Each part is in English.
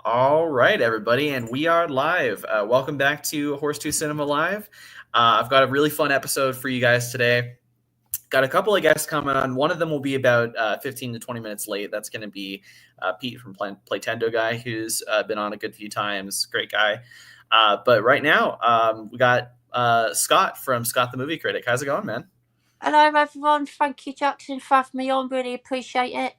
All right, everybody, and we are live. Welcome back to Horsetooth Cinema Live. I've got a really fun episode for you guys today. Got a couple of guests coming on. One of them will be about 15 to 20 minutes late. That's going to be Pete from Playtendo Guy, who's been on a good few times. Great guy. But right now, we got Scott from Scott the Movie Critic. How's it going, man? Hello, everyone. Thank you, Jackson, for having me on. Really appreciate it.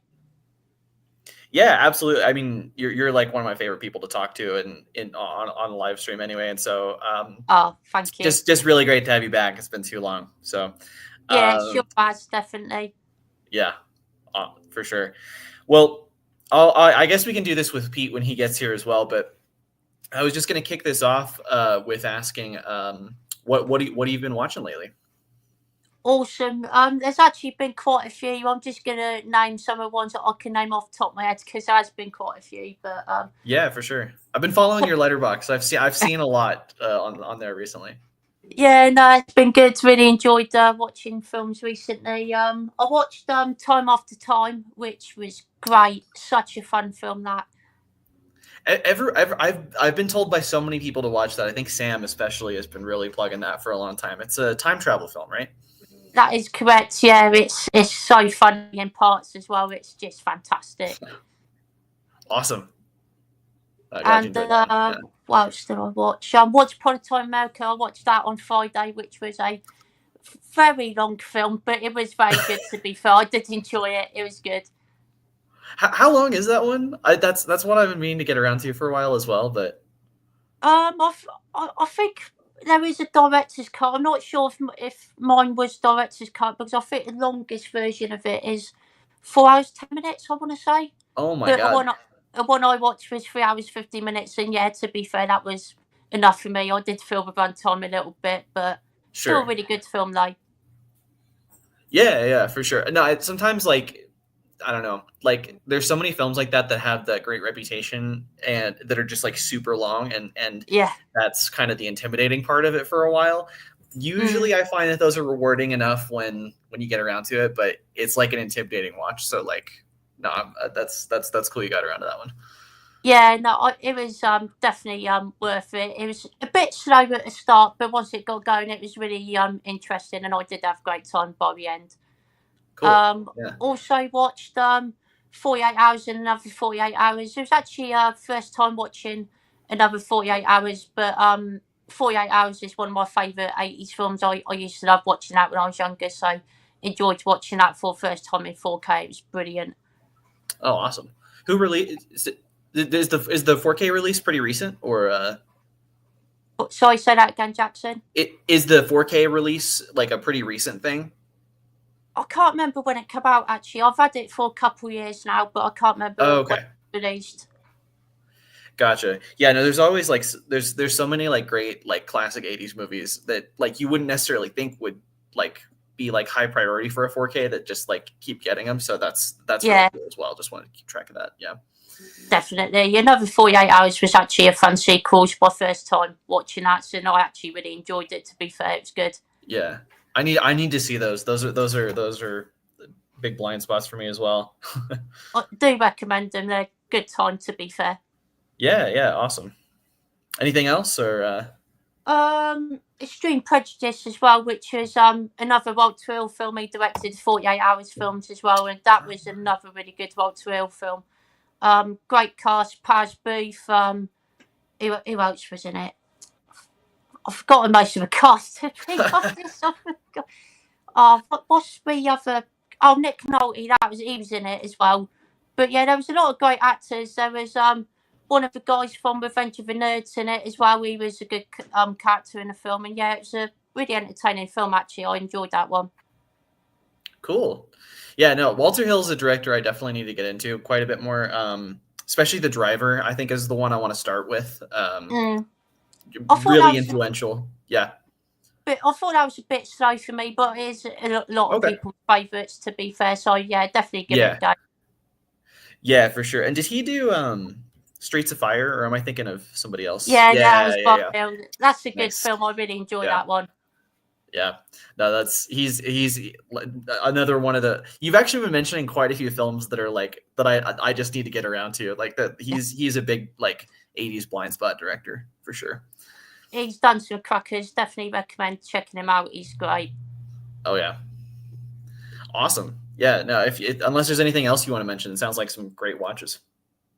Yeah, absolutely. I mean, you're like one of my favorite people to talk to, and on the live stream anyway. And so, Thank you. just really great to have you back. It's been too long. So, Yeah, sure, um, Baz, definitely. yeah, for sure. Well, I guess we can do this with Pete when he gets here as well. But I was just going to kick this off with asking, what have you been watching lately? Awesome. There's actually been quite a few. I'm just gonna name some of the ones that I can name off the top of my head because there's been quite a few. But Yeah, for sure. I've been following your letterbox. I've seen a lot on there recently. yeah, no, it's been good. Really enjoyed watching films recently. I watched Time After Time, which was great. Such a fun film that. I've been told by so many people to watch that. I think Sam especially has been really plugging that for a long time. It's a time travel film, right? That is correct. Yeah, it's so funny in parts as well. It's just fantastic. Awesome. Glad you And enjoyed that one. Yeah. what else did I watch? Once Upon a Time in America. I watched that on Friday, which was a very long film, but it was very good. To be fair, I did enjoy it. It was good. How long is that one? That's what I've been meaning to get around to for a while as well. But I think there is a director's cut. I'm not sure if mine was director's cut because I think the longest version of it is 4 hours 10 minutes. I want to say. oh my But god, the one I watched was 3 hours 50 minutes, and yeah, to be fair, that was enough for me. I did feel the runtime a little bit, but still a sure. really good film though. Yeah, for sure. No, sometimes like I don't know, like there's so many films like that that have that great reputation and that are just like super long, and Yeah. that's kind of the intimidating part of it for a while. Mm. Usually, I find that those are rewarding enough when you get around to it, but it's like an intimidating watch. So like, no, that's cool. You got around to that one. Yeah, no, it was definitely worth it. It was a bit slow at the start, but once it got going, it was really interesting, and I did have a great time by the end. Cool. Yeah. Also watched 48 Hours and Another 48 Hours. It was actually first time watching another 48 Hours, but 48 Hours is one of my favourite 80s films. I used to love watching that when I was younger, so enjoyed watching that for the first time in 4K. It was brilliant. Oh, awesome. Who released? Is the 4K release pretty recent, or Sorry, say that again, Jackson. is the 4K release like a pretty recent thing? I can't remember when it came out, actually. I've had it for a couple of years now, but I can't remember Oh, when okay. it was released. Gotcha. Yeah, no, there's always like there's so many like great like classic 80s movies that like you wouldn't necessarily think would like be like high priority for a 4K that just like keep getting them. So that's really Yeah, cool as well. Just wanted to keep track of that. Yeah. definitely. Another 48 Hours was actually a fun sequel. It was my first time watching that, so I actually really enjoyed it, to be fair. It was good. Yeah. I need to see those. Those are big blind spots for me as well. I do recommend them. They're a good time, to be fair. Yeah, awesome. Anything else or Extreme Prejudice as well, which was another Walter Hill film. He directed 48 Hours films as well, and that was another really good Walter Hill film. Great cast, Paz Booth. Who else was in it? I've forgotten most of the cast. To be honest, I forgot. What's the other? Oh, Nick Nolte. He was in it as well. But yeah, there was a lot of great actors. There was one of the guys from Revenge of the Nerds in it as well. He was a good character in the film, and yeah, it was a really entertaining film. Actually, I enjoyed that one. cool? Yeah, no, Walter Hill's a director I definitely need to get into quite a bit more. Especially The Driver, I think is the one I want to start with. Mm. I thought that Really was influential. Yeah. I thought that was a bit slow for me, but it is a lot of Okay. people's favourites, to be fair. So yeah, definitely give it Yeah. a go. Yeah, for sure. And did he do Streets of Fire, or am I thinking of somebody else? Yeah, I Yeah, was yeah, Bob yeah. Hill. That's a good Nice. film. I really enjoy Yeah. that one. Yeah, no, he's another one of the. You've actually been mentioning quite a few films that are like that. I just need to get around to like that. He's a big like 80s blind spot director for sure. He's done some crackers. Definitely recommend checking him out. He's great. Oh yeah, awesome. Yeah, no, unless there's anything else you want to mention, it sounds like some great watches.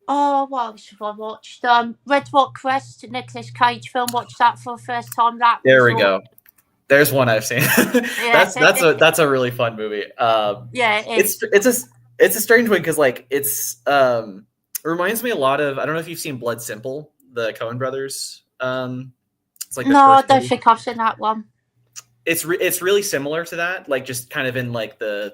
Oh, what else have I watched? Red Rock West, Nicolas Cage film. Watched that for the first time. That There was we go. There's one I've seen. Yeah. that's a really fun movie. Yeah, it's a strange one because like it reminds me a lot of, I don't know if you've seen Blood Simple, the Coen brothers. It's like the no, I first don't movie. think I've seen that one. It's really similar to that, like just kind of in like the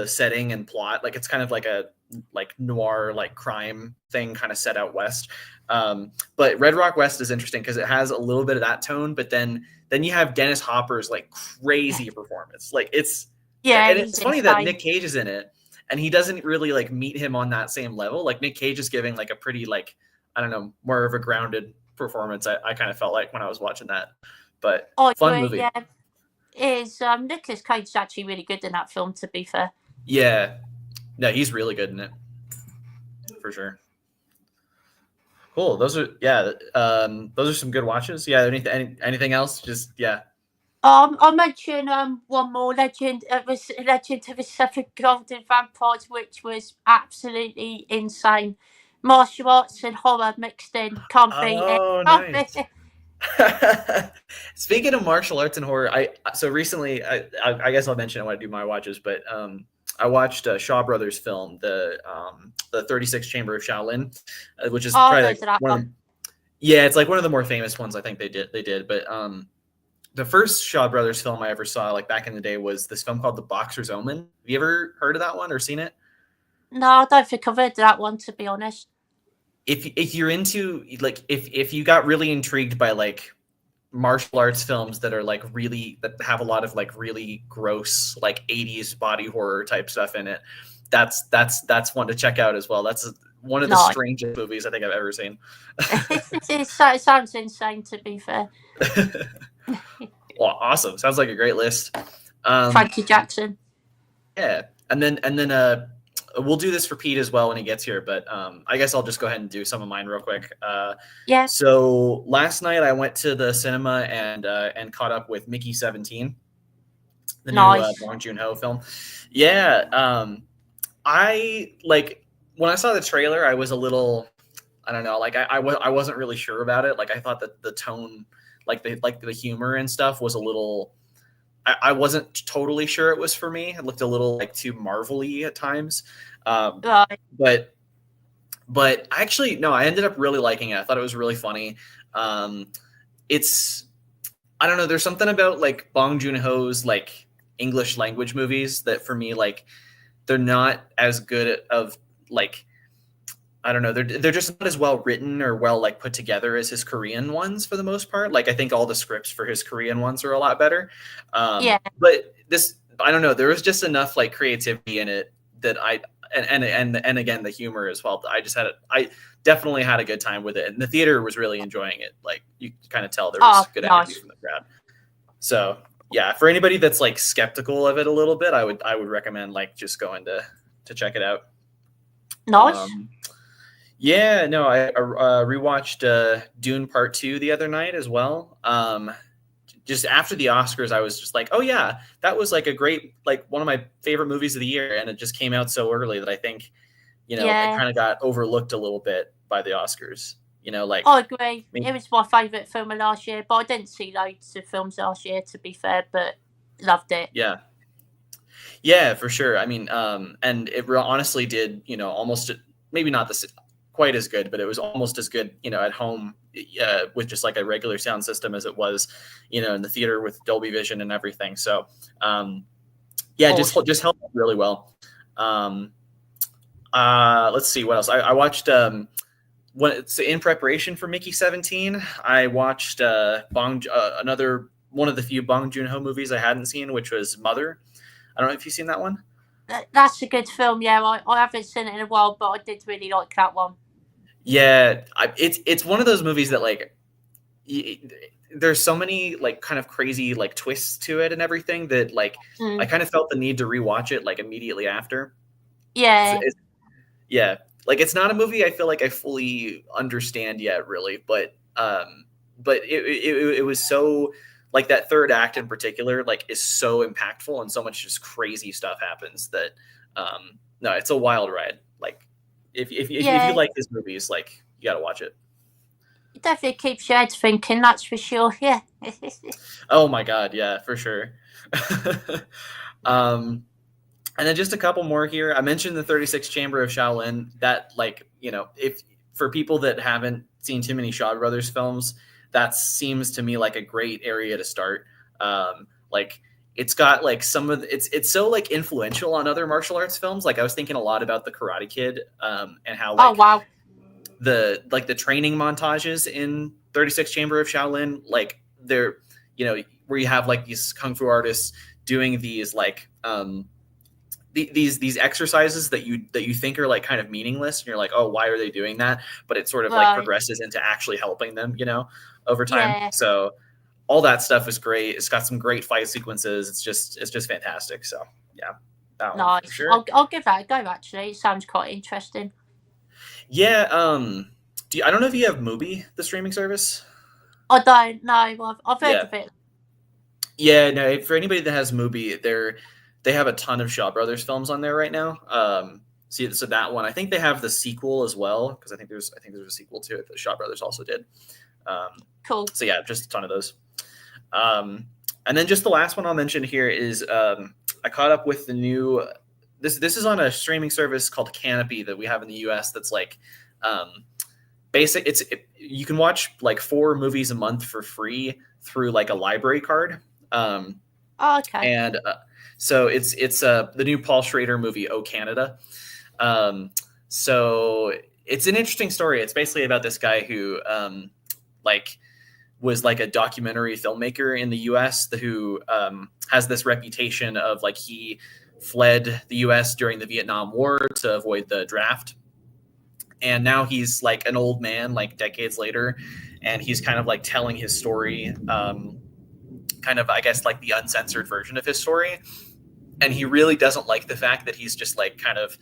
setting and plot. Like it's kind of like a like noir like crime thing kind of set out west. But Red Rock West is interesting because it has a little bit of that tone, but then you have Dennis Hopper's like crazy performance. Like it's and it's funny that Nick Cage is in it and he doesn't really like meet him on that same level. Like Nick Cage is giving like a pretty like, I don't know, more of a grounded performance. I kind of felt like when I was watching that, but fun movie. Yeah. Nicolas Cage is actually really good in that film, to be fair. Yeah. No, he's really good in it. For sure. Cool. Those are some good watches. Yeah, anything else? Just yeah. I'll mention one more Legend. It was Legend of the Seven Golden Vampires, which was absolutely insane. Martial arts and horror mixed in. Can't beat it. Oh, nice. Speaking of martial arts and horror, so recently I guess I'll mention it when I do my watches, but I watched a Shaw Brothers film, the 36 Chamber of Shaolin, which is probably like it's like one of the more famous ones I think they did. But the first Shaw Brothers film I ever saw like back in the day was this film called The Boxer's Omen. Have you ever heard of that one or seen it? No, I don't think I've heard of that one, to be honest. If you're into like if you got really intrigued by like martial arts films that are like really that have a lot of like really gross like 80s body horror type stuff in it, that's one to check out as well. That's one of the strangest movies I think I've ever seen. It sounds insane, to be fair. Well, awesome. Sounds like a great list. Frankie Jackson. Yeah, and then we'll do this for Pete as well when he gets here, but I guess I'll just go ahead and do some of mine real quick. Yeah. So last night I went to the cinema and caught up with Mickey 17, the new Bong Joon-ho film. Yeah. I like when I saw the trailer, I was a little, I don't know, like I wasn't really sure about it. Like I thought that the tone, like the humor and stuff was a little. I wasn't totally sure it was for me. It looked a little like too Marvel-y at times. But actually, no, I ended up really liking it. I thought it was really funny. It's, I don't know, there's something about like Bong Joon-ho's like English language movies that for me, like they're not as good of like, I don't know, they're just not as well written or well like put together as his Korean ones for the most part. Like I think all the scripts for his Korean ones are a lot better. But this, I don't know, there was just enough like creativity in it that and again the humor as well. I definitely had a good time with it, and the theater was really enjoying it. Like you kind of tell there was good energy from the crowd. So yeah, for anybody that's like skeptical of it a little bit, I would recommend like just going to check it out. Nice. Yeah, no, I rewatched Dune Part 2 the other night as well. Just after the Oscars, I was just like, oh yeah, that was like a great, like one of my favorite movies of the year. And it just came out so early that I think, it kind of got overlooked a little bit by the Oscars. Like I agree. It was my favorite film of last year, but I didn't see loads of films last year, to be fair, but loved it. Yeah, for sure. I mean, and it honestly did, almost maybe not quite as good, but it was almost as good, at home with just like a regular sound system as it was, in the theater with Dolby Vision and everything. So, just helped really well. Let's see what else I watched. In preparation for Mickey 17, I watched another one of the few Bong Joon-ho movies I hadn't seen, which was Mother. I don't know if you've seen that one. That's a good film. Yeah, I haven't seen it in a while, but I did really like that one. Yeah, it's one of those movies that like there's so many like kind of crazy like twists to it and everything that like I kind of felt the need to rewatch it like immediately after. Yeah. Yeah, like it's not a movie I feel like I fully understand yet, really, but it was so like that third act in particular like is so impactful and so much just crazy stuff happens that no, it's a wild ride. Like if you Yeah. like his movies, like you got to watch it. It definitely keeps your head thinking, that's for sure. Yeah. Oh my god, yeah, for sure. um And then just a couple more here. I mentioned the 36 Chamber of Shaolin. That, like, you know, if for people that haven't seen too many Shaw Brothers films, that seems to me like a great area to start. Like, it's got like some of the, it's so like influential on other martial arts films. Like, I was thinking a lot about the Karate Kid, and how Oh, like wow. the training montages in 36 Chamber of Shaolin, like they're, you know, where you have like these kung fu artists doing these like these exercises that you think are like kind of meaningless, and you're like, oh, why are they doing that? But it sort of like Right. progresses into actually helping them, you know, over time. Yeah. So all that stuff is great. It's got some great fight sequences. It's just fantastic. So yeah, that one for Nice. sure. I'll give that a go, actually. It sounds quite interesting. Yeah. I don't know if you have Mubi, the streaming service. I don't know. I've heard Yeah. of it. Yeah, no. For anybody that has Mubi, they have a ton of Shaw Brothers films on there right now. So that one, I think they have the sequel as well, because I think there's a sequel to it that Shaw Brothers also did. Cool. So yeah, just a ton of those. And then just the last one I'll mention here is I caught up with the new. This is on a streaming service called Canopy that we have in the U.S. That's like basic. You can watch like 4 movies a month for free through like a library card. Oh, okay. And so it's the new Paul Schrader movie, Oh Canada. So it's an interesting story. It's basically about this guy who like was like a documentary filmmaker in the U.S. who has this reputation of like he fled the U.S. during the Vietnam War to avoid the draft. And now he's like an old man, like decades later, and he's kind of like telling his story, kind of, I guess, like the uncensored version of his story. And he really doesn't like the fact that he's just like kind of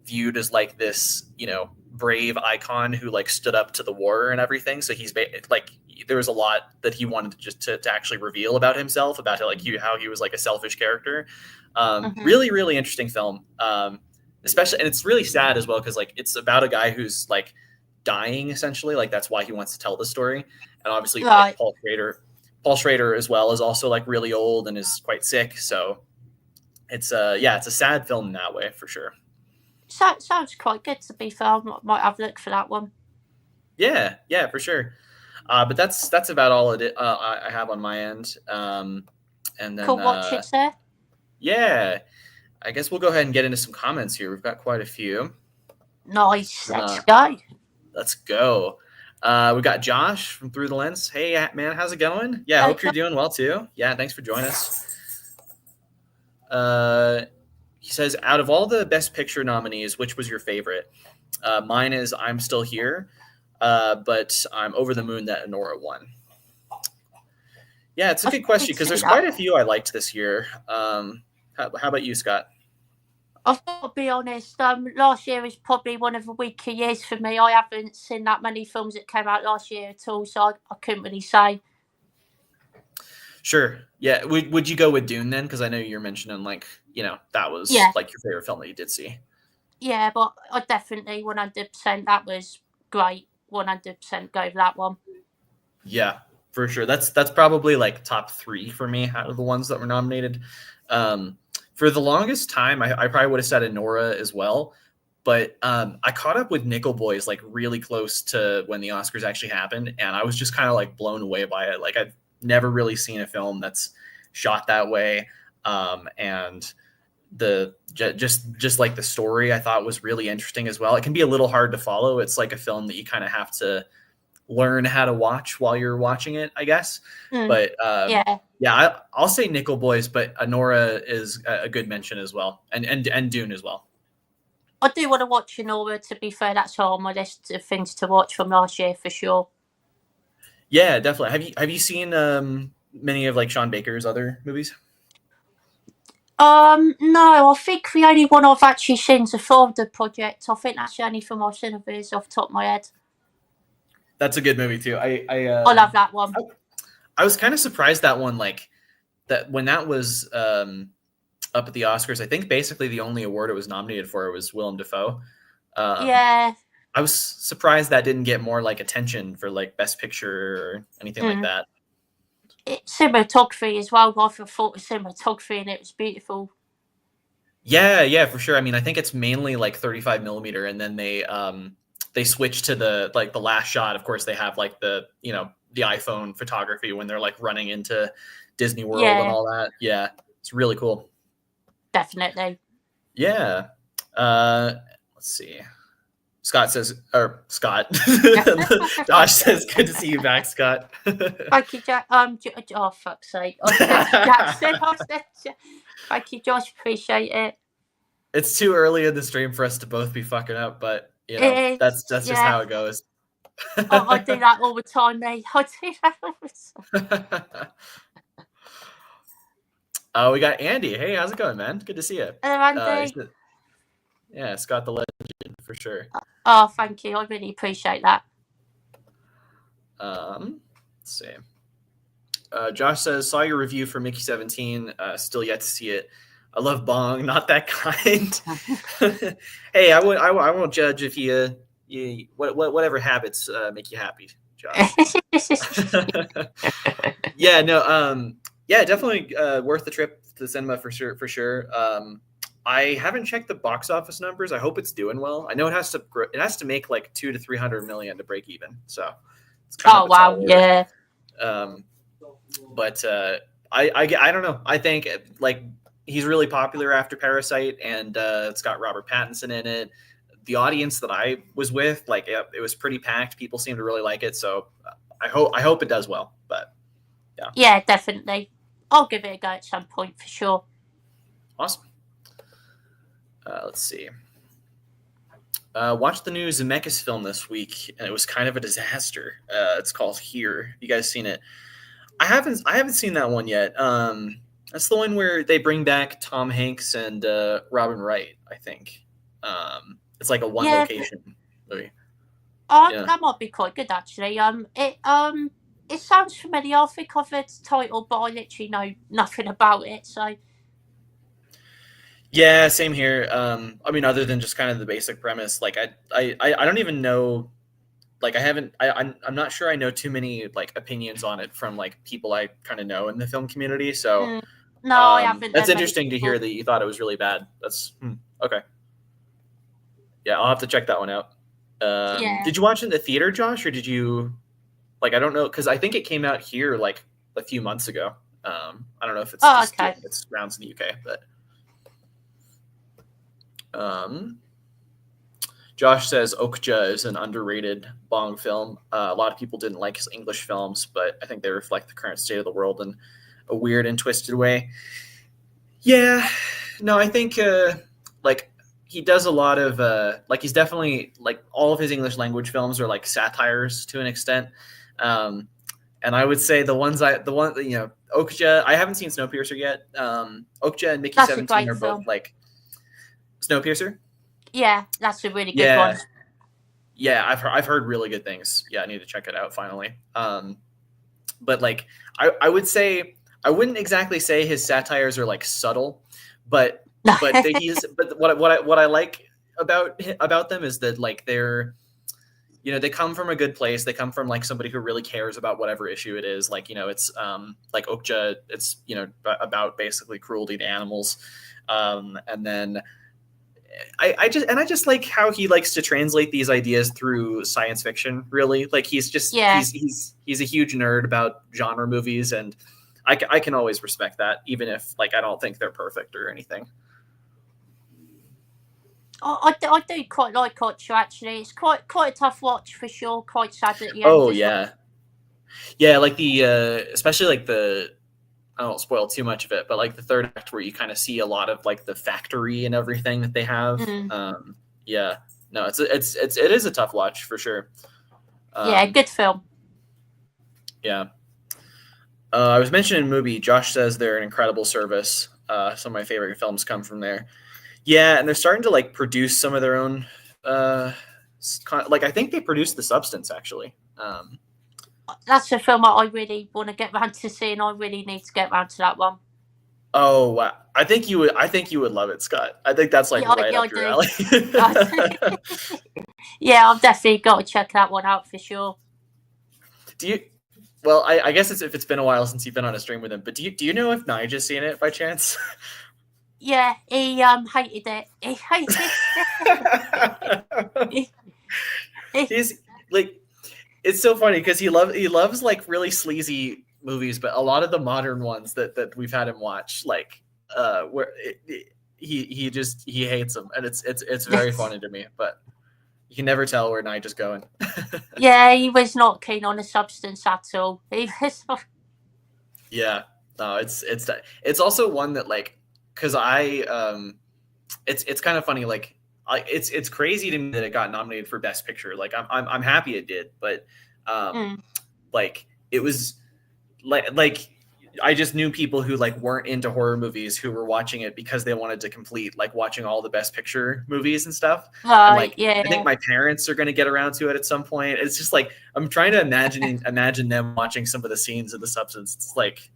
viewed as like this, you know, brave icon who like stood up to the war and everything. So he's like, there was a lot that he wanted to actually reveal about himself, about like how he was like a selfish character. Really, really interesting film. Especially, and it's really sad as well because like it's about a guy who's like dying essentially. Like that's why he wants to tell the story. And obviously, like Paul Schrader as well is also like really old and is quite sick. So it's it's a sad film in that way for sure. Sounds quite good, to be fair. I might have a look for that one. Yeah, for sure. But that's about all I have on my end. And then Cool watch it there. Yeah, I guess we'll go ahead and get into some comments here. We've got quite a few. Nice. Let's go. Let's go. We got Josh from Through the Lens. Hey, man, how's it going? Yeah, I hope you're doing well, too. Yeah, thanks for joining us. He says, out of all the Best Picture nominees, which was your favorite? Mine is I'm Still Here, but I'm over the moon that Anora won. Yeah, it's a good question because there's quite a few I liked this year. How about you, Scott? I've got to be honest. Last year was probably one of the weaker years for me. I haven't seen that many films that came out last year at all, so I couldn't really say. Sure. Yeah. Would you go with Dune then? Because I know you're mentioning like, you know, that was like your favorite film that you did see. Yeah, but I definitely 100%. That was great. 100% go for that one. Yeah, for sure. That's probably like top 3 for me out of the ones that were nominated. For the longest time, I probably would have said Anora as well. But I caught up with Nickel Boys like really close to when the Oscars actually happened, and I was just kind of like blown away by it. Like I've never really seen a film that's shot that way, and the just like the story I thought was really interesting as well. It can be a little hard to follow. It's like a film that you kind of have to learn how to watch while you're watching it, I guess. But I'll say Nickel Boys, but Anora is a good mention as well, and Dune as well. I do want to watch Anora, to be fair. That's on my list of things to watch from last year for sure. Yeah, definitely. Have you seen many of like Sean Baker's other movies? No, I think the only one I've actually seen is the Florida Project. I think that's the only film I've seen of his off the top of my head. That's a good movie too. I love that one. I was kind of surprised that one, like that when that was up at the Oscars. I think basically the only award it was nominated for was Willem Dafoe. Yeah. I was surprised that didn't get more like attention for like Best Picture or anything like that. It's cinematography as well. I thought the cinematography in it was beautiful. Yeah, for sure. I mean, I think it's mainly like 35 millimeter, and then they switch to the like the last shot. Of course, they have like the the iPhone photography when they're like running into Disney World and all that. Yeah, it's really cool. Definitely. Yeah. Let's see. Scott says, or Scott. Josh says, "Good to see you back, Scott." Thank you, Jack. Oh fuck's sake! Thank you, Josh. Appreciate it. It's too early in the stream for us to both be fucking up, but that's just how it goes. I do that all the time, mate. I do that all the time. We got Andy. Hey, how's it going, man? Good to see you. Hello, Andy. Yeah, Scott the Legend for sure. Oh, thank you. I really appreciate that. Let's see. Josh says, saw your review for Mickey 17. Still yet to see it. I love Bong, not that kind. Hey, I won't judge if you whatever habits make you happy, Josh. Yeah, no, yeah, definitely worth the trip to the cinema for sure. I haven't checked the box office numbers. I hope it's doing well. I know it has to make like 200 to 300 million to break even. So it's kind of wow, yeah. But I don't know. I think like he's really popular after Parasite, and it's got Robert Pattinson in it. The audience that I was with, like, it was pretty packed. People seem to really like it. So I hope it does well. But yeah, definitely. I'll give it a go at some point for sure. Awesome. Let's see. Watched the new Zemeckis film this week, and it was kind of a disaster. It's called Here. You guys seen it? I haven't seen that one yet. That's the one where they bring back Tom Hanks and Robin Wright, I think. It's like a one location movie. That might be quite good actually. It sounds familiar. I think I've heard the title, but I literally know nothing about it. So yeah, same here. I mean, other than just kind of the basic premise, like I don't even know. Like I'm not sure I know too many like opinions on it from like people I kind of know in the film community. So no, I haven't. That's interesting to hear that you thought it was really bad. That's okay. Yeah, I'll have to check that one out. Did you watch it in the theater, Josh, or did you like? I don't know, because I think it came out here like a few months ago. I don't know if it's just doing its rounds in the UK, but Josh says Okja is an underrated Bong film. A lot of people didn't like his English films, but I think they reflect the current state of the world in a weird and twisted way. Yeah, no, I think like he does a lot of like he's definitely like all of his English language films are like satires to an extent. And I would say Okja, I haven't seen Snowpiercer yet. Okja and Mickey 17 are both like Snowpiercer. Yeah, that's a really good one. Yeah, I've heard really good things. Yeah, I need to check it out finally. But like I would say I wouldn't exactly say his satires are like subtle, but what I like about them is that like they're they come from a good place. They come from like somebody who really cares about whatever issue it is. Like it's like Okja, it's about basically cruelty to animals, and then. I just like how he likes to translate these ideas through science fiction. Really, like he's a huge nerd about genre movies, and I can always respect that, even if like I don't think they're perfect or anything. I do quite like Okja actually. It's quite a tough watch for sure. Quite sad at the end. Oh yeah, yeah. Like the especially like the. I don't spoil too much of it, but like the third act where you kind of see a lot of like the factory and everything that they have. Yeah, no, it is a tough watch for sure. Yeah, good film. Yeah. I was mentioning Mubi. Josh says they're an incredible service. Some of my favorite films come from there. Yeah, and they're starting to like produce some of their own. Like I think they produced The Substance actually. That's a film that I really want to get round to seeing. I really need to get round to that one. Oh wow! I think you would. I think you would love it, Scott. I think that's like right up your alley. Yeah, I've definitely got to check that one out for sure. Do you? Well, I guess if it's been a while since you've been on a stream with him, but do you know if Nigel's seen it by chance? Yeah, he hated it. He hated it. He's like, it's so funny because he loves like really sleazy movies, but a lot of the modern ones that we've had him watch, like where he hates them, and it's very funny to me. But you can never tell where Nigel's going. Yeah, he was not keen on The Substance at all. He was. Yeah, no, it's also one that like. Because it's kind of funny. Like, it's crazy to me that it got nominated for Best Picture. Like, I'm happy it did, but like it was like I just knew people who like weren't into horror movies who were watching it because they wanted to complete like watching all the Best Picture movies and stuff. And, like, yeah. I think my parents are going to get around to it at some point. It's just like I'm trying to imagine them watching some of the scenes of The Substance. It's like,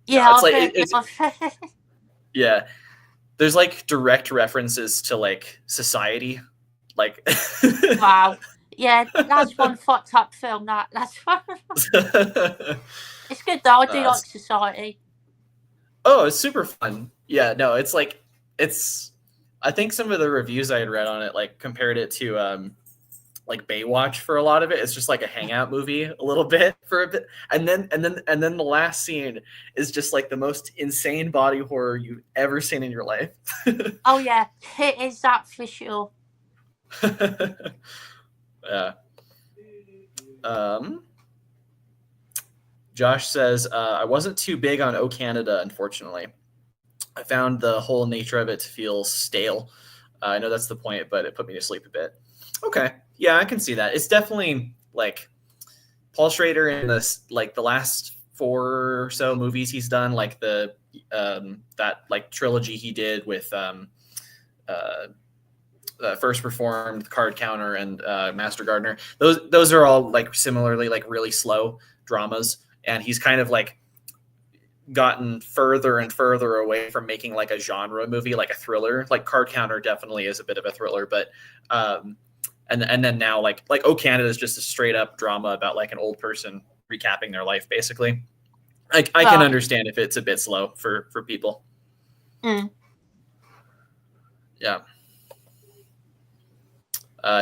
yeah, it's like yeah, there's like direct references to like Society, like wow, yeah, that's one fucked up film. That's it's good though. I do like Society. Oh, it's super fun. Yeah, no, it's like I think some of the reviews I had read on it like compared it to like Baywatch for a lot of it. It's just like a hangout movie a little bit for a bit, and then the last scene is just like the most insane body horror you've ever seen in your life. Oh yeah, it is that for sure. Yeah. Josh says I wasn't too big on O Canada, unfortunately. I found the whole nature of it to feel stale. I know that's the point, but it put me to sleep a bit. Okay. Yeah, I can see that. It's definitely like Paul Schrader in this, like the last 4 or so movies he's done, like the that like trilogy he did with First Reformed, Card Counter, and Master Gardener. Those are all like similarly like really slow dramas, and he's kind of like gotten further and further away from making like a genre movie, like a thriller. Like Card Counter definitely is a bit of a thriller, but and then now like Oh Canada is just a straight up drama about like an old person recapping their life basically. I can understand if it's a bit slow for people. Yeah.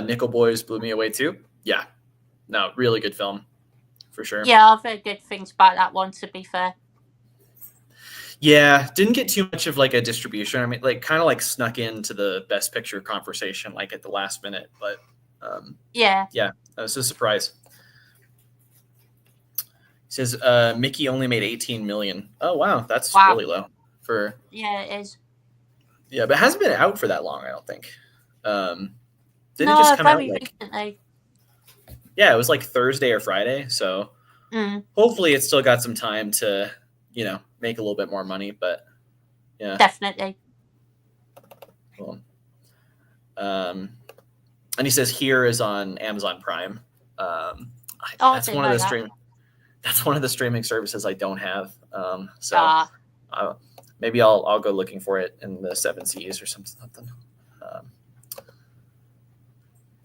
Nickel Boys blew me away too. Yeah, no, really good film for sure. Yeah, I've heard good things about that one, to be fair. Yeah, didn't get too much of like a distribution. I mean, like kind of like snuck into the Best Picture conversation like at the last minute, but yeah, that was a surprise. He says Mickey only made 18 million. Oh wow, that's really low for. Yeah, it is. Yeah, but it hasn't been out for that long, I don't think. Didn't it just come out like recently? Yeah, it was like Thursday or Friday, so hopefully it's still got some time to, you know, make a little bit more money, but yeah. Definitely. Cool. And he says Here is on Amazon Prime. That's one of the streaming services I don't have. So maybe I'll go looking for it in the 7 Seas or something.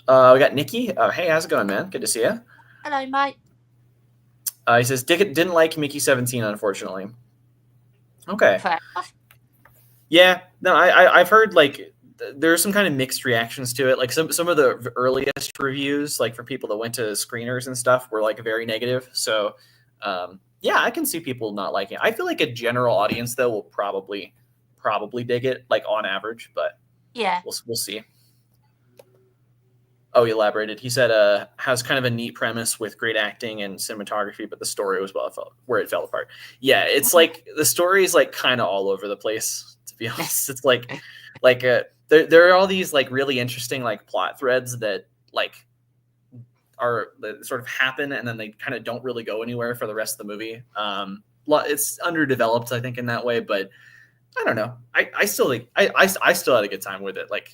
We got Nikki. Hey, how's it going, man? Good to see you. Hello, mate. He says didn't like Mickey 17, unfortunately. Okay. Fair. Yeah, no, I've heard like there's some kind of mixed reactions to it. Like some of the earliest reviews, like for people that went to screeners and stuff, were like very negative. So yeah, I can see people not liking it. I feel like a general audience though will probably dig it, like on average, but yeah, we'll see. Oh, he elaborated. He said, has kind of a neat premise with great acting and cinematography, but the story was where it fell apart. Yeah, it's like the story is like kind of all over the place, to be honest. It's like there are all these like really interesting like plot threads that like that sort of happen and then they kind of don't really go anywhere for the rest of the movie. It's underdeveloped, I think, in that way, but I don't know. I still think I still had a good time with it. Like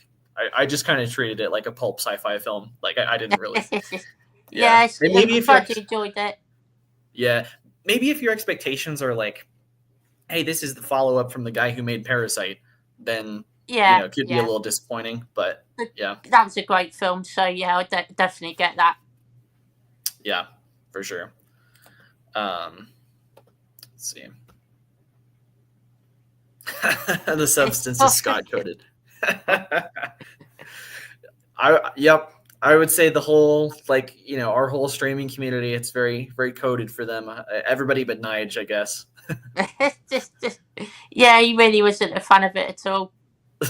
I just kind of treated it like a pulp sci-fi film. Like I didn't really. Yeah, maybe I'm if glad you enjoyed it. Yeah, maybe if your expectations are like, hey, this is the follow-up from the guy who made Parasite, then it could be a little disappointing. But yeah, that's a great film. So yeah, I definitely get that. Yeah, for sure. Let's see. The substance is Scott coded. I would say the whole, like, our whole streaming community, it's very, very coded for them. Everybody but Nige, I guess. Yeah, he really wasn't a fan of it at all. We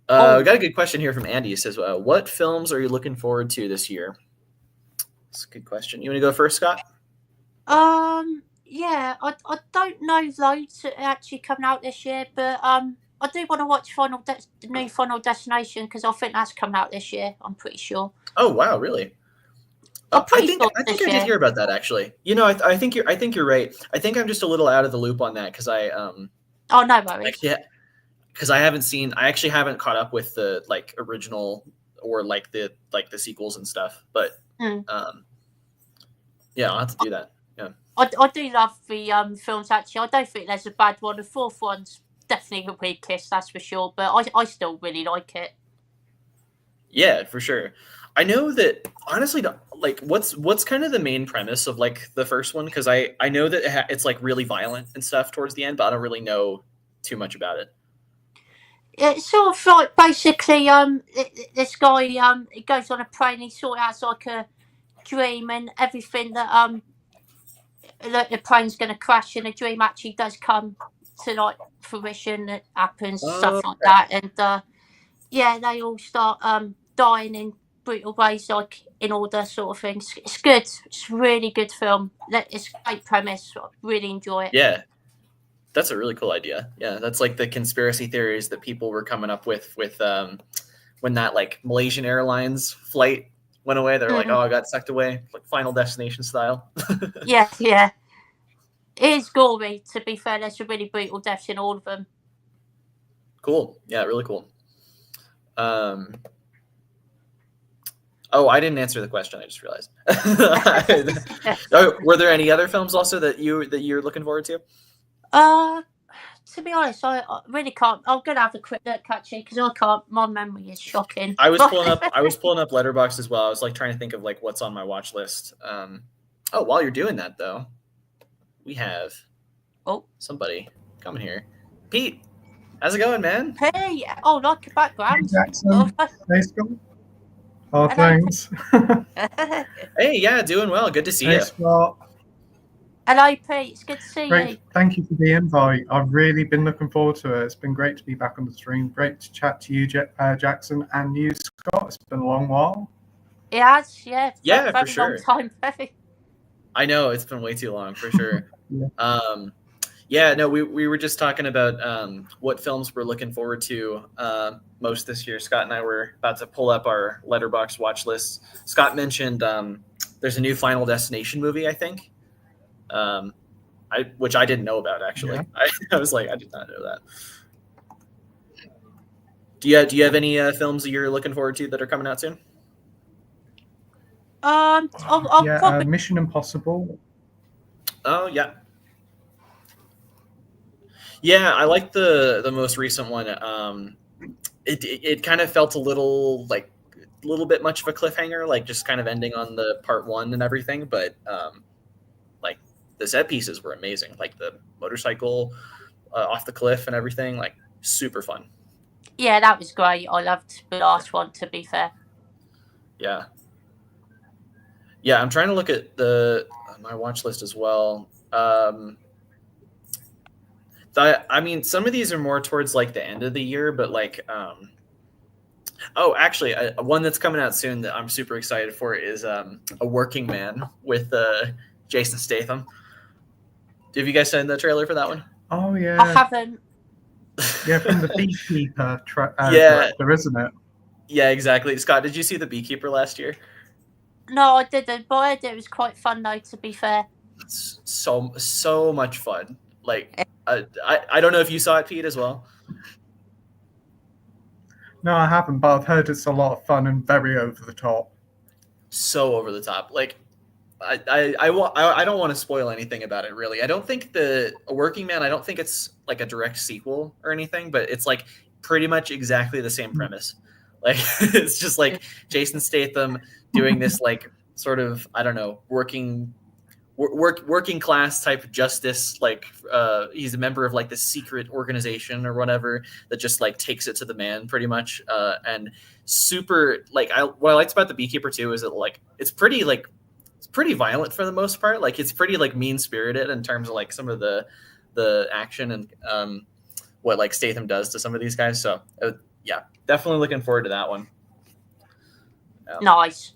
got a good question here from Andy. He says, what films are you looking forward to this year? That's a good question. You want to go first, Scott? Yeah, I don't know loads that are actually coming out this year, but I do want to watch the new Final Destination, because I think that's coming out this year. I'm pretty sure. Oh wow, really? I think I did hear about that, actually. I think you're right. I think I'm just a little out of the loop on that because I Oh no worries. Because I actually haven't caught up with the original or the sequels and stuff. But yeah, I'll have to do that. Yeah. I do love the films, actually. I don't think there's a bad one. The fourth one's definitely the weakest, that's for sure. But I still really like it. Yeah, for sure. I know that, honestly, what's kind of the main premise of the first one? Because I know that it's really violent and stuff towards the end, but I don't really know too much about it. It's sort of like, basically, this guy he goes on a plane. He sort of has like a dream, and everything that the plane's going to crash in a dream actually does come to fruition. It happens, stuff like that, and they all start dying in brutal ways, in order, sort of thing. It's good. It's a really good film. It's a great premise. I really enjoy it. Yeah, that's a really cool idea. Yeah, that's the conspiracy theories that people were coming up with when that Malaysian Airlines flight went away. They're like, oh, I got sucked away, Final Destination style. Yeah. It is gory, to be fair. There's some really brutal deaths in all of them. Cool. Yeah, really cool. Oh, I didn't answer the question. I just realized. Were there any other films also that you're looking forward to? To be honest, I really can't. I'm gonna have a quick look, actually, because I can't. My memory is shocking. I was pulling up Letterboxd as well. I was trying to think of what's on my watch list. While you're doing that though, we have somebody coming here. Pete, how's it going, man? Hey, like a background. Hey, Jackson. Hey, Scott. Oh, thanks. Hey, yeah, doing well. Good to see you. Hey, Scott. Hello, Pete. It's good to see you. Thank you for the invite. I've really been looking forward to it. It's been great to be back on the stream. Great to chat to you, Jackson, and you, Scott. It's been a long while. It has, yeah. Yeah, for sure. Long time. I know, it's been way too long, for sure. Yeah. We were just talking about what films we're looking forward to most this year. Scott and I were about to pull up our Letterboxd watch list. Scott mentioned there's a new Final Destination movie, I think, which I didn't know about, actually. Yeah. I was like, I did not know that. Do you have any films that you're looking forward to that are coming out soon? Mission Impossible. Oh yeah. Yeah, I like the most recent one. It kind of felt a little bit much of a cliffhanger, just kind of ending on the part one and everything. But the set pieces were amazing, the motorcycle off the cliff and everything, super fun. Yeah, that was great. I loved the last one, to be fair. Yeah. I'm trying to look at my watch list as well. I mean, some of these are more towards the end of the year, but actually, one that's coming out soon that I'm super excited for is A Working Man with Jason Statham. Have you guys seen the trailer for that one? Oh yeah, I haven't. Yeah, from the Beekeeper director, isn't it? Yeah, exactly. Scott, did you see The Beekeeper last year? No, I didn't, but I heard it was quite fun though, to be fair. It's so much fun. Like, I don't know if you saw it, Pete, as well. No, I haven't, but I've heard it's a lot of fun and very over the top. So over the top. Like, I don't want to spoil anything about it, really. I don't think A Working Man, I don't think it's like a direct sequel or anything, but it's like pretty much exactly the same premise. Like, it's just like Jason Statham doing this like sort of, I don't know, working class type justice. Like, he's a member of like this secret organization or whatever that just like takes it to the man pretty much. And super like, what I liked about The Beekeeper too is that like it's pretty violent for the most part. Like, it's pretty like mean spirited in terms of like some of the action and what like Statham does to some of these guys. So yeah, definitely looking forward to that one. Nice.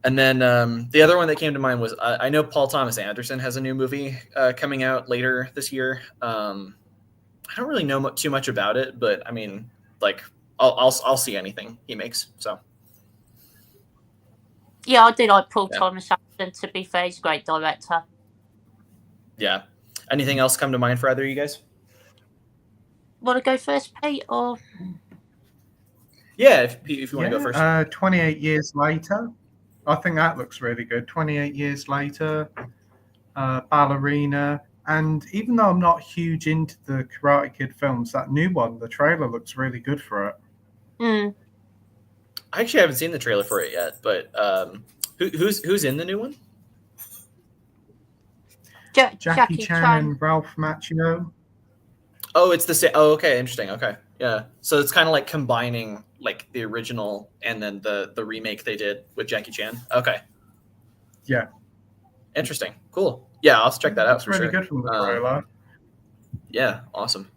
And then the other one that came to mind was I know Paul Thomas Anderson has a new movie coming out later this year. I don't really know too much about it, but I mean, like, I'll see anything he makes. So yeah, I do like Paul Thomas Anderson. To be fair, he's a great director. Yeah. Anything else come to mind for either of you guys? Want to go first, Pete, or? Yeah, if you want to go first. 28 Years Later. I think that looks really good. 28 Years Later, Ballerina. And even though I'm not huge into the Karate Kid films, that new one, the trailer looks really good for it. Mm. I actually haven't seen the trailer for it yet, but who's in the new one? Jackie Chan and Ralph Macchio. Oh, it's the same. Oh, okay, interesting. Okay, yeah. So it's kind of like combining like the original and then the remake they did with Jackie Chan. Okay. Yeah. Interesting. Cool. Yeah, I'll check that out for really sure. Good from the trailer. Yeah, awesome.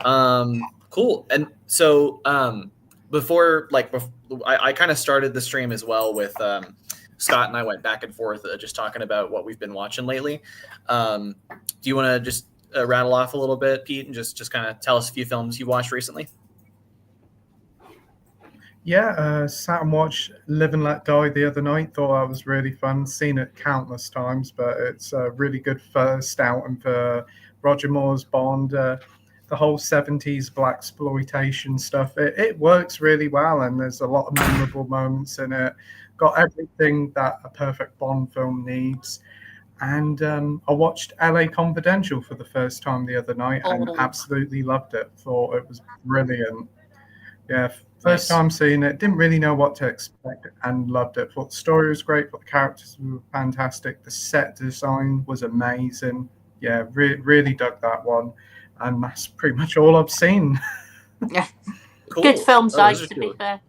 Cool. And so before I kind of started the stream as well with Scott and I went back and forth just talking about what we've been watching lately. Do you want to just rattle off a little bit, Pete, and just kind of tell us a few films you watched recently? Yeah, sat and watched Live and Let Die the other night. Thought that was really fun. Seen it countless times, but it's a really good first outing for Roger Moore's Bond. The whole 70s blaxploitation stuff. It works really well, and there's a lot of memorable moments in it. Got everything that a perfect Bond film needs. And I watched LA Confidential for the first time the other night and absolutely loved it. Thought it was brilliant. Yeah, first time seeing it, didn't really know what to expect and loved it. Thought the story was great, thought the characters were fantastic, the set design was amazing. Yeah, really dug that one. And that's pretty much all I've seen. Yeah. Cool. Good films, to be fair.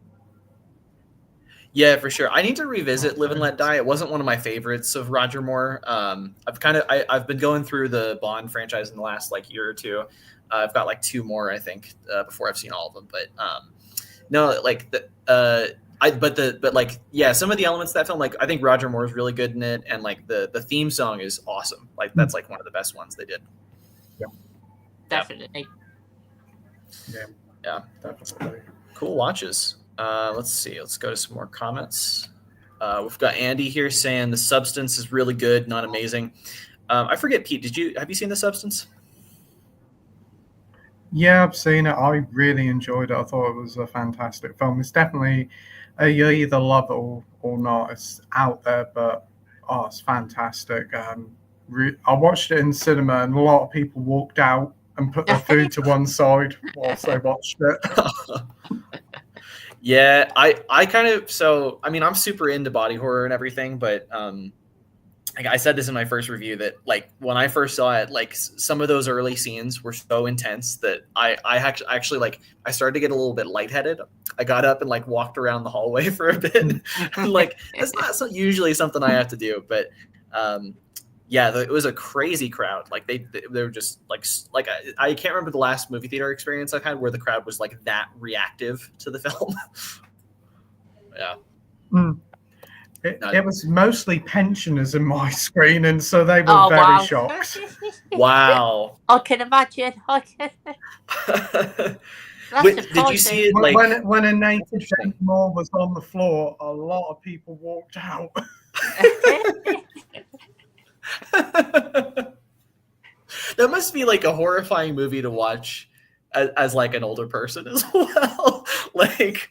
Yeah, for sure. I need to revisit Live and Let Die. It wasn't one of my favorites of Roger Moore. I've been going through the Bond franchise in the last like year or two. I've got like two more, I think, before I've seen all of them. But no, like some of the elements of that film, like I think Roger Moore is really good in it, and like the theme song is awesome. Like that's like one of the best ones they did. Yeah, definitely. Yeah, definitely. Cool watches. Let's see. Let's go to some more comments. We've got Andy here saying The Substance is really good, not amazing. I forget, Pete. Have you seen The Substance? Yeah, I've seen it. I really enjoyed it. I thought it was a fantastic film. It's definitely you either love it or not. It's out there, but it's fantastic. I watched it in cinema, and a lot of people walked out and put their food to one side whilst they watched it. Yeah, I kind of, so I mean, I'm super into body horror and everything, but like I said this in my first review that like when I first saw it, like some of those early scenes were so intense that I actually like I started to get a little bit lightheaded. I got up and like walked around the hallway for a bit. Like that's not usually something I have to do, but yeah, it was a crazy crowd. Like they were just like I can't remember the last movie theater experience I've had where the crowd was like that reactive to the film. Yeah. Mm. It was mostly pensioners in my screen, and so they were very shocked. Wow. I can imagine. Wait, did you see it? Like when a native more was on the floor, a lot of people walked out. That must be like a horrifying movie to watch as like an older person as well. like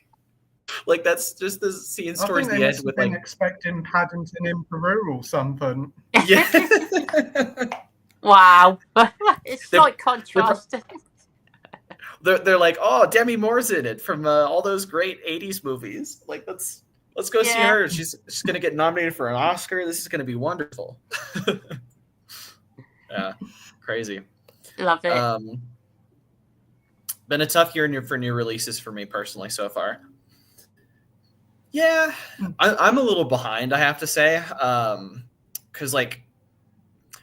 that's just the scenes towards the end with like expecting Paddington in Peru or something. Yeah. Wow. It's like contrast. They're like, oh, Demi Moore's in it from all those great 80s movies. Like, let's go see her. She's going to get nominated for an Oscar. This is going to be wonderful. Yeah, crazy. Love it. Been a tough year for new releases for me personally so far. Yeah, I'm a little behind, I have to say. Because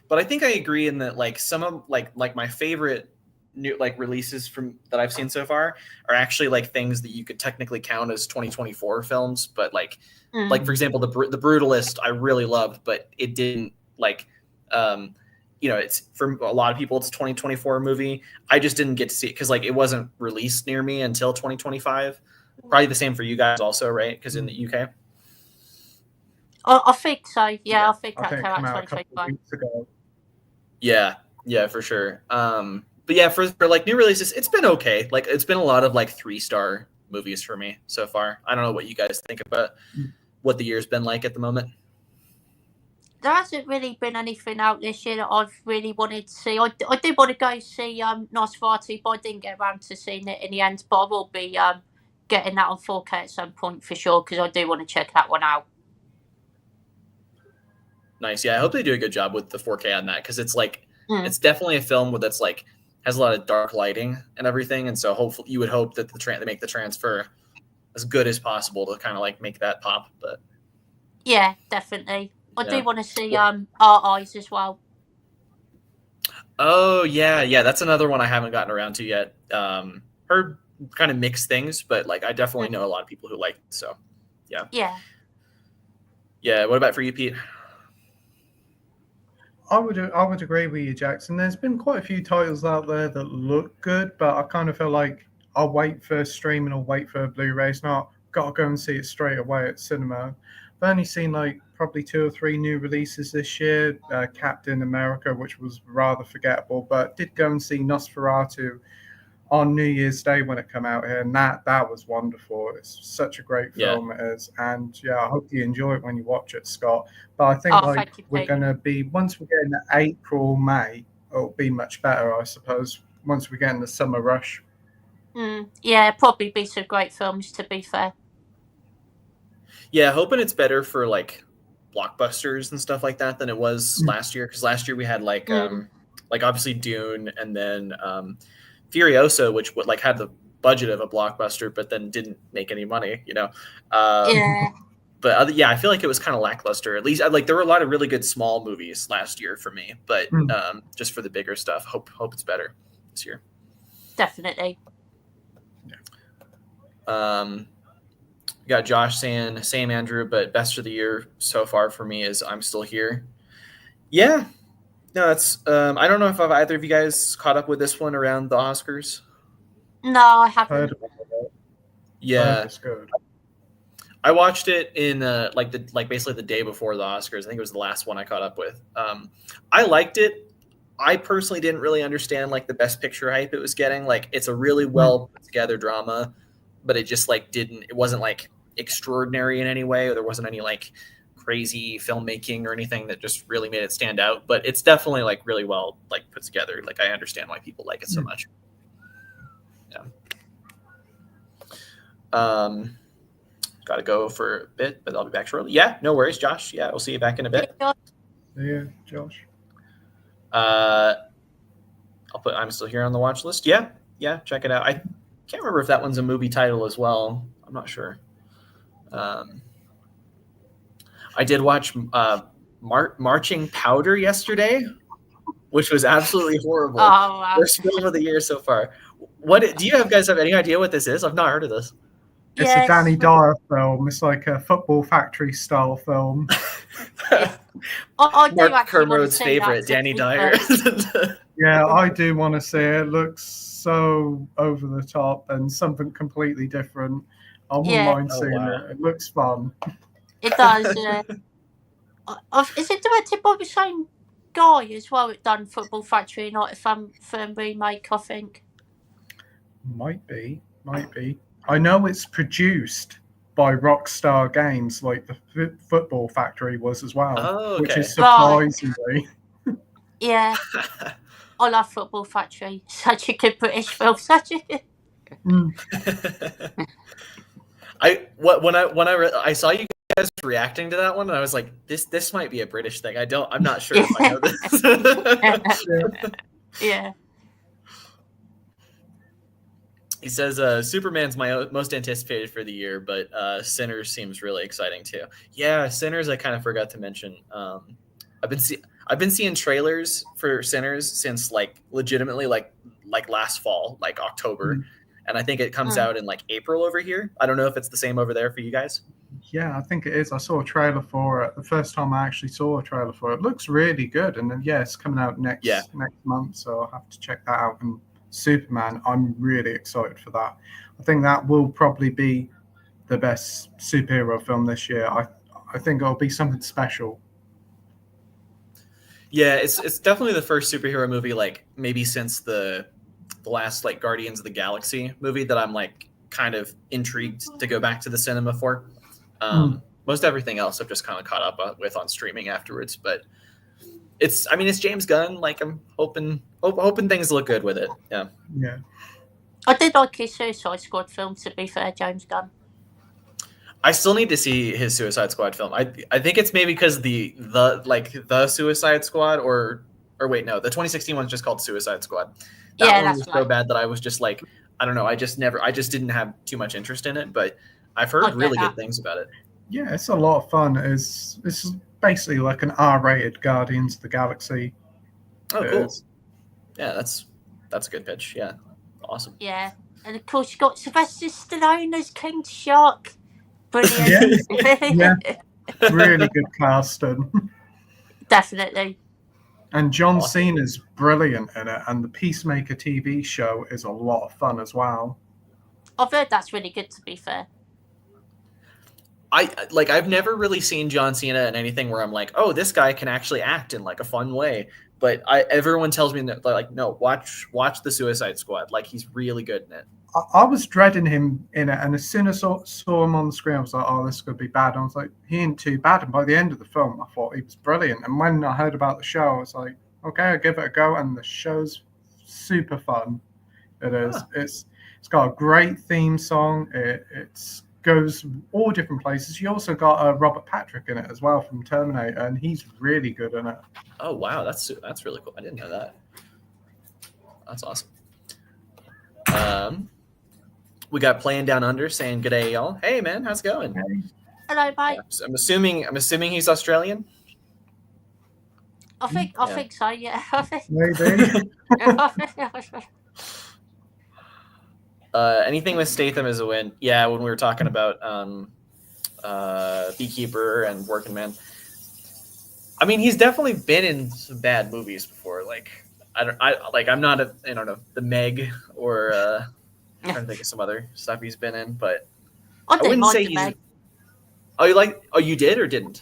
but I think I agree in that like some of like my favorite new like releases from that I've seen so far are actually like things that you could technically count as 2024 films, but like for example the Brutalist I really loved, but it didn't like it's for a lot of people it's a 2024 movie. I just didn't get to see it because like it wasn't released near me until 2025. Probably the same for you guys also, right? Because in the UK. I think so. Yeah, I think that came out 2025. Yeah, for sure. But yeah, for like new releases, it's been okay. Like it's been a lot of like 3-star movies for me so far. I don't know what you guys think about what the year's been like at the moment. There hasn't really been anything out this year that I've really wanted to see. I did want to go see Nosferatu, but I didn't get around to seeing it in the end. But I will be getting that on 4K at some point for sure because I do want to check that one out. Nice. Yeah, I hope they do a good job with the 4K on that because it's like it's definitely a film that's like has a lot of dark lighting and everything, and so hopefully you would hope that they make the transfer as good as possible to kind of like make that pop. But yeah, definitely. I do want to see Our Eyes as well. Oh yeah, that's another one I haven't gotten around to yet. Heard kind of mixed things, but like I definitely know a lot of people who like it, so yeah. What about for you, Pete? I would agree with you, Jackson. There's been quite a few titles out there that look good, but I kind of feel like I'll wait for streaming or wait for a Blu-ray. It's not got to go and see it straight away at cinema. I've only seen like probably 2 or 3 new releases this year. Captain America, which was rather forgettable, but did go and see Nosferatu on New Year's Day when it came out here, and that was wonderful. It's such a great film it is, and I hope you enjoy it when you watch it, Scott. But I think we're going to be, once we get into April, May, it'll be much better, I suppose, once we get in the summer rush. Yeah, probably be some great films, to be fair. Yeah, hoping it's better for like blockbusters and stuff like that than it was last year, because last year we had like obviously Dune and then Furiosa, which like had the budget of a blockbuster, but then didn't make any money, But I feel like it was kind of lackluster. At least like there were a lot of really good small movies last year for me, but just for the bigger stuff, hope it's better this year. Definitely. Got Josh saying same Andrew, but best of the year so far for me is I'm Still Here. Yeah. No, it's I don't know if either of you guys caught up with this one around the Oscars. No, I haven't. Yeah, it's good. I watched it in basically the day before the Oscars. I think it was the last one I caught up with. I liked it. I personally didn't really understand like the Best Picture hype it was getting. Like it's a really well put together drama, but it just like it wasn't like extraordinary in any way, or there wasn't any like crazy filmmaking or anything that just really made it stand out. But it's definitely like really well like put together. Like I understand why people like it so much. Got to go for a bit, but I'll be back shortly. Yeah, no worries, Josh. Yeah, we'll see you back in a bit. Yeah, Josh. I'll put I'm Still Here on the watch list. Yeah, check it out. I can't remember if that one's a movie title as well. I'm not sure. I did watch Marching Powder yesterday, which was absolutely horrible. Oh, wow. Worst film of the year so far. What do you guys have any idea what this is? I've not heard of this. It's a Danny Dyer film. It's like a Football Factory style film. Mark Kermode's favorite, Danny Dyer. Yeah, I do want to see it. It looks so over the top and something completely different. I wouldn't Yeah. mind Oh, seeing wow. it. It looks fun. It does. Is it directed by the same guy as well? It done Football Factory, not a film remake, I think. Might be. I know it's produced by Rockstar Games, like the Football Factory was as well, Oh, which okay. is surprisingly. Yeah, I love Football Factory. Such a good British film. Such a good. Mm. I saw you guys reacting to that one, and I was like, this might be a British thing. I'm not sure if I know this. Yeah. He says Superman's my most anticipated for the year, but Sinners seems really exciting too. Yeah, Sinners I kind of forgot to mention. I've been seeing trailers for Sinners since legitimately last fall, like October. And I think it comes out in April over here. I don't know if it's the same over there for you guys. Yeah, I think it is. I saw a trailer for it. The first time I actually saw a trailer for it. It looks really good. And then, it's coming out next month. So I'll have to check that out. And Superman, I'm really excited for that. I think that will probably be the best superhero film this year. I think it'll be something special. Yeah, it's definitely the first superhero movie, maybe since the last Guardians of the Galaxy movie that I'm kind of intrigued to go back to the cinema for. Most everything else I've just kind of caught up with on streaming afterwards, but it's James Gunn. I'm hoping things look good with it. Yeah. I did like his Suicide Squad film, to be fair, James Gunn. I still need to see his Suicide Squad film. I think it's maybe because the Suicide Squad or wait, no, the 2016 one's just called Suicide Squad. That one was so bad that I was just I don't know. I just didn't have too much interest in it, but I've heard really good things about it. Yeah, it's a lot of fun. It's basically like an R-rated Guardians of the Galaxy. Oh, cool. Yeah, that's a good pitch. Yeah, awesome. Yeah, and of course you got Sylvester Stallone as King Shark. Brilliant. Yeah, really good casting. Definitely. And John Cena's brilliant in it, and the Peacemaker TV show is a lot of fun as well. I've heard that's really good, to be fair. I've never really seen John Cena in anything where I'm like, oh, this guy can actually act in a fun way. But everyone tells me that no, watch the Suicide Squad. He's really good in it. I was dreading him in it, and as soon as I saw him on the screen, I was like, oh, this could be bad. I was like, he ain't too bad. And by the end of the film, I thought he was brilliant. And when I heard about the show, I was like, okay, I'll give it a go. And the show's super fun. It is. Huh. It's got a great theme song. It goes all different places. You also got Robert Patrick in it as well from Terminator, and he's really good in it. Oh wow, that's really cool. I didn't know that. That's awesome. We got Playing Down Under saying good day, y'all. Hey man, how's it going? Hey. Hello, mate. I'm assuming he's Australian. I think so. Yeah. Maybe. Anything with Statham is a win. Yeah, when we were talking about Beekeeper and Working Man. I mean, he's definitely been in some bad movies before. I'm not The Meg or I'm trying to think of some other stuff he's been in, but I wouldn't say he's. Meg. Oh, you did or didn't?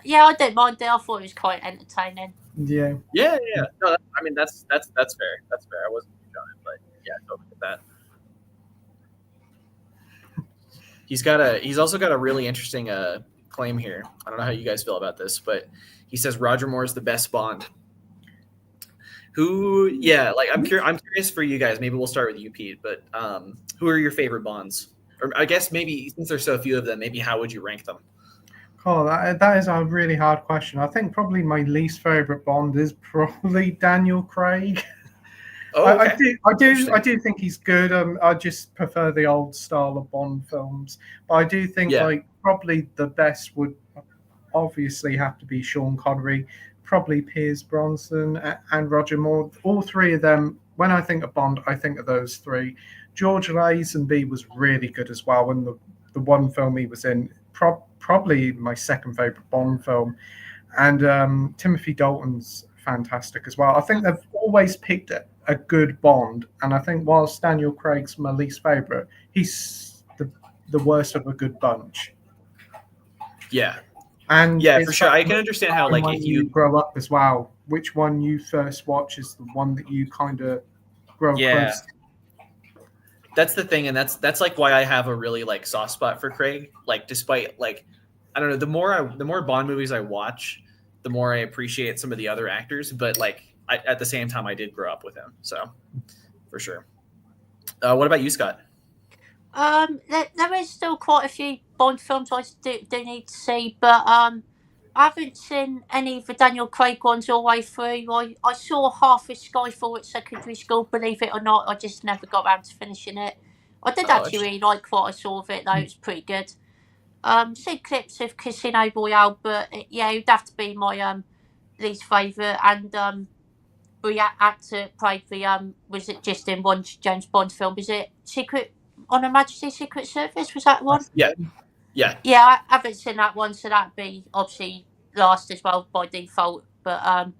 Yeah, I didn't mind it. I thought it was quite entertaining. Yeah. No, that's fair. That's fair. I wasn't on it, but yeah, I totally get that. He's also got a really interesting claim here. I don't know how you guys feel about this, but he says Roger Moore is the best Bond. I'm curious for you guys. Maybe we'll start with you, Pete. But who are your favorite Bonds? Or I guess maybe since there's so few of them, maybe how would you rank them? Oh, that is a really hard question. I think probably my least favorite Bond is probably Daniel Craig. Oh, okay. I do think he's good. I just prefer the old style of Bond films. But I do think probably the best would obviously have to be Sean Connery, probably Pierce Brosnan and Roger Moore. All three of them. When I think of Bond, I think of those three. George Lazenby was really good as well. In the one film he was in, probably my second favorite Bond film, and Timothy Dalton's fantastic as well. I think they've always picked a good Bond. And I think whilst Daniel Craig's my least favorite, he's the worst of a good bunch. Yeah. And yeah, for sure. I can understand how like when if you you grow up as well, which one you first watch is the one that you kind of grow close to. That's the thing, and that's like why I have a really like soft spot for Craig. Like, despite like, I don't know, the more Bond movies I watch, the more I appreciate some of the other actors. But like, at the same time, I did grow up with him, so for sure. What about you, Scott? There is still quite a few Bond films I do need to see, but I haven't seen any of the Daniel Craig ones all the way through. I saw half of Skyfall at secondary school, believe it or not. I just never got around to finishing it. I did actually really like what I saw of it, though. It was pretty good. Seen clips of Casino Royale, but yeah, it'd have to be my least favourite. And the actor played the was it just in one James Bond film? Is it On Her Majesty's Secret Service? Was that one? Yeah. Yeah, I haven't seen that one, so that'd be obviously last as well by default. But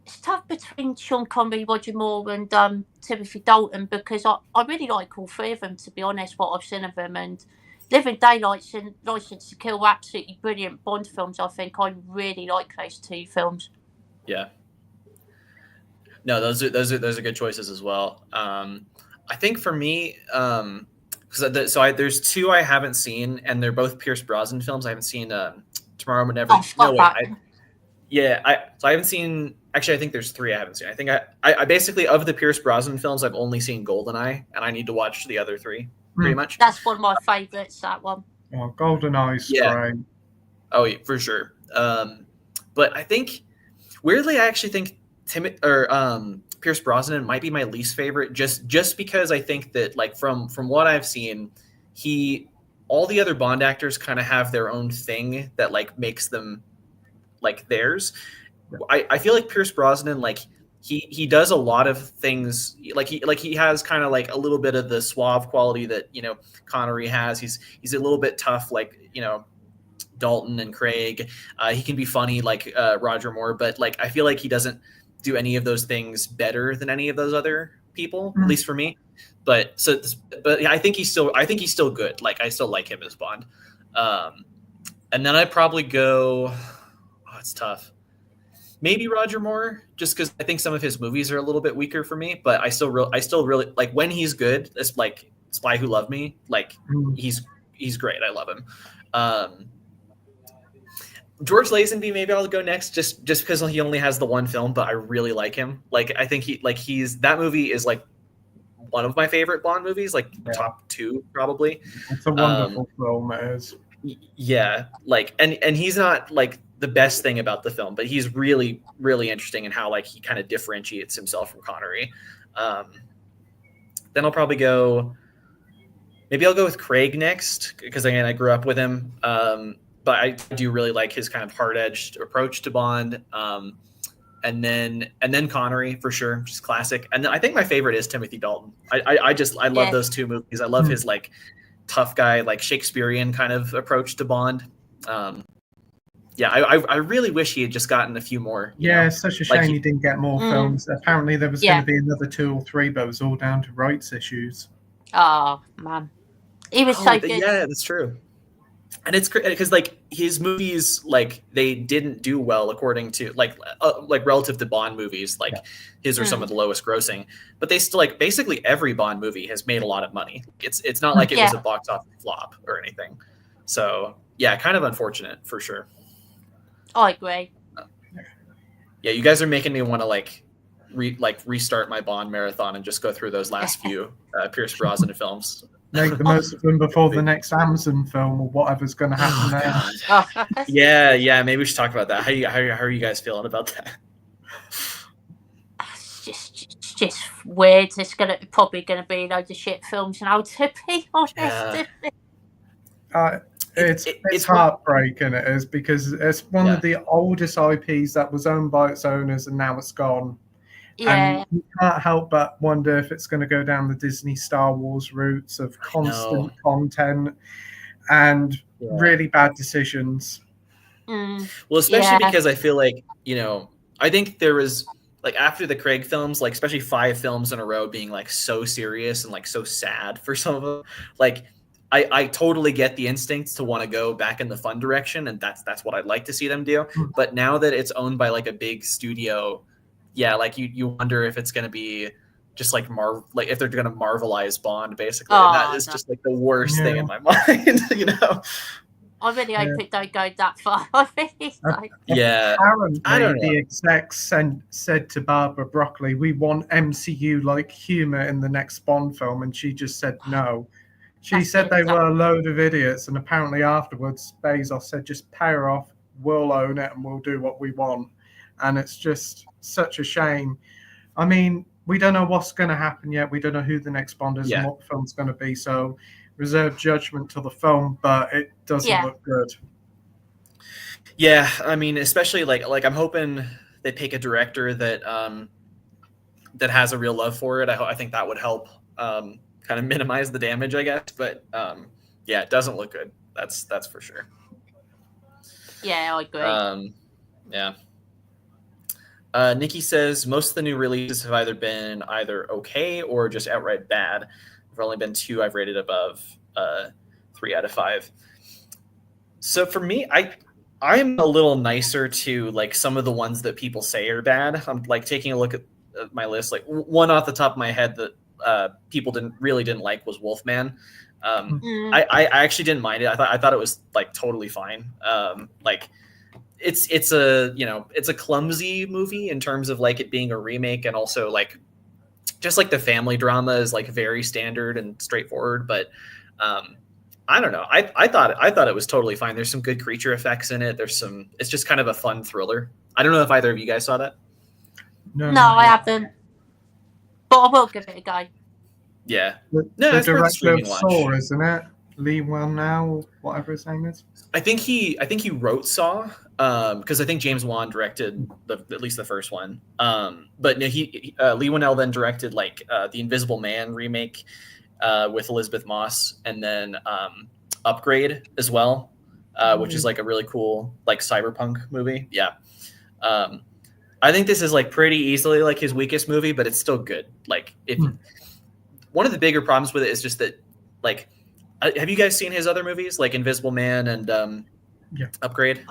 it's tough between Sean Connery, Roger Moore, and Timothy Dalton, because I really like all three of them, to be honest. What I've seen of them, and Living Daylights and License to Kill were absolutely brilliant Bond films. I think I really like those two films. Yeah. No, those are good choices as well. I think for me, there's two I haven't seen, and they're both Pierce Brosnan films. I haven't seen Tomorrow Would Never. I haven't seen. Actually, I think there's three I haven't seen. I think I basically, of the Pierce Brosnan films, I've only seen GoldenEye, and I need to watch the other three. Pretty much. That's one of my favourites. That one. Oh, GoldenEye's great. Oh, yeah, for sure. But I think weirdly, I actually think Pierce Brosnan might be my least favorite, just because I think that, like, from what I've seen, all the other Bond actors kind of have their own thing that like makes them like theirs. I feel like Pierce Brosnan, like he does a lot of things, like he has kind of like a little bit of the suave quality that, you know, Connery has. He's a little bit tough, like, you know, Dalton and Craig. He can be funny like Roger Moore, but like I feel like he doesn't do any of those things better than any of those other people, at least for me. But yeah, I think he's still good. Like, I still like him as Bond. And then I'd probably go, it's tough. Maybe Roger Moore, just because I think some of his movies are a little bit weaker for me, but I still really like when he's good. It's like Spy Who Loved Me. Like he's great. I love him. George Lazenby, maybe I'll go next, just because he only has the one film, but I really like him. Like, I think that movie is like one of my favorite Bond movies, like top two probably. It's a wonderful film, it is. Yeah, like, and he's not like the best thing about the film, but he's really, really interesting in how like he kind of differentiates himself from Connery. Then I'll probably go with Craig next, because again, I grew up with him. But I do really like his kind of hard-edged approach to Bond. And then Connery, for sure, just classic. And then I think my favorite is Timothy Dalton. I love those two movies. I love his like tough guy, like Shakespearean kind of approach to Bond. I really wish he had just gotten a few more. It's such a shame he didn't get more films. Apparently there was going to be another 2 or 3, but it was all down to rights issues. Oh, man. He was so good. Yeah, that's true. And it's because like his movies, like they didn't do well according to like relative to Bond movies, like his are some of the lowest grossing, but they still, like, basically every Bond movie has made a lot of money. It's not like it was a box office flop or anything. So yeah, kind of unfortunate for sure. I agree. Yeah, you guys are making me want to restart my Bond marathon and just go through those last few Pierce Brosnan films. Make the most of them before the next Amazon film or whatever's going to happen there. Yeah. Maybe we should talk about that. How are you guys feeling about that? It's just weird. It's probably gonna be loads of shit films now, to be honest. It's heartbreaking, it is, because it's one of the oldest IPs that was owned by its owners, and now it's gone. And you can't help but wonder if it's going to go down the Disney Star Wars routes of constant content and really bad decisions. Well, especially because I feel like, you know, I think there was like after the Craig films, like especially 5 films in a row being like so serious and like so sad for some of them, like I totally get the instincts to want to go back in the fun direction, and that's what I'd like to see them do. But now that it's owned by like a big studio, yeah, like you wonder if it's going to be just like like if they're going to Marvelize Bond basically, and that is just like the worst thing in my mind, you know. I really hope it don't go that far. I really like. Yeah, apparently I don't know. the execs said to Barbara Broccoli, "We want MCU-like humor in the next Bond film," and she just said no. She said they were a load of idiots, and apparently afterwards, Bezos said, "Just pay her off. We'll own it, and we'll do what we want." And it's just such a shame. I mean, we don't know what's going to happen yet. We don't know who the next Bond is and what the film's going to be. So reserve judgment till the film, but it doesn't look good. Yeah, I mean, especially like I'm hoping they pick a director that that has a real love for it. I think that would help kind of minimize the damage, I guess. But yeah, it doesn't look good. That's for sure. Yeah, I agree. Yeah. Nikki says most of the new releases have either been okay or just outright bad. There've only been 2 I've rated above 3 out of 5. So for me, I'm a little nicer to like some of the ones that people say are bad. I'm like taking a look at my list. Like one off the top of my head that people didn't like was Wolfman. I actually didn't mind it. I thought it was like totally fine. Like it's a clumsy movie in terms of like it being a remake, and also like just like the family drama is like very standard and straightforward. But I don't know. I thought it was totally fine. There's some good creature effects in it. It's just kind of a fun thriller. I don't know if either of you guys saw that. No, I haven't. But I will give it a go. Yeah. The director of Saw, isn't it? Lee Wan-now, whatever his name is. I think he wrote Saw, because I think James Wan directed at least the first one. But no, Lee Wan-now then directed like the Invisible Man remake with Elizabeth Moss, and then Upgrade as well, which is like a really cool like cyberpunk movie. Yeah. I think this is like pretty easily like his weakest movie, but it's still good. Like one of the bigger problems with it is just that like, have you guys seen his other movies like Invisible Man and Upgrade?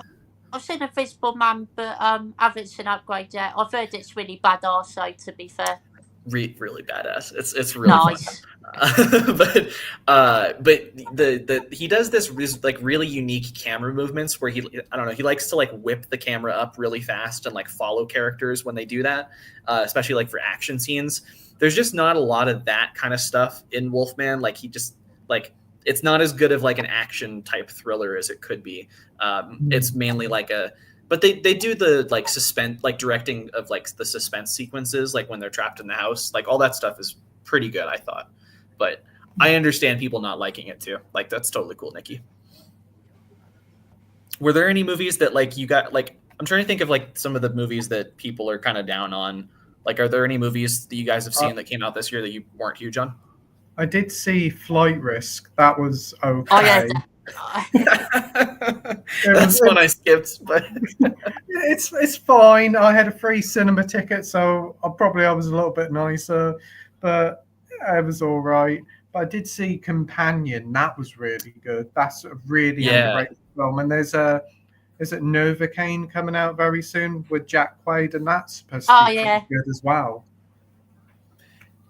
I've seen Invisible Man, but I haven't seen Upgrade yet. I've heard it's really badass, so to be fair. Really badass. It's really nice. Fun. but he does this like really unique camera movements where he likes to like whip the camera up really fast and like follow characters when they do that, especially like for action scenes. There's just not a lot of that kind of stuff in Wolfman. Like he just like it's not as good of like an action type thriller as it could be. It's mainly like but they do the like suspense, like directing of like the suspense sequences, like when they're trapped in the house, like all that stuff is pretty good, I thought. But I understand people not liking it too. Like that's totally cool, Nikki. Were there any movies that like you got like? I'm trying to think of like some of the movies that people are kind of down on. Like, are there any movies that you guys have seen that came out this year that you weren't huge on? I did see Flight Risk. That was okay. Oh, yeah. That's one I skipped, but it's fine. I had a free cinema ticket, so I was a little bit nicer, but it was all right. But I did see Companion. That was really good. That's a really underrated film. And there's is it Novocaine coming out very soon with Jack Quaid, and that's supposed to be pretty good as well.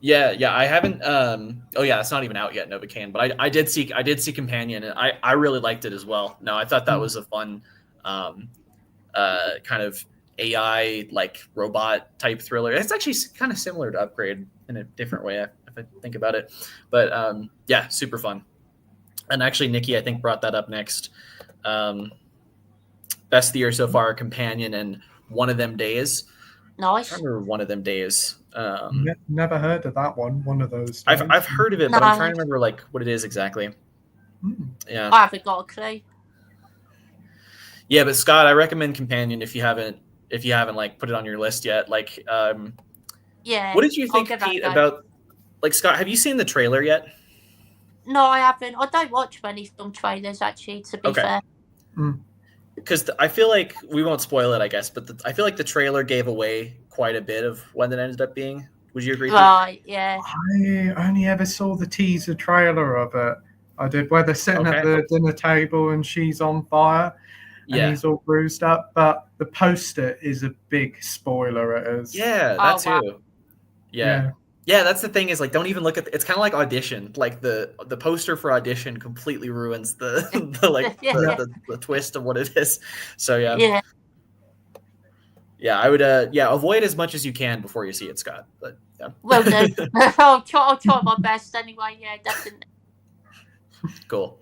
Yeah, I haven't. It's not even out yet, Novocaine. But I did see Companion, and I really liked it as well. No, I thought that was a fun, kind of AI like robot type thriller. It's actually kind of similar to Upgrade in a different way, if I think about it. But yeah, super fun. And actually, Nikki, I think brought that up next. Best of the year so far, Companion and One of Them Days. Nice. I remember One of Them Days. Never heard of that one. One of those. I've heard of it, but I'm trying to remember like what it is exactly. Yeah, I haven't got a clue. Yeah, but Scott, I recommend Companion if you haven't like put it on your list yet. Like, yeah. What did you think, Pete, about like Scott? Have you seen the trailer yet? No, I haven't. I don't watch many film trailers actually. To be fair. because I feel like we won't spoil it, I guess, but I feel like the trailer gave away quite a bit of what it ended up being. Would you agree? Right, yeah. I only ever saw the teaser trailer of it. I did, where they're sitting at Okay. the dinner table and she's on fire and Yeah. he's all bruised up. But the poster is a big spoiler. It is. Yeah, Oh, that too. wow. Yeah, that's the thing is, like, don't even look at it's kind of like Audition. Like the poster for Audition completely ruins the the twist of what it is. So Yeah. I would avoid as much as you can before you see it, Scott. But yeah. Well done. I'll try my best anyway. Yeah, definitely. Cool.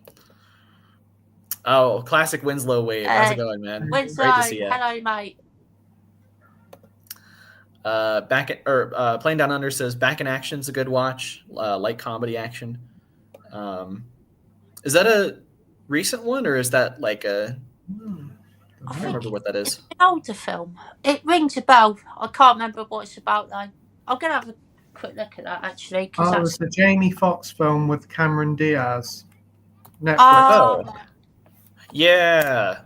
Oh, classic Winslow wave. How's it going, man? Winslow, Great to see you. hello, mate. Playing Down Under says Back in Action's a good watch. Light comedy action. Is that a recent one, or is that like a? I don't remember what that is. It's an older film. It rings a bell. I can't remember what it's about though. I'm gonna have a quick look at that actually. Oh, it's the Jamie Foxx film with Cameron Diaz. Netflix. Oh. Yeah.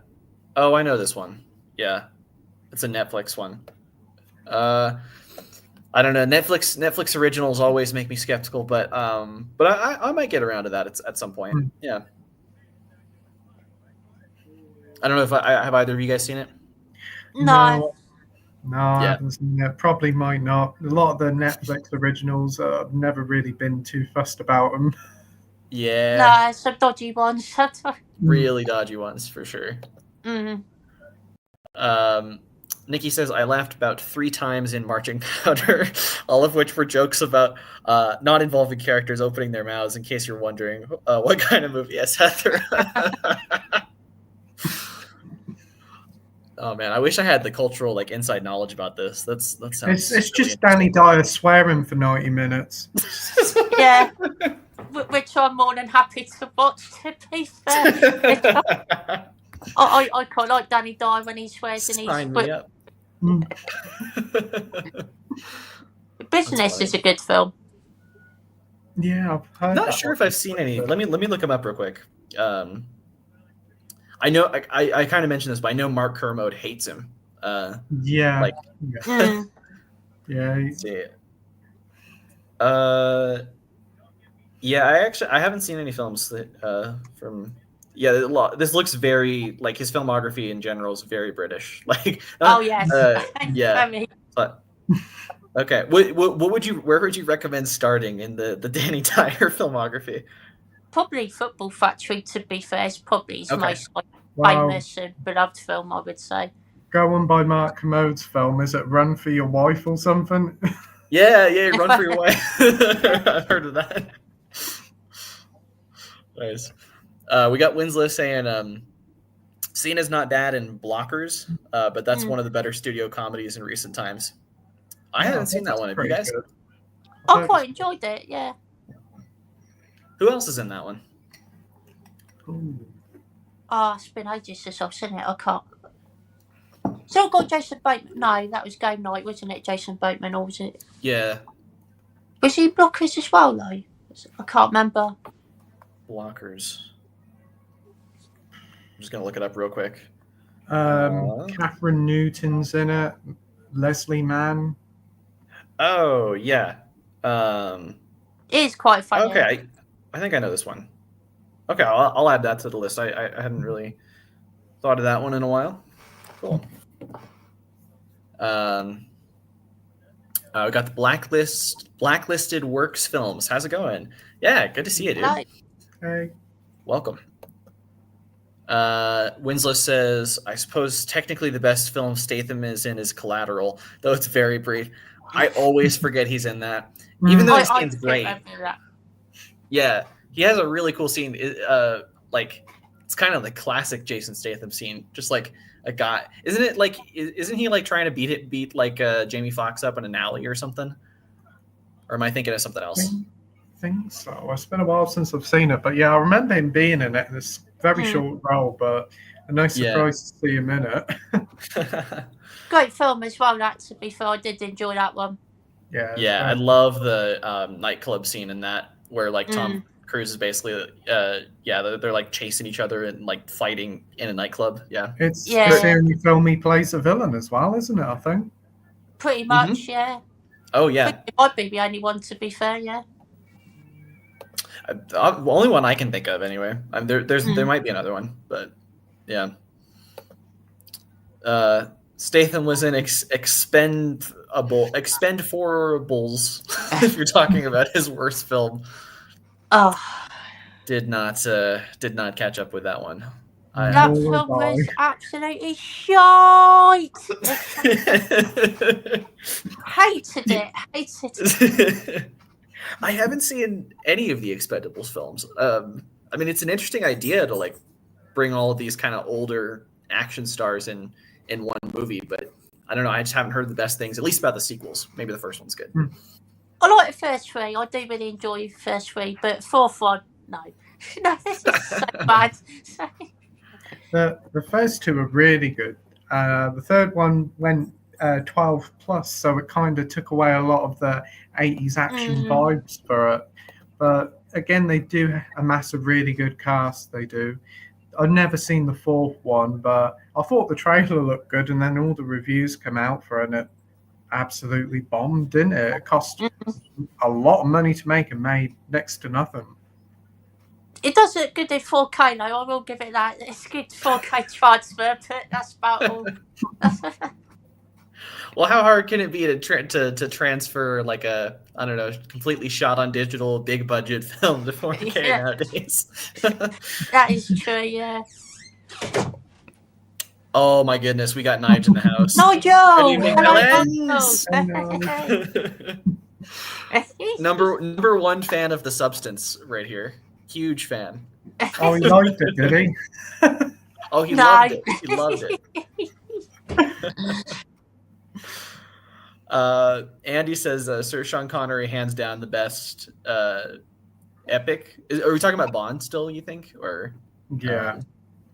Oh, I know this one. Yeah, it's a Netflix one. I don't know. Netflix originals always make me skeptical, but I might get around to that at some point. Yeah. I don't know if have either of you guys seen it. No, I haven't seen it. Probably might not. A lot of the Netflix originals, I've never really been too fussed about them. Yeah. no, some dodgy ones. Really dodgy ones for sure. Nikki says, I laughed about 3 times in Marching Powder, all of which were jokes about not involving characters opening their mouths, in case you're wondering what kind of movie. Yes, Heather. Oh man, I wish I had the cultural inside knowledge about this. That sounds. It's just Danny Dyer swearing for 90 minutes. Yeah, which I'm more than happy to watch. To be fair, I quite like Danny Dyer when he swears and Sign me up. Business is a good film. Yeah, I've heard. Not sure if I've seen any. Let me look them up real quick. I know I kind of mentioned this, but I know Mark Kermode hates him. Yeah. Yeah. Yeah, I haven't seen any films that from. Yeah, this looks very his filmography in general is very British. Oh yes. Yeah. But, okay, what would you? Where would you recommend starting in the Danny Dyer filmography? Probably Football Factory. To be fair, is probably his most famous and beloved film, I would say. Going by Mark Kermode's film, is it Run for Your Wife or something? Yeah, Run for Your Wife. I've heard of that. Nice. We got Winslow saying Cena's not bad in Blockers, but that's one of the better studio comedies in recent times. I haven't seen that one. Have you guys? Good. I quite enjoyed it, yeah. Who else is in that one? It's been ages since I've seen it. I can't. Still got Jason Bateman. No, that was Game Night, wasn't it? Jason Bateman, or was it? Yeah. Was he Blockers as well, though? I can't remember. Blockers. I'm just gonna look it up real quick. Catherine Newton's in it. Leslie Mann. Oh yeah. It is quite funny. Okay, I think I know this one. Okay, I'll add that to the list. I hadn't really thought of that one in a while. Cool. We got the blacklisted works films. How's it going? Yeah, good to see you, dude. Hello. Hey. Welcome. Winslow says, I suppose technically the best film Statham is in is Collateral, though it's very brief. I always forget he's in that. Even though his scene's great. Yeah, he has a really cool scene. It's kind of the classic Jason Statham scene. Just like a guy. Isn't he trying to beat Jamie Foxx up in an alley or something? Or am I thinking of something else? I think so. It's been a while since I've seen it, but yeah, I remember him being in it. This very short role, but a nice surprise to see him in it. Great film as well, that, to be fair. I did enjoy that one. Yeah, I love the nightclub scene in that, where Cruise is basically, they're like chasing each other and like fighting in a nightclub. Yeah. It's Yeah. the only film he plays a villain as well, isn't it? I think. Pretty much, yeah. Oh yeah. It might be the only one, to be fair, yeah. The only one I can think of, anyway. There might be another one, but yeah. Statham was in Expendables. If you're talking about his worst film, did not catch up with that one. That film was absolutely shite. Hated it. I haven't seen any of the Expendables films. I mean, it's an interesting idea to like bring all of these kind of older action stars in one movie, but I don't know. I just haven't heard the best things, at least about the sequels. Maybe the first one's good. I like the first three. I do really enjoy the first three, but fourth one, no. No, this is so bad. The first two are really good. The third one went 12 plus, so it kind of took away a lot of the 80s action vibes for it. But again, they do amass a really good cast. They do. I've never seen the fourth one, but I thought the trailer looked good, and then all the reviews come out for it, and it absolutely bombed, didn't it? It cost a lot of money to make and made next to nothing. It does look good in 4K, though. I will give it that. It's good 4K transfer, but that's about all. Well, how hard can it be to transfer like a, I don't know, completely shot on digital, big budget film to 4K nowadays? That is true, yeah. Oh my goodness, we got Nige in the house. Nigel! Number one fan of The Substance right here. Huge fan. Oh, he liked it, did he? Oh, he loved it. He loved it. Andy says Sir Sean Connery, hands down the best epic. Are we talking about Bond still, you think? Or yeah.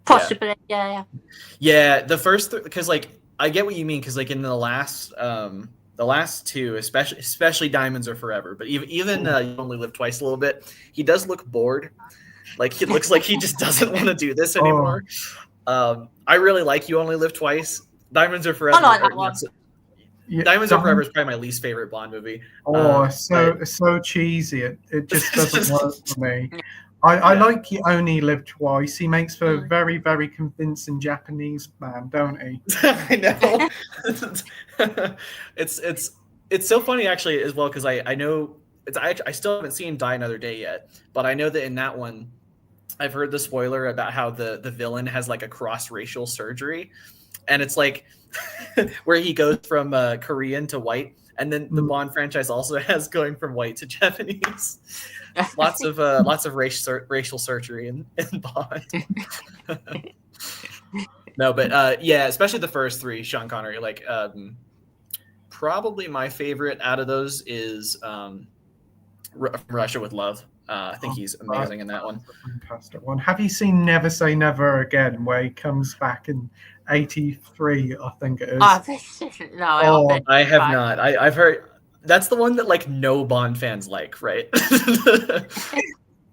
Possibly, yeah. Yeah, the first, because like I get what you mean, because like in the last two, especially Diamonds Are Forever, but even You Only Live Twice a little bit, he does look bored. Like he looks like he just doesn't want to do this anymore. I really like You Only Live Twice. Diamonds Are Forever. I like that one. Diamonds Are Forever is probably my least favorite Bond movie. It's so cheesy. It just doesn't work for me. I like You Only Live Twice. He makes for a very, very convincing Japanese man, don't he? I know. It's so funny actually as well, because I know I still haven't seen Die Another Day yet, but I know that in that one I've heard the spoiler about how the villain has like a cross-racial surgery, and it's like where he goes from Korean to white, and then the Bond franchise also has going from white to Japanese. Lots of racial surgery in Bond. No, but yeah, especially the first three, Sean Connery. Like, probably my favorite out of those is Russia with Love. I think he's amazing in that one. Fantastic one. Have you seen Never Say Never Again, where he comes back in '83? I think it is. No, I have not. I've heard that's the one that like no Bond fans like, right?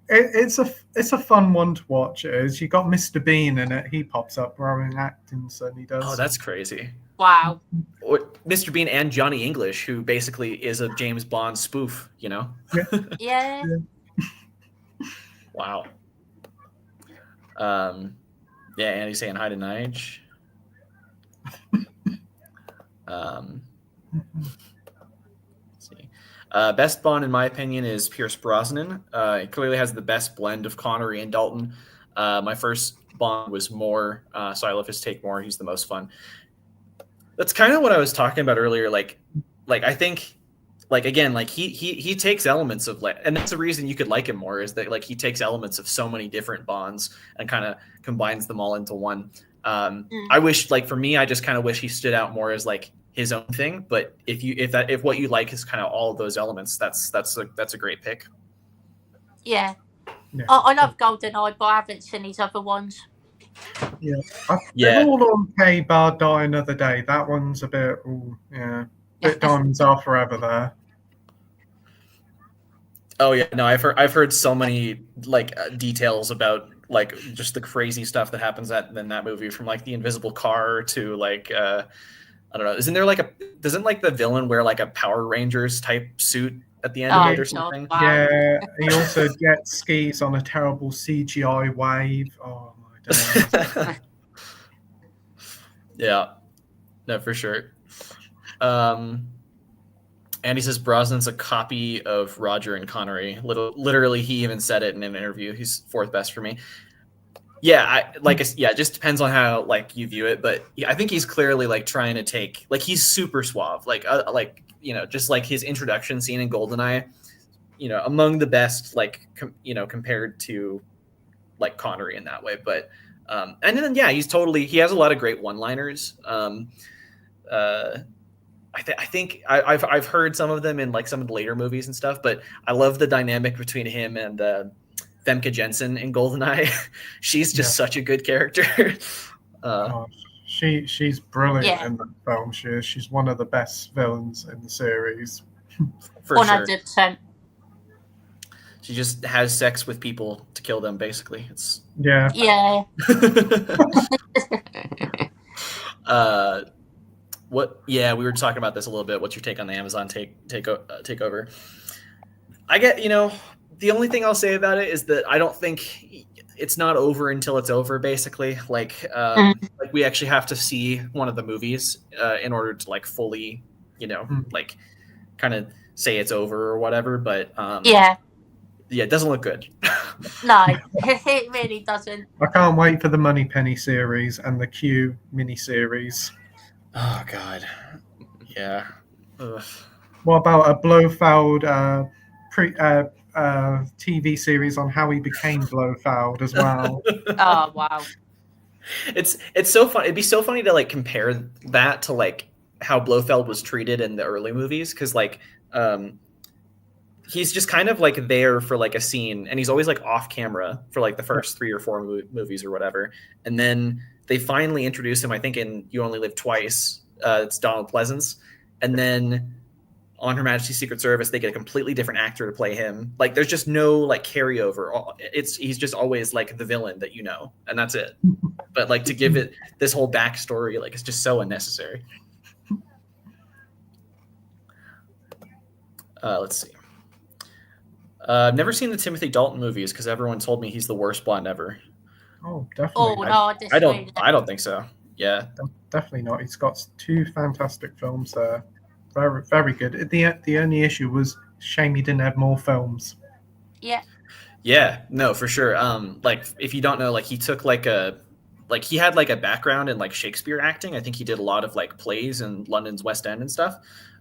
It's a fun one to watch. It is. You got Mr. Bean in it. He pops up. Rowan Atkinson. He does. Oh, that's crazy. Wow. Mr. Bean and Johnny English, who basically is a James Bond spoof, you know? Yeah. Wow. Yeah, Andy's saying hi to Nige. Let's see. Best Bond, in my opinion, is Pierce Brosnan. It clearly has the best blend of Connery and Dalton. My first Bond was Moore, so I love his take more. He's the most fun. That's kind of what I was talking about earlier. Like I think, like again, like he takes elements of like, and that's the reason you could like him more, is that like he takes elements of so many different Bonds and kind of combines them all into one. I wish, like for me, I just kind of wish he stood out more as like his own thing. But if what you like is kind of all of those elements, that's a great pick. Yeah. I love GoldenEye, but I haven't seen his other ones. Yeah. They're all okay, bar Die Another Day. That one's a bit, bit Diamonds Are Forever there. Oh yeah, no, I've heard so many like details about like just the crazy stuff that happens in that movie, from like the invisible car to like I don't know. Isn't there like doesn't like the villain wear like a Power Rangers type suit at the end of Oh it or God, something? wow. Yeah, he also jet skis on a terrible CGI wave. Oh my days. Yeah, no, for sure. Andy says Brosnan's a copy of Roger and Connery. Literally, he even said it in an interview. He's fourth best for me. Yeah, yeah, it just depends on how like you view it, but yeah, I think he's clearly like trying to take like he's super suave, like just like his introduction scene in GoldenEye, among the best, like compared to like Connery in that way. But and then yeah, he has a lot of great one-liners. I think I've heard some of them in like some of the later movies and stuff, but I love the dynamic between him and Femke Jensen in GoldenEye. She's just such a good character. She's brilliant Yeah. in that film. She's one of the best villains in the series. For sure. 100%. She just has sex with people to kill them, basically. It's Yeah. Yeah. Yeah, we were talking about this a little bit. What's your take on the Amazon takeover? I get, the only thing I'll say about it is that I don't think it's not over until it's over, basically. Like we actually have to see one of the movies in order to like fully, like kind of say it's over or whatever. But yeah, it doesn't look good. No, it really doesn't. I can't wait for the Moneypenny series and the Q miniseries. Oh God, yeah. Ugh. What about a Blofeld TV series on how he became Blofeld as well? Oh wow. It's so fun. It'd be so funny to like compare that to like how Blofeld was treated in the early movies, because like he's just kind of like there for like a scene, and he's always like off camera for like the first 3 or 4 movies or whatever, and then they finally introduce him, I think, in You Only Live Twice. It's Donald Pleasance, and then on Her Majesty's Secret Service they get a completely different actor to play him. Like there's just no like carryover. He's just always like the villain that and that's it. But like to give it this whole backstory, like it's just so unnecessary. Let's see. I've never seen the Timothy Dalton movies because everyone told me he's the worst Bond ever. Oh, definitely. Oh no, I don't think so. Yeah, definitely not. He's got 2 fantastic films there. Very, very good. The only issue was shame he didn't have more films. Yeah. Yeah, no, for sure. Like if you don't know, like he took he had like a background in like Shakespeare acting. I think he did a lot of like plays in London's West End and stuff.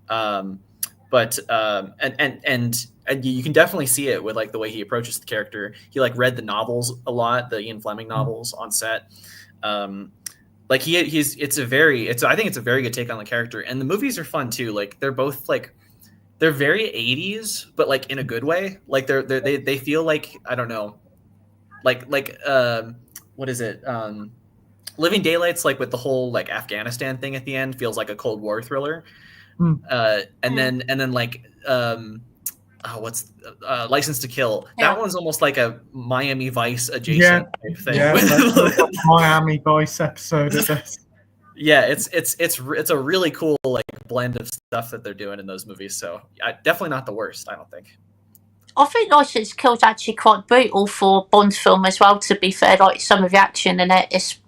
But and you can definitely see it with like the way he approaches the character. He like read the novels a lot, the Ian Fleming novels on set. Like I think it's a very good take on the character, and the movies are fun too. Like they're both like they're very 80s, but like in a good way. Like they feel like, I don't know, like what is it? Living Daylights, like with the whole like Afghanistan thing at the end, feels like a Cold War thriller. And then like what's License to Kill? Yeah. That one's almost like a Miami Vice adjacent type thing. Yeah, Miami Vice episode of this. Yeah, it's a really cool like blend of stuff that they're doing in those movies. So definitely not the worst, I don't think. I think License to Kill is actually quite brutal for a Bond film as well. To be fair, like some of the action in it, it's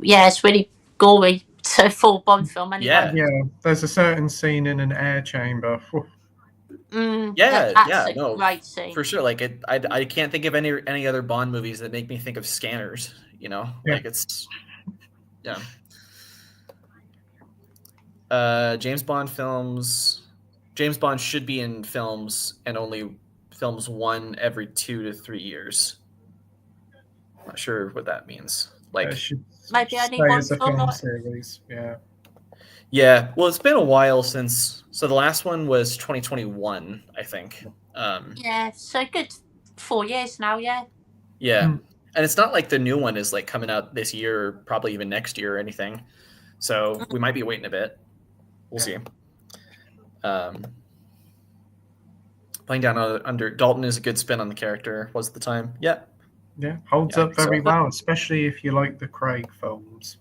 really gory for a Bond film. Anyway. Yeah. There's a certain scene in an air chamber. That's a great scene for sure. Like I can't think of any other Bond movies that make me think of Scanners. Like it's James Bond films. James Bond should be in films, and only films 1 every 2 to 3 years. I'm not sure what that means. Like maybe I need one film series. Yeah. Well, it's been a while since. So the last one was 2021, I think. So good 4 years now. Yeah. And it's not like the new one is like coming out this year, or probably even next year or anything. So we might be waiting a bit. We'll see. But Playing Down Under. Dalton is a good spin on the character. Was at the time. Yeah. Yeah, holds Yeah, I up think so. very well, especially if you like the Craig films.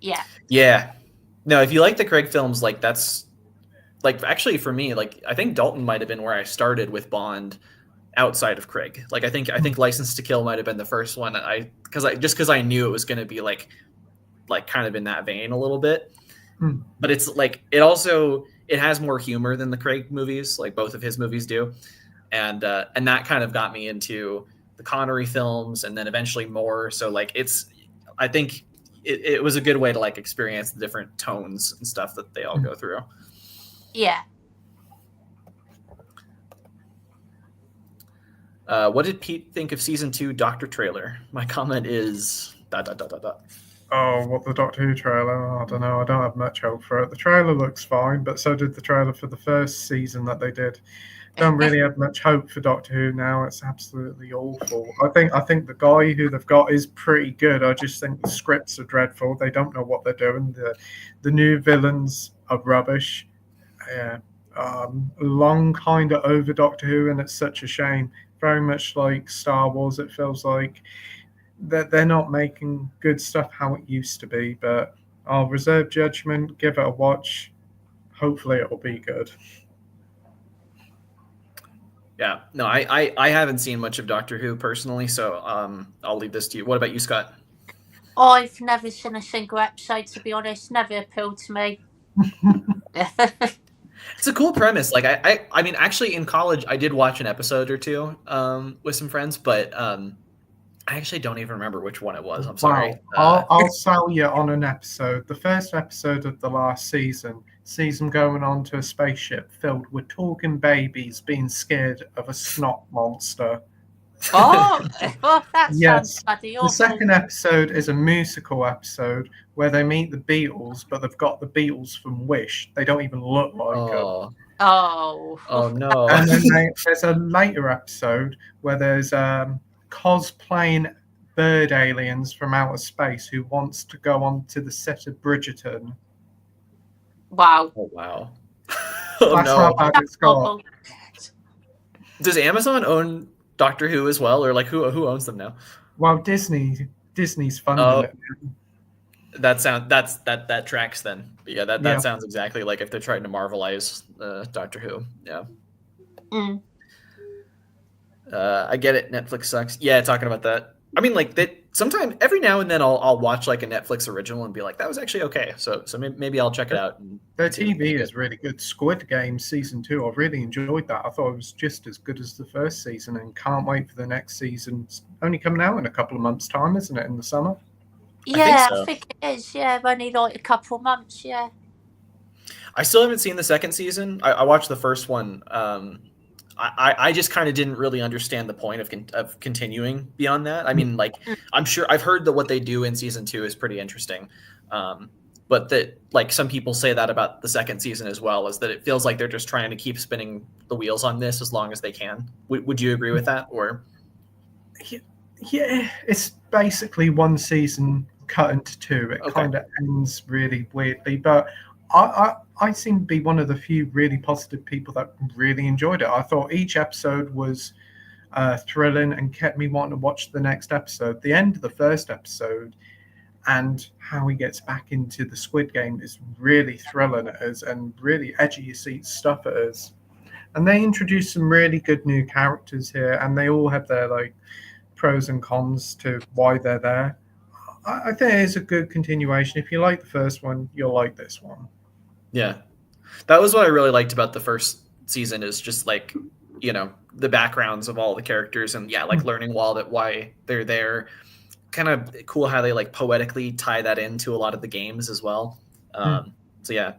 Yeah. Yeah. No, if you like the Craig films, like that's like actually for me, like I think Dalton might have been where I started with Bond outside of Craig. Like I think License to Kill might have been the first one because I knew it was going to be like kind of in that vein a little bit. But it's like it has more humor than the Craig movies, like both of his movies do. And that kind of got me into the Connery films and then eventually more. So like I think it was a good way to like experience the different tones and stuff that they all go through. Yeah. What did Pete think of season 2 Doctor trailer? My comment is ... Oh, what, the Doctor Who trailer? I don't know. I don't have much hope for it. The trailer looks fine, but so did the trailer for the first season that they did. Don't really have much hope for Doctor Who now. It's absolutely awful. I think the guy who they've got is pretty good. I just think the scripts are dreadful. They don't know what they're doing. The new villains are rubbish. Yeah. Long kind of over Doctor Who, and it's such a shame. Very much like Star Wars, it feels like they're not making good stuff how it used to be, but I'll reserve judgment, give it a watch. Hopefully it'll be good. Yeah, no, I haven't seen much of Doctor Who personally, so I'll leave this to you. What about you, Scott? I've never seen a single episode, to be honest. Never appealed to me. It's a cool premise. Like I mean, actually in college I did watch an episode or two with some friends, but I actually don't even remember which one it was. I'm sorry. Wow. I'll sell you on an episode. The first episode of the last season sees them going onto a spaceship filled with talking babies being scared of a snot monster. That Yes. sounds bloody awful. The second episode is a musical episode where they meet the Beatles, but they've got the Beatles from Wish. They don't even look like them. Oh no. And then there's a later episode where there's cosplaying bird aliens from outer space who wants to go onto the set of Bridgerton. Wow. Oh wow. That's how bad it's got. Does Amazon own Doctor Who as well, or like who owns them now? Well, Disney's funding it. That tracks then. But yeah, that sounds exactly like if they're trying to Marvelize Doctor Who. Yeah. I get it. Netflix sucks. Yeah, talking about that. I mean, like that. Sometimes every now and then I'll watch like a Netflix original and be like, that was actually okay. So maybe I'll check it out. Their TV is really good. Squid Game season 2, I really enjoyed that. I thought it was just as good as the first season, and can't wait for the next season. It's only coming out in a couple of months' time, isn't it? In the summer. Yeah, I think it is. Yeah, only like a couple of months. Yeah. I still haven't seen the second season. I watched the first one. I just kind of didn't really understand the point of continuing beyond that. I mean, like, I'm sure I've heard that what they do in season 2 is pretty interesting. But that, like, some people say that about the second season as well, is that it feels like they're just trying to keep spinning the wheels on this as long as they can. Would you agree with that? Or yeah, it's basically one season cut into 2. It kind of ends really weirdly, but I seem to be one of the few really positive people that really enjoyed it. I thought each episode was thrilling and kept me wanting to watch the next episode. The end of the first episode and how he gets back into the Squid Game is really thrilling it is, and really edgy your seat stuff it is. And they introduced some really good new characters here, and they all have their like pros and cons to why they're there. I think it's a good continuation. If you like the first one, you'll like this one. Yeah, that was what I really liked about the first season, is just like, you know, the backgrounds of all the characters, and like learning why they're there. Kind of cool how they like poetically tie that into a lot of the games as well. So yeah,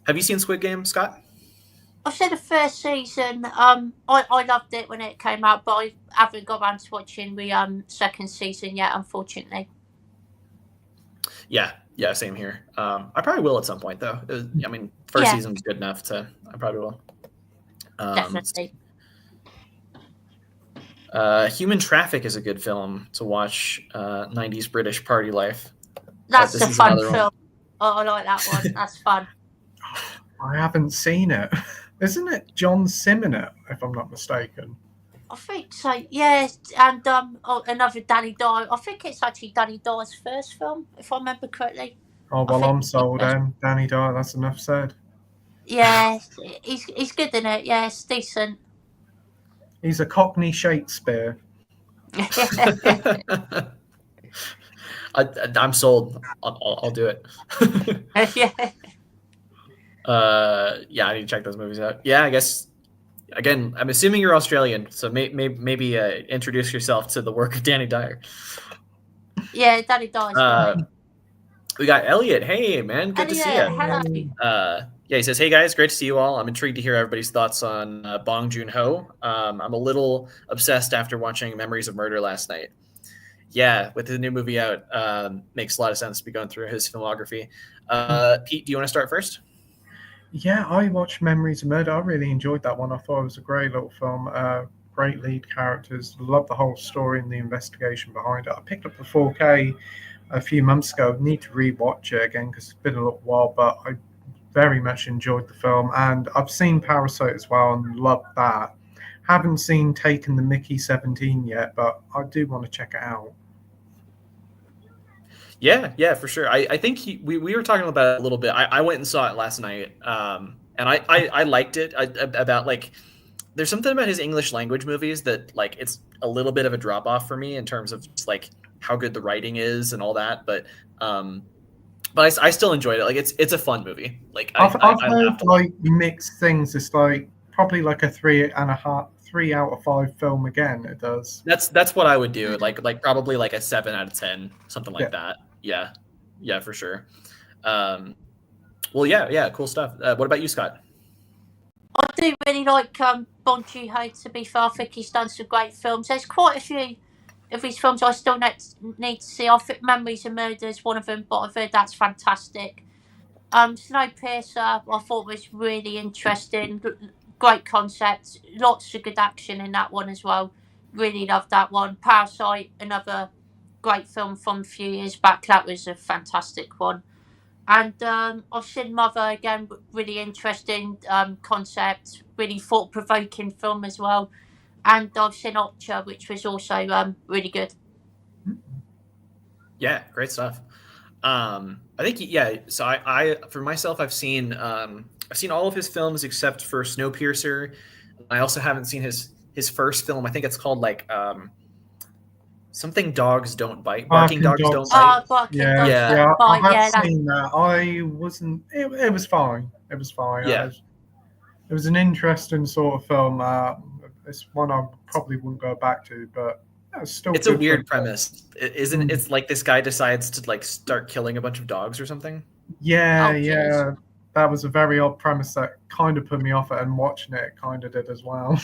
have you seen Squid Game, Scott? I've seen the first season. I loved it when it came out, but I haven't got around to watching the second season yet, unfortunately. Yeah, same here. I probably will at some point though. I mean, first season's good enough to. I probably will. Definitely. Human Traffic is a good film to watch. 90s British party life. That's a fun film. Oh, I like that one. That's fun. I haven't seen it. Isn't it John Sim in it, if I'm not mistaken? I think so. Yes, and another Danny Dyer. I think it's actually Danny Dyer's first film, if I remember correctly. Oh, well, I'm sold then. Danny Dyer, that's enough said. Yeah, he's good in it. Yeah, it's decent. He's a Cockney Shakespeare. I'm sold. I'll do it. Yeah. Yeah, I need to check those movies out. Yeah, I guess. Again, I'm assuming you're Australian, so maybe introduce yourself to the work of Danny Dyer. Yeah, Danny Dyer's great. We got Elliot. Hey, man, good to see you. Hello. Yeah, he says, "Hey guys, great to see you all. I'm intrigued to hear everybody's thoughts on Bong Joon-ho. I'm a little obsessed after watching Memories of Murder last night. Yeah, with the new movie out, makes a lot of sense to be going through his filmography. Pete, do you want to start first? Yeah, I watched Memories of Murder. I really enjoyed that one. I thought it was a great little film. Great lead characters. Love the whole story and the investigation behind it. I picked up the 4K a few months ago. Need to rewatch it again because it's been a little while, but I very much enjoyed the film. And I've seen Parasite as well and loved that. Haven't seen Taken the Mickey 17 yet, but I do want to check it out. Yeah, for sure. I think we were talking about it a little bit. I went and saw it last night, and I liked it. About like, there's something about his English language movies that like it's a little bit of a drop off for me in terms of just like how good the writing is and all that. But I still enjoyed it. Like it's a fun movie. Like I've heard like mixed things. It's like probably like a 3 out of 5 film again. It does. That's what I would do. Like probably like a 7 out of 10, something like that. Yeah, for sure. Well, yeah, cool stuff. What about you, Scott? I do really like Bong Joon-ho, to be fair. I think he's done some great films. There's quite a few of his films I still need to see. I think Memories of Murder is one of them, but I've heard that's fantastic. Snowpiercer I thought was really interesting. Great concept. Lots of good action in that one as well. Really loved that one. Parasite, another great film from a few years back. That was a fantastic one. And I've seen Mother again, really interesting concept, really thought-provoking film as well. And I've seen Otcha, which was also really good. Yeah, great stuff. I think so I for myself I've seen all of his films except for Snowpiercer. I also haven't seen his first film. I think it's called like something dogs don't bite. Barking dogs don't bite. Yeah. I have seen that. I wasn't. It was fine. It was fine. Yeah. It was an interesting sort of film. It's one I probably wouldn't go back to, but it's a weird premise, isn't it? It's like this guy decides to like start killing a bunch of dogs or something. Yeah. That was a very odd premise that kind of put me off it, and watching it kind of did as well.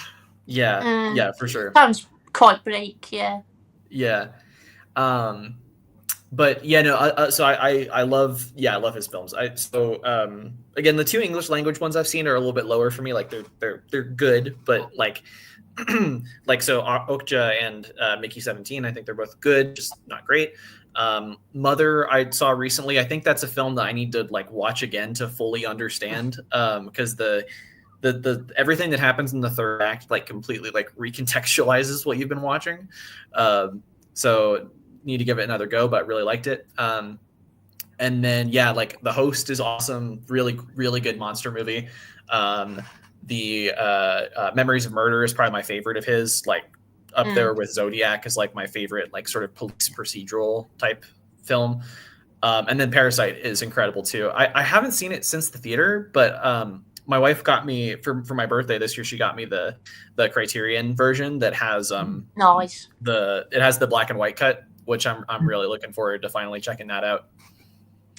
Yeah, for sure. Sounds quite bleak, yeah. Yeah. But yeah, no. So I love his films. Again, the 2 English language ones I've seen are a little bit lower for me. Like they're good, but like so Okja and Mickey 17, I think they're both good, just not great. Mother I saw recently. I think that's a film that I need to like watch again to fully understand, because the everything that happens in the third act like completely like recontextualizes what you've been watching. So need to give it another go, but really liked it. And then like The Host is awesome, really really good monster movie. The Memories of Murder is probably my favorite of his, like up there with Zodiac is like my favorite like sort of police procedural type film. And then Parasite is incredible too. I haven't seen it since the theater, but my wife got me for my birthday this year. She got me the Criterion version that has nice. It has the black and white cut, which I'm really looking forward to finally checking that out.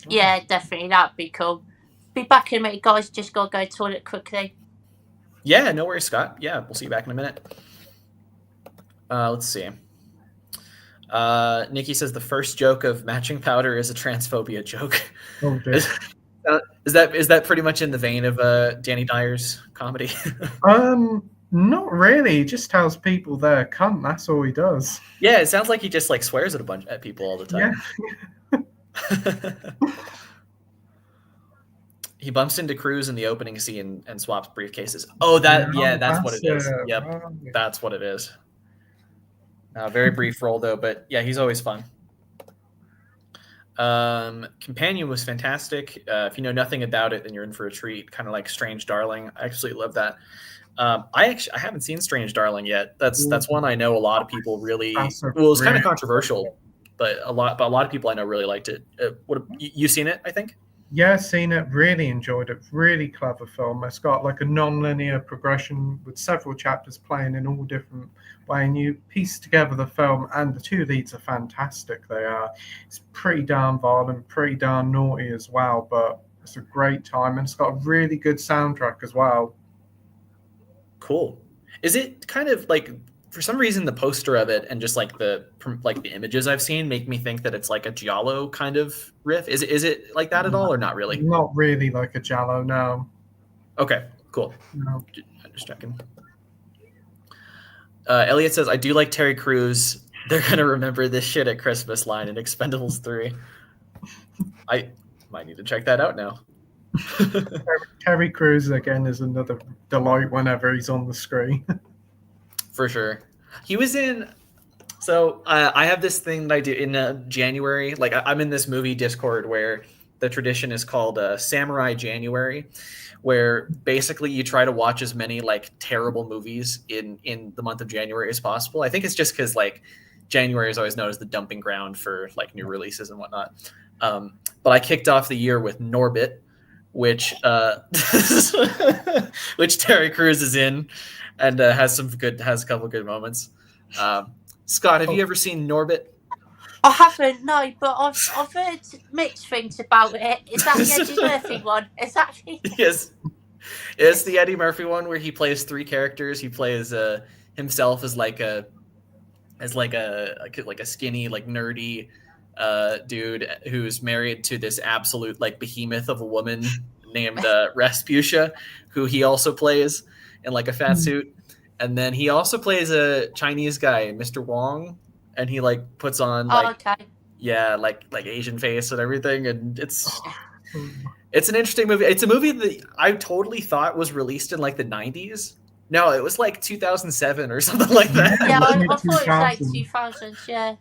Yeah, definitely, that'd be cool. Be back in a minute, guys. Just gotta go to the toilet quickly. Yeah, no worries, Scott. Yeah, we'll see you back in a minute. Let's see. Nikki says the first joke of matching powder is a transphobia joke. Oh, is that pretty much in the vein of Danny Dyer's comedy? Not really. He just tells people they're cunt. That's all he does. Yeah, it sounds like he just like swears at people all the time. Yeah. He bumps into Cruz in the opening scene and swaps briefcases. Oh, that's what it is. Yep, that's what it is. Very brief role though, but yeah, he's always fun. Companion was fantastic. If you know nothing about it, then you're in for a treat. Kind of like Strange Darling. I absolutely love that. I haven't seen Strange Darling yet. That's one I know a lot of people really. Well, it's kind of controversial, but a lot of people I know really liked it. What you seen it? I think. Yeah, seen it. Really enjoyed it. Really clever film. It's got like a non-linear progression with several chapters playing in all different ways, and you piece together the film. And the two leads are fantastic. They are. It's pretty darn violent, pretty darn naughty as well. But it's a great time, and it's got a really good soundtrack as well. Cool. Is it kind of like, for some reason, the poster of it and just like the images I've seen make me think that it's like a Giallo kind of riff? Is it like that at all, or not really? Not really like a Giallo, no. Okay, cool. No. I'm just checking. Elliot says, I do like Terry Crews. They're gonna remember this shit at Christmas line in Expendables 3. I might need to check that out now. Terry Crews again is another delight whenever he's on the screen. For sure. He was in. So I have this thing that I do in January. Like I'm in this movie Discord where the tradition is called Samurai January, where basically you try to watch as many like terrible movies in the month of January as possible. I think it's just because like January is always known as the dumping ground for like new releases and whatnot. But I kicked off the year with Norbit, which which Terry Crews is in, and has a couple of good moments. Scott, have you ever seen Norbit? I haven't, no, but I've heard mixed things about it. Is that the Eddie Murphy one? Is that? Yes, it's the Eddie Murphy one where he plays three characters. He plays himself as like a skinny, like nerdy dude who's married to this absolute like behemoth of a woman named Rasputia, who he also plays in like a fat suit. And then he also plays a Chinese guy, Mr. Wong, and he like puts on like like Asian face and everything, and it's an interesting movie. It's a movie that I totally thought was released in like the 90s. No, it was like 2007 or something like that. Yeah, I thought it was like 2000s, yeah.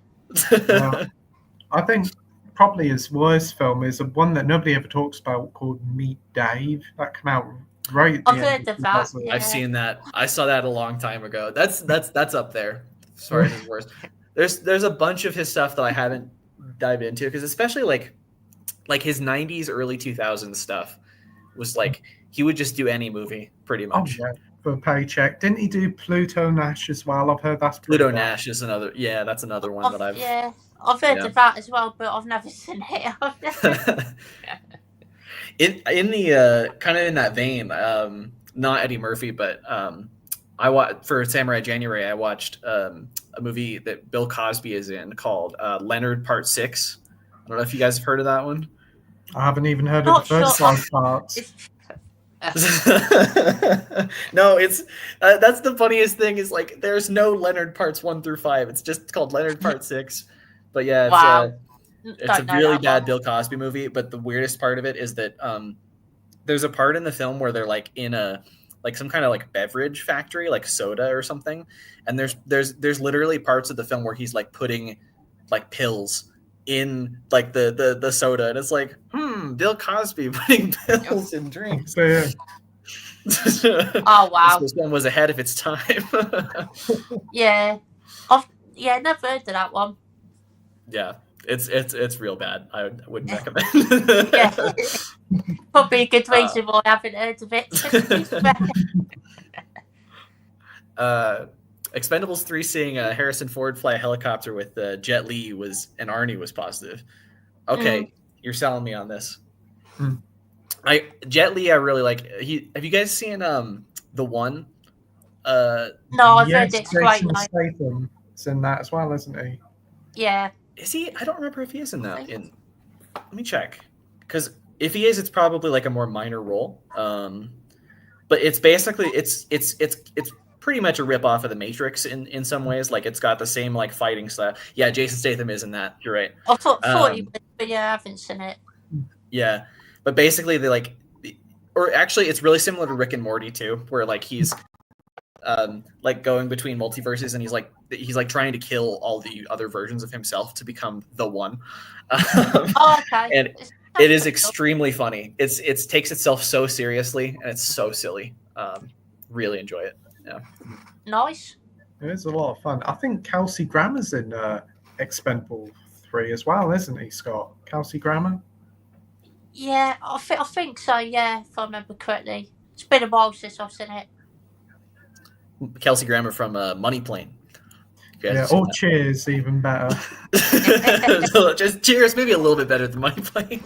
I think probably his worst film is one that nobody ever talks about called Meet Dave. That came out right. I've heard of that. Yeah. I've seen that. I saw that a long time ago. That's up there as far as his worst. There's a bunch of his stuff that I haven't dived into, because especially like his 90s, early 2000s stuff was like he would just do any movie pretty much. Oh, yeah. For a paycheck. Didn't he do Pluto Nash as well? I've heard that's Pluto Nash is another. Yeah, that's another one that I've heard of that as well, but I've never seen it. in the kind of in that vein, not Eddie Murphy, but for Samurai January, I watched a movie that Bill Cosby is in called Leonard Part 6. I don't know if you guys have heard of that one. I haven't even heard of the first 5 parts. No, it's that's the funniest thing is like there's no Leonard Parts 1 through 5. It's just called Leonard Part 6. But yeah, it's a really bad Bill Cosby movie. But the weirdest part of it is that there's a part in the film where they're like in a like some kind of like beverage factory, like soda or something, and there's literally parts of the film where he's like putting like pills in like the soda, and it's like Bill Cosby putting pills in drinks. So, Oh wow, this one was ahead of its time. Yeah, I've never heard of that one. Yeah, it's real bad. I wouldn't recommend. Yeah. Probably a good reason why I haven't heard of it. Expendables 3 seeing Harrison Ford fly a helicopter with Jet Li and Arnie was positive. Okay, you're selling me on this. Jet Li I really like. Have you guys seen The One? No, I've heard it's great. Statham is in that as well, isn't he? Yeah. Is he? I don't remember if he is in that. Let me check, because if he is, it's probably like a more minor role. But it's basically it's pretty much a rip off of The Matrix in some ways. Like it's got the same like fighting style. Yeah, Jason Statham is in that. You're right. I thought he was, but yeah, I haven't seen it. Yeah, but basically or actually, it's really similar to Rick and Morty too, where like he's like going between multiverses, and he's like trying to kill all the other versions of himself to become the one. Oh, okay. And it is extremely funny. It takes itself so seriously, and it's so silly. Really enjoy it. Yeah. Nice. It is a lot of fun. I think Kelsey Grammer's in Expendable 3 as well, isn't he, Scott? Kelsey Grammer? Yeah, I think so. Yeah, if I remember correctly. It's been a while since I've seen it. Kelsey Grammer from Money Plane. Yeah, or Cheers, even better. So just Cheers, maybe a little bit better than Money Plane.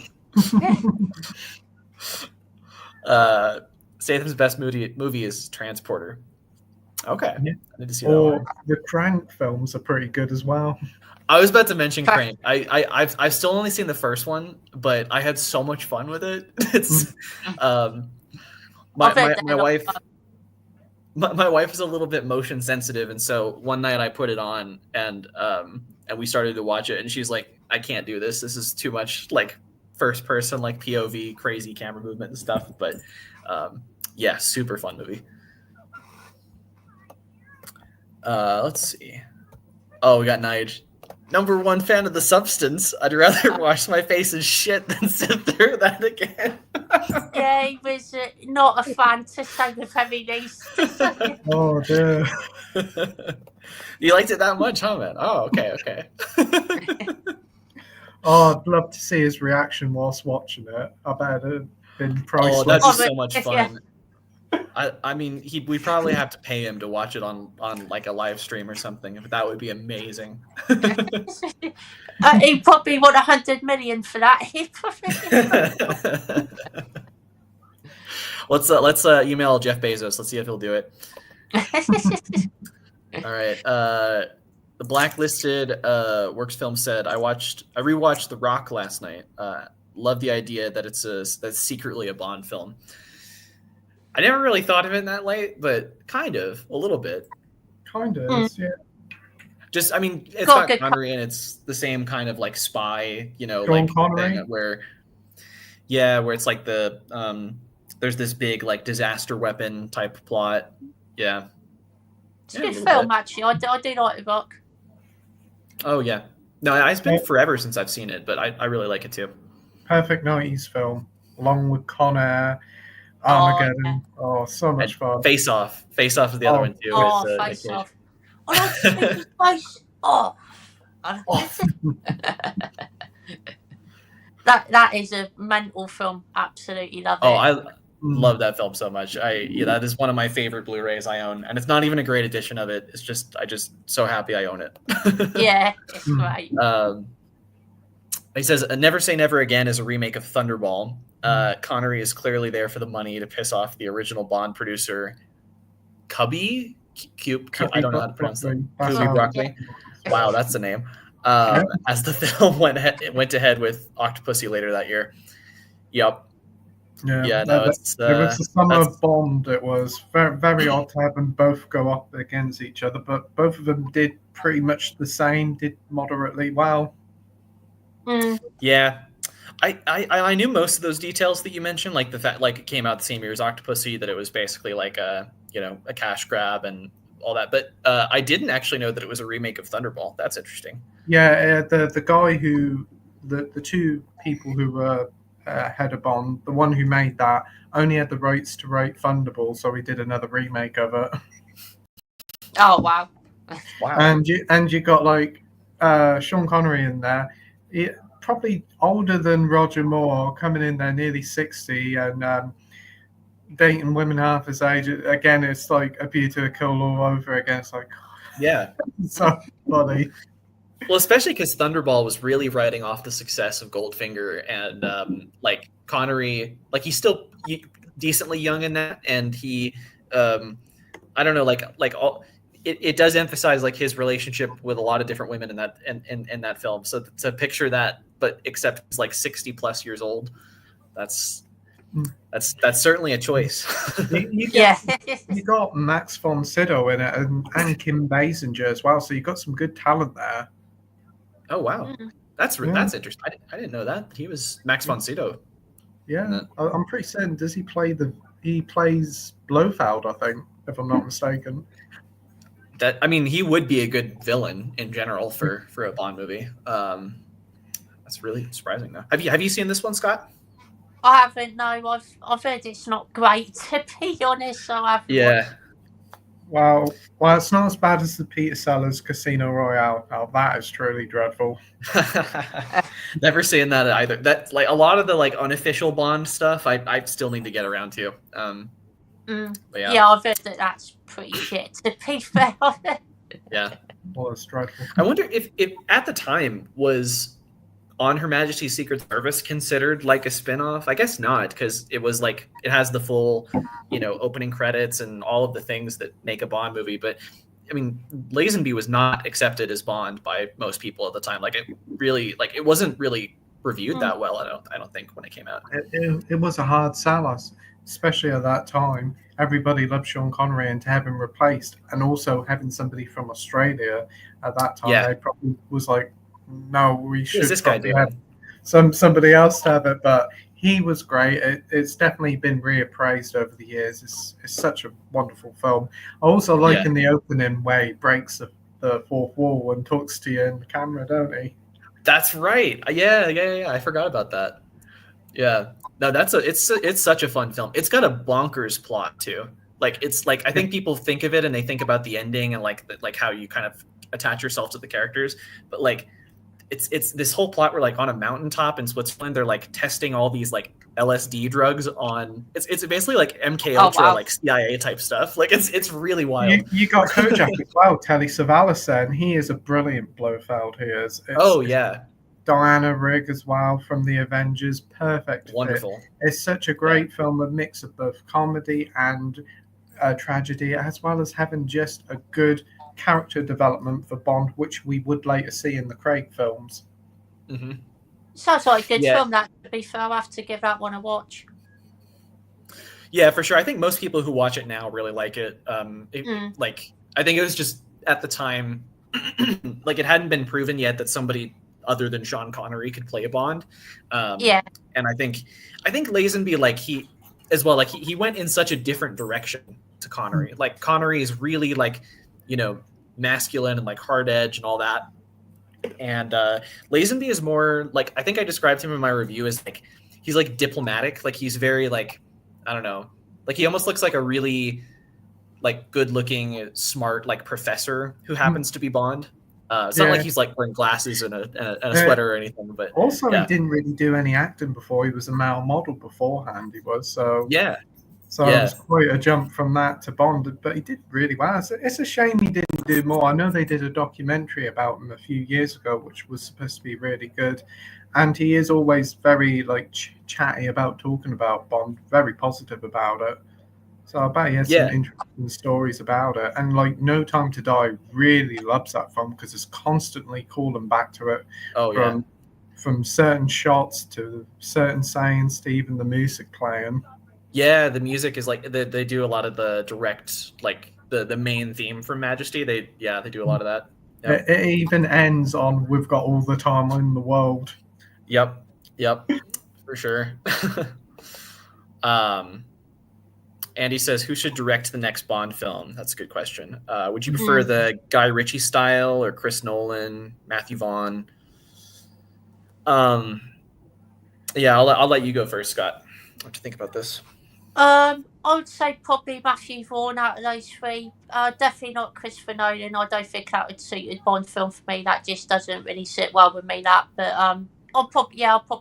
Statham's best movie is Transporter. Okay, Yeah. I need to see that Or one. the Crank films are pretty good as well. I was about to mention Crank. I've still only seen the first one, but I had so much fun with it. It's my wife. My wife is a little bit motion sensitive, and so one night I put it on, and we started to watch it, and she's like, "I can't do this. This is too much like first person, like POV, crazy camera movement and stuff." But yeah, super fun movie. Let's see. Oh, we got Nige. Number one fan of The Substance. I'd rather wash my face in shit than sit through that again. Yeah, he was not a fan, to say the very least. Oh, dear. You liked it that much, huh, man? Oh, okay. Oh, I'd love to see his reaction whilst watching it. I bet it'd been priceless. Oh, that'd be so much fun. I mean, we probably have to pay him to watch it on like a live stream or something. But that would be amazing. He'd probably want 100 million for that. Let's email Jeff Bezos. Let's see if he'll do it. All right. The Blacklisted Works Film said, I rewatched The Rock last night. Love the idea that that's secretly a Bond film. I never really thought of it in that light, but kind of, a little bit. Kind of, yeah. Just, I mean, it's got Connery, and it's the same kind of like spy, like thing where it's like there's this big like disaster weapon type plot. Yeah. It's a good film, actually. I do like The Rock. Oh, yeah. No, it's been forever since I've seen it, but I really like it too. Perfect 90s film, along with Con Air, Armageddon. Oh, so much fun. Face Off. Face Off is the other one too. Oh, Face Off. I like to make his face off. That is a mental film. Absolutely love it. Oh, I love that film so much. That is one of my favorite Blu-rays I own, and it's not even a great edition of it. It's just I just so happy I own it. Yeah, it's great. He says, "Never Say Never Again" is a remake of Thunderball. Connery is clearly there for the money to piss off the original Bond producer, Cubby. I don't know how to pronounce that. Cubby Broccoli. Wow, that's the name. As the film went to head with Octopussy later that year. Yep. Yeah, no, it was the summer of Bond. It was very, very odd to have them both go up against each other, but both of them did pretty much the same, did moderately well. Yeah. I knew most of those details that you mentioned, like the fact like it came out the same year as Octopussy, that it was basically like a cash grab and all that. But I didn't actually know that it was a remake of Thunderball. That's interesting. Yeah, the guy who the two people who were head of Bond, the one who made that only had the rights to write Thunderball, so he did another remake of it. Oh wow! Wow. And you got like Sean Connery in there. He, probably older than Roger Moore, coming in there nearly 60 and dating women half his age. Again, it's like A View to a Kill all over again. It's like, yeah, so funny. Well, especially because Thunderball was really riding off the success of Goldfinger, and like Connery, like he's still decently young in that, and he, I don't know, like all. It does emphasize like his relationship with a lot of different women in that film. So to picture that, but except he's like 60 plus years old, that's certainly a choice. You got Max von Sydow in it and Kim Basinger as well. So you got some good talent there. Oh wow, that's interesting. I didn't know that he was Max von Sydow. Yeah, I'm pretty certain. Does he play He plays Blofeld, I think, if I'm not mistaken. He would be a good villain in general for a Bond movie. That's really surprising, though. Have you seen this one, Scott? I haven't. No, I've heard it's not great, to be honest. So I haven't Yeah. watched. Well, it's not as bad as the Peter Sellers Casino Royale. Now that is truly dreadful. Never seen that either. That like a lot of the like unofficial Bond stuff. I still need to get around to. Yeah, I've heard that's pretty shit, to be fair. Yeah. Well, it's dreadful. I wonder if at the time was On Her Majesty's Secret Service considered like a spin-off? I guess not, because it was like it has the full, opening credits and all of the things that make a Bond movie. But I mean, Lazenby was not accepted as Bond by most people at the time. Like it wasn't really reviewed that well. I don't think when it came out. It was a hard sell, especially at that time. Everybody loved Sean Connery, and to have him replaced, and also having somebody from Australia at that time, they probably was like, no, we should have somebody else to have it. But he was great. It's definitely been reappraised over the years. It's such a wonderful film. I also like in the opening where he breaks the fourth wall and talks to you in the camera, don't he? That's right. Yeah. I forgot about that. Yeah. No, it's such a fun film. It's got a bonkers plot too. Like it's like I think people think of it and they think about the ending and like how you kind of attach yourself to the characters, but like it's this whole plot where like on a mountaintop in Switzerland they're like testing all these like LSD drugs on it's basically like MK Ultra like CIA type stuff. Like it's really wild. You got Kojak as well, Telly Savalas said, and he is a brilliant Blofeld. He is. Diana Rigg as well from the Avengers, perfect. Wonderful. It's such a great film, a mix of both comedy and tragedy, as well as having just a good character development for Bond, which we would later see in the Craig films. Mm-hmm. Sounds like a good film. That, to be fair, I'll have to give that one a watch. Yeah, for sure. I think most people who watch it now really like it. Like I think it was just at the time, like it hadn't been proven yet that somebody other than Sean Connery could play a Bond. And I think Lazenby, like he as well, like he went in such a different direction to Connery. Like Connery is really like, masculine and like hard edge and all that. And Lazenby is more like, I think I described him in my review as like, he's like diplomatic. Like he's very like, I don't know, like he almost looks like a really like good looking, smart, like professor who happens to be Bond. It's not like he's like wearing glasses and a sweater or anything, but also he didn't really do any acting before. He was a male model beforehand. He was so it was quite a jump from that to Bond, but he did really well. It's a shame he didn't do more. I know they did a documentary about him a few years ago, which was supposed to be really good, and he is always very like chatty about talking about Bond, very positive about it. So I bet he has some interesting stories about it. And like No Time to Die really loves that film because it's constantly calling back to it. From certain shots to certain sayings to even the music playing. Yeah, the music is like they do a lot of the direct, like the main theme from Majesty. They do a lot of that. Yep. It even ends on "We've got all the time in the world." Yep, for sure. Andy says, who should direct the next Bond film? That's a good question. Would you prefer the Guy Ritchie style or Chris Nolan, Matthew Vaughn? I'll let you go first, Scott. What do you think about this? I would say probably Matthew Vaughn out of those three. Definitely not Christopher Nolan. I don't think that would suit a Bond film for me. That just doesn't really sit well with me. But I'll probably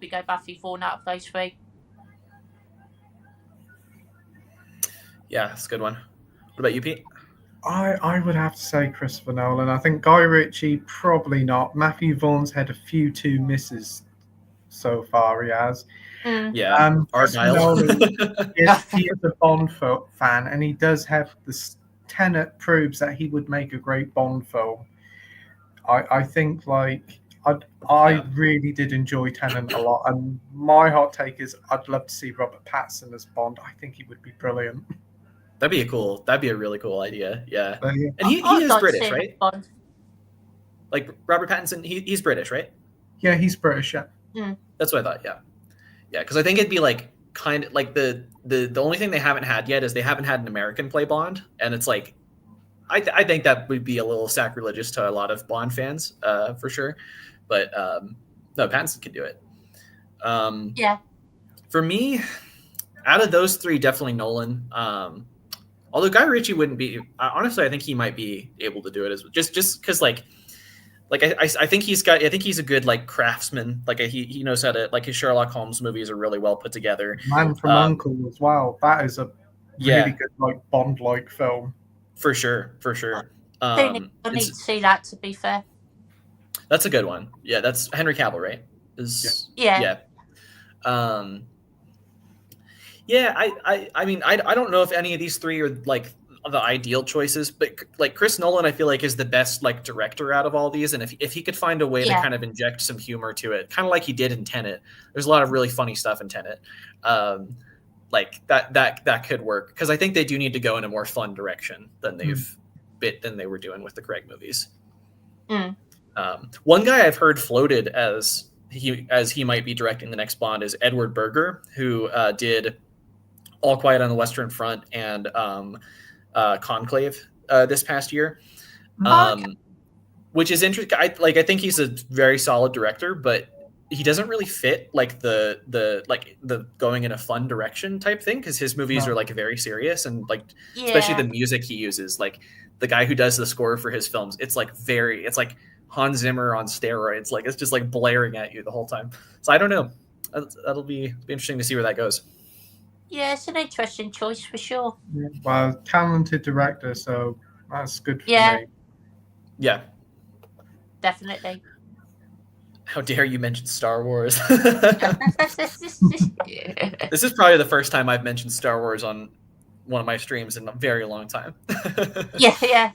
go Matthew Vaughn out of those three. Yeah, that's a good one. What about you, Pete? I would have to say Christopher Nolan. I think Guy Ritchie, probably not. Matthew Vaughn's had a few two misses so far, he has. Yeah, Argyle. He is a Bond fan, and he does have this Tenet proves that he would make a great Bond film. I think, like, I really did enjoy Tenet a lot, and my hot take is I'd love to see Robert Pattinson as Bond. I think he would be brilliant. That'd be a really cool idea. Yeah. And he is British, right? Bond. Like Robert Pattinson, he's British, right? Yeah, he's British, yeah. That's what I thought, yeah. Yeah, because I think it'd be like kind of like the only thing they haven't had yet is they haven't had an American play Bond, and it's like I think that would be a little sacrilegious to a lot of Bond fans, for sure. But no, Pattinson can do it. Yeah. For me, out of those three, definitely Nolan. Although Guy Ritchie wouldn't be. Honestly, I think he might be able to do it as just because like I think he's got. I think he's a good like craftsman. Like he knows how to like his Sherlock Holmes movies are really well put together. Man from Uncle as well. That is a really good like Bond-like film. For sure, for sure. I need to see that, to be fair. That's a good one. Yeah, that's Henry Cavill, right? Yeah. I mean, I don't know if any of these three are like the ideal choices, but like Chris Nolan, I feel like is the best like director out of all these, and if he could find a way to kind of inject some humor to it, kind of like he did in Tenet. There's a lot of really funny stuff in Tenet. Like that could work, because I think they do need to go in a more fun direction than they were doing with the Craig movies. One guy I've heard floated as he might be directing the next Bond is Edward Berger, who did All Quiet on the Western Front and Conclave this past year, which is interesting. I think he's a very solid director, but he doesn't really fit like the going in a fun direction type thing, because his movies are like very serious, and like especially the music he uses, like the guy who does the score for his films, it's like Hans Zimmer on steroids. Like it's just like blaring at you the whole time. So I don't know. That'll be interesting to see where that goes. Yeah, it's an interesting choice for sure. Yeah, well, talented director, so that's good for me. Yeah. Definitely. How dare you mention Star Wars? This is probably the first time I've mentioned Star Wars on one of my streams in a very long time. Yeah.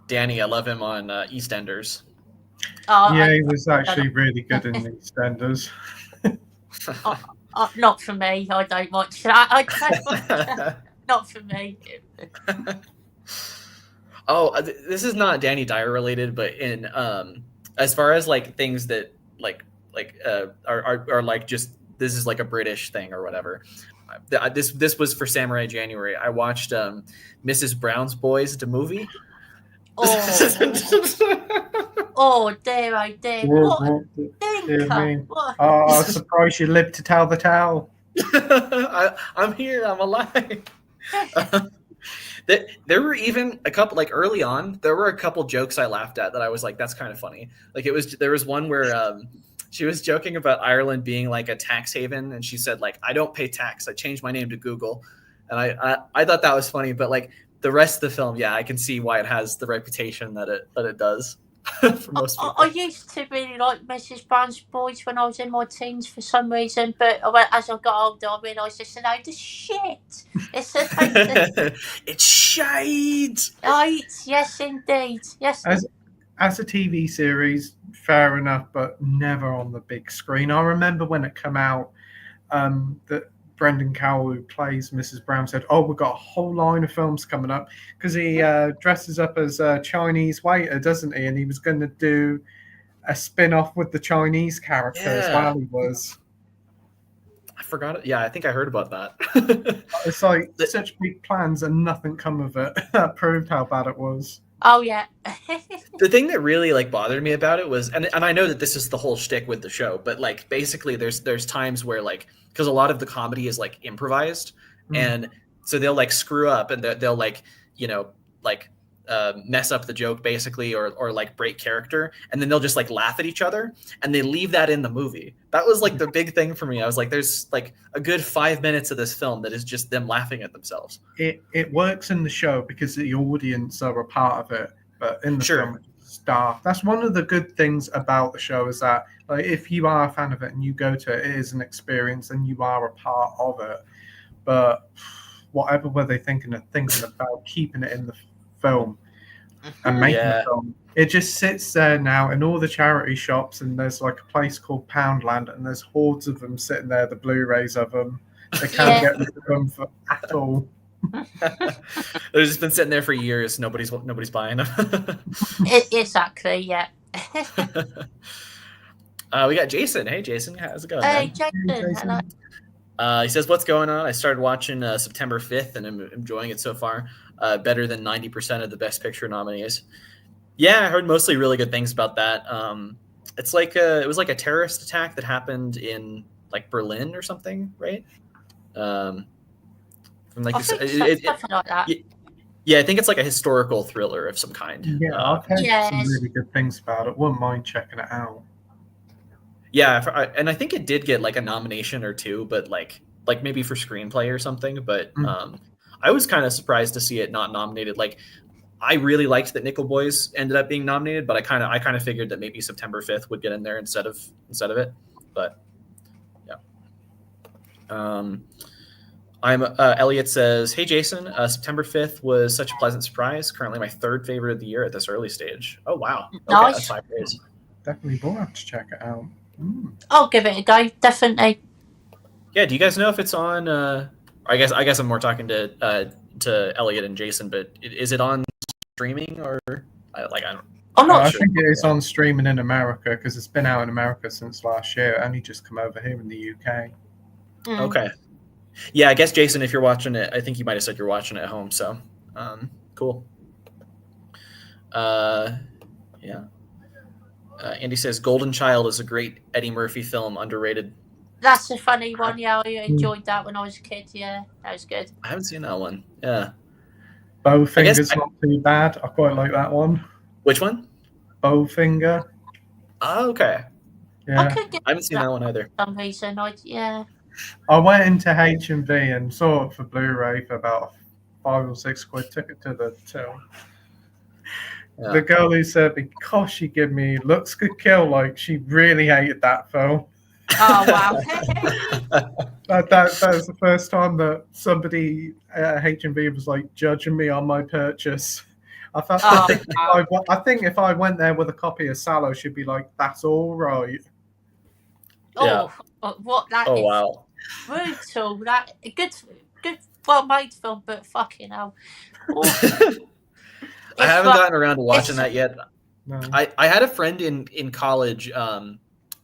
Danny, I love him on EastEnders. He was actually really good in EastEnders. Not for me. I don't watch that. Not for me. Oh, this is not Danny Dyer related, but in as far as like things that are like just this is like a British thing or whatever. This was for Samurai January. I watched Mrs. Brown's Boys, the movie. Oh dear, oh dear. What a I'm surprised you lived to tell the tale. I'm here. I'm alive. There were even a couple, like early on, there were a couple jokes I laughed at that I was like, that's kind of funny. Like there was one where she was joking about Ireland being like a tax haven, and she said like, I don't pay tax. I changed my name to Google. And I thought that was funny, but like the rest of the film, I can see why it has the reputation that it does. For most people. I used to really like Mrs. Brown's Boys when I was in my teens for some reason, but as I got older, I realised it's a load of shit. It's it's shite. Right? Yes, indeed. Yes. As a TV series, fair enough, but never on the big screen. I remember when it came out, that Brendan Cowell, who plays Mrs. Brown, said, we've got a whole line of films coming up, because he dresses up as a Chinese waiter, doesn't he? And he was going to do a spin-off with the Chinese character as well. He was. I forgot it. Yeah, I think I heard about that. It's like such big plans and nothing come of it. That proved how bad it was. Oh, yeah. The thing that really like bothered me about it was, and I know that this is the whole shtick with the show, but like basically there's times where like, because a lot of the comedy is like improvised, and so they'll like screw up, and they'll like, mess up the joke basically, or like break character, and then they'll just like laugh at each other, and they leave that in the movie. That was like the big thing for me. I was like, there's like a good 5 minutes of this film that is just them laughing at themselves. It works in the show because the audience are a part of it, but in the film, staff. That's one of the good things about the show, is that like if you are a fan of it and you go to it, it is an experience and you are a part of it. But whatever were they thinking about keeping it in the film and making the film? It just sits there now in all the charity shops, and there's like a place called Poundland, and there's hordes of them sitting there, the Blu-rays of them. They can't get rid of them at all. They've just been sitting there for years. Nobody's buying them. Exactly, yeah. We got Jason. Hey, Jason, how's it going, Hey, man? Jason. Hello. He says, "What's going on? I started watching September 5th, and I'm enjoying it so far. Better than 90% of the Best Picture nominees." Yeah, I heard mostly really good things about that. It's like it was like a terrorist attack that happened in like Berlin or something, right? From like I think so, something like that. yeah, I think it's like a historical thriller of some kind. Yeah, I've heard some Yes. really good things about it. Wouldn't mind checking it out. Yeah, and I think it did get like a nomination or two, but like maybe for screenplay or something. But I was kind of surprised to see it not nominated. Like, I really liked that Nickel Boys ended up being nominated, but I kind of figured that maybe September 5th would get in there instead of it. But yeah. Elliot says, "Hey Jason, September 5th was such a pleasant surprise. Currently my third favorite of the year at this early stage." Oh wow. Okay, Nice. that's 5 days. Definitely will have to check it out. I'll give it a go, definitely. Yeah, do you guys know if it's on I guess I'm more talking to Elliot and Jason, but is it on streaming or I'm not I sure. think it is on streaming in America because it's been out in America since last year. It only just come over here in the UK. Okay. Yeah, I guess Jason, if you're watching it, I think you might have said you're watching it at home. So, cool. Yeah. Andy says Golden Child is a great Eddie Murphy film, underrated. That's a funny one. Yeah, I enjoyed that when I was a kid. Yeah, that was good. I haven't seen that one. Yeah. Bowfinger's not too bad. I quite like that one. Which one? Bowfinger. Oh, okay. Yeah. I haven't seen that one either. For some reason, I went into H&V and saw it for Blu-ray for about £5 or £6. Took it to the till. Yeah. The girl who said, because she gave me looks could kill, like she really hated that film. Oh wow! that was the first time that somebody at H&V was like judging me on my purchase. I think if I went there with a copy of Sallow, she'd be like, "That's all right." Oh, yeah. What that? Oh wow! Brutal. That good, well-made film, but fucking hell. I haven't gotten around to watching that yet. No. I had a friend in college.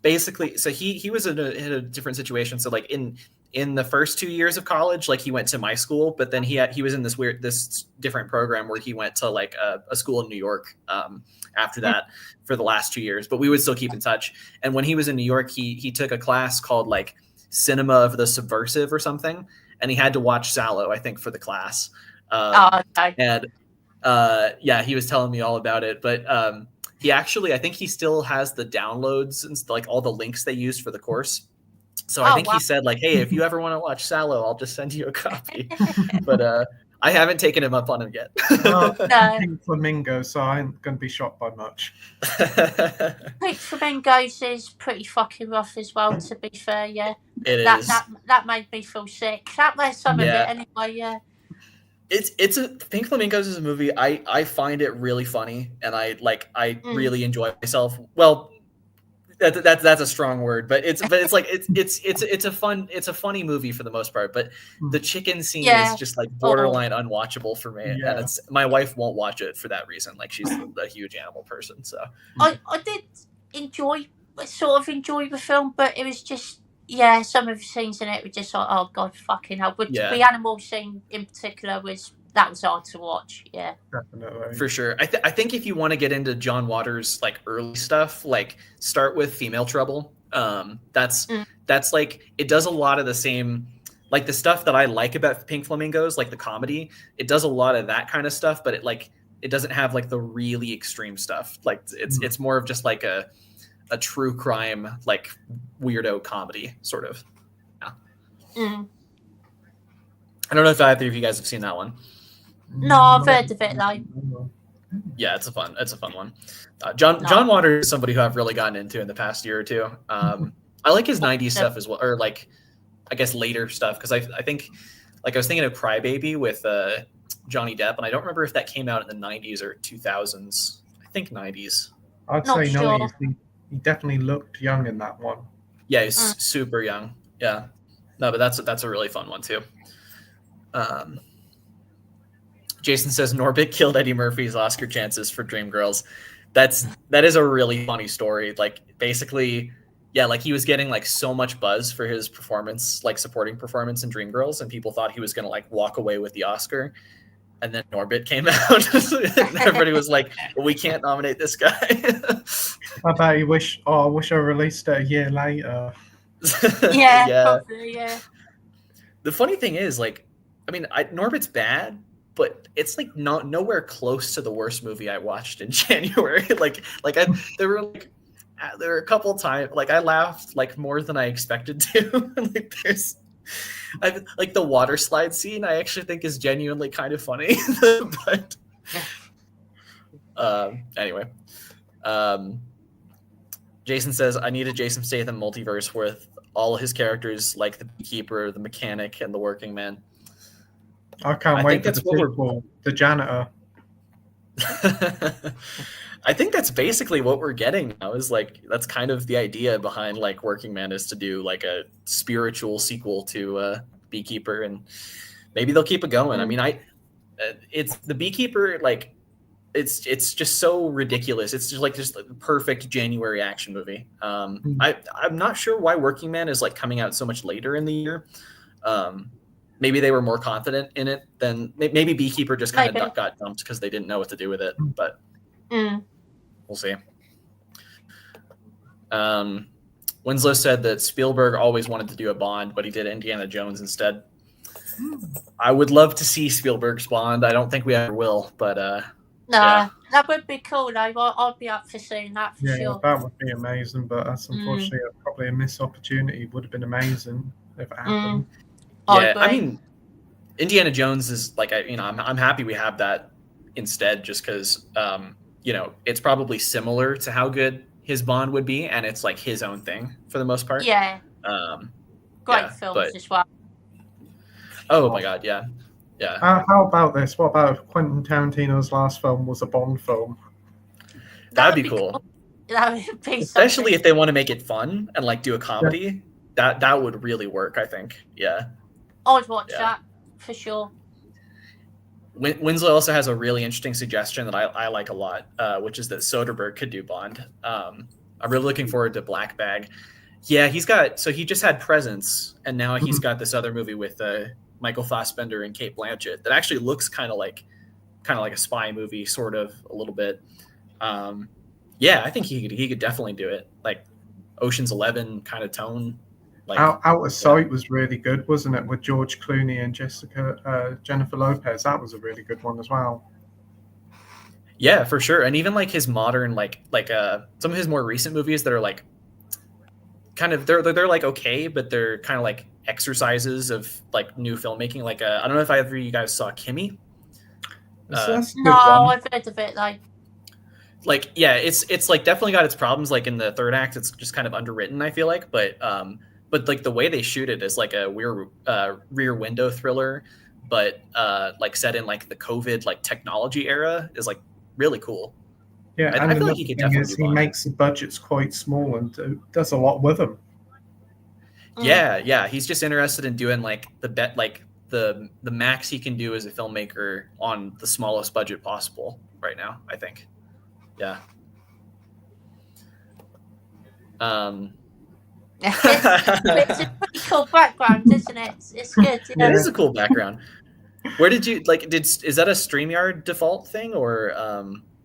Basically, so he was in a different situation. So like in the first 2 years of college, like he went to my school, but then he was in this different program where he went to like a school in New York after that for the last 2 years. But we would still keep in touch. And when he was in New York, he took a class called like Cinema of the Subversive or something, and he had to watch Sallow, I think, for the class. Okay. And yeah, he was telling me all about it, but he actually, I think he still has the downloads and like all the links they used for the course. So I think he said like, "Hey, if you ever want to watch Sallow, I'll just send you a copy." But I haven't taken him up on him yet. Pink Flamingos, so I ain't gonna be shocked by much. Pink Flamingos is pretty fucking rough as well, to be fair. Yeah, it is. That made me feel sick. That was some of it anyway. Yeah. It's a Pink Flamingos is a movie I find it really funny, and I really enjoy myself. Well, that's a strong word, but it's like it's a funny movie for the most part. But the chicken scene is just like borderline unwatchable for me, and my wife won't watch it for that reason. Like she's a huge animal person, so I did enjoy the film, but it was just. Yeah, some of the scenes in it were just like, oh god, fucking hell. But the animal scene in particular was hard to watch. Yeah, definitely, for sure. I think if you want to get into John Waters' like early stuff, like start with Female Trouble. That's like it does a lot of the same, like the stuff that I like about Pink Flamingos, like the comedy. It does a lot of that kind of stuff, but it doesn't have like the really extreme stuff. Like it's more of just like a true crime, like weirdo comedy sort of. Yeah. I don't know if either of you guys have seen that one. No, I've heard of it though. Yeah, it's a fun one. John Waters is somebody who I've really gotten into in the past year or two. I like his 90s stuff as well, or like I guess later stuff, because I think like I was thinking of Crybaby with Johnny Depp, and I don't remember if that came out in the 90s or 2000s. I think 90s. I'd say 90s. He definitely looked young in that one. Yeah, he's super young. Yeah. No, but that's a really fun one too. Jason says Norbit killed Eddie Murphy's Oscar chances for Dreamgirls. That is a really funny story. Like basically Yeah, like he was getting like so much buzz for his performance, like supporting performance in Dreamgirls, and people thought he was going to like walk away with the Oscar. And then Norbit came out, and everybody was like, well, "We can't nominate this guy." I bet you wish. Oh, I wish I released it a year later. Yeah, probably. Yeah. The funny thing is, like, I mean, Norbit's bad, but it's like not nowhere close to the worst movie I watched in January. There were a couple times like I laughed like more than I expected to. Like the water slide scene I actually think is genuinely kind of funny. But anyway, Jason says I need a Jason Statham multiverse with all his characters like the beekeeper, the mechanic, and the working man. I can't wait for the sequel, the janitor. I think that's basically what we're getting now. Is like that's kind of the idea behind like Working Man is to do like a spiritual sequel to Beekeeper, and maybe they'll keep it going. I mean, it's the Beekeeper, like it's just so ridiculous. It's just like a perfect January action movie. I'm not sure why Working Man is like coming out so much later in the year. Maybe they were more confident in it than maybe Beekeeper just kind of got dumped because they didn't know what to do with it. But we'll see. Winslow said that Spielberg always wanted to do a Bond, but he did Indiana Jones instead. I would love to see Spielberg's Bond. I don't think we ever will, but that would be cool though. I'd be up for seeing that for sure. That would be amazing, but that's unfortunately probably a missed opportunity. Would have been amazing if it happened. Yeah, I mean, Indiana Jones is like I'm happy we have that instead, just because it's probably similar to how good his Bond would be, and it's like his own thing for the most part. Yeah. Great films as well. Oh my god, yeah. How about this? What about if Quentin Tarantino's last film was a Bond film? That'd be cool. That would be especially if they want to make it fun and like do a comedy. Yeah. That would really work, I think. Yeah. I'd watch that for sure. Winslow also has a really interesting suggestion that I like a lot, which is that Soderbergh could do Bond. I'm really looking forward to Black Bag. Yeah, he just had Presence, and now he's got this other movie with Michael Fassbender and Cate Blanchett that actually looks kind of like a spy movie, sort of a little bit. I think he could definitely do it, like Ocean's 11 kind of tone. Like, Out of Sight was really good, wasn't it? With George Clooney and Jennifer Lopez, that was a really good one as well. Yeah, for sure. And even like his modern, like some of his more recent movies that are like kind of they're like okay, but they're kind of like exercises of like new filmmaking. Like I don't know if either of you guys saw Kimmy. No, I've heard of it. Like it's like definitely got its problems. Like in the third act, it's just kind of underwritten, I feel like, but like the way they shoot it is like a weird rear window thriller, but like set in like the COVID like technology era is like really cool. Yeah, I feel like he could definitely do he makes the budgets quite small and does a lot with them. Yeah, he's just interested in doing like the max he can do as a filmmaker on the smallest budget possible right now, I think. Yeah. It's a pretty cool background, isn't it? It's good. Yeah. It is a cool background. Where did you is that a StreamYard default thing or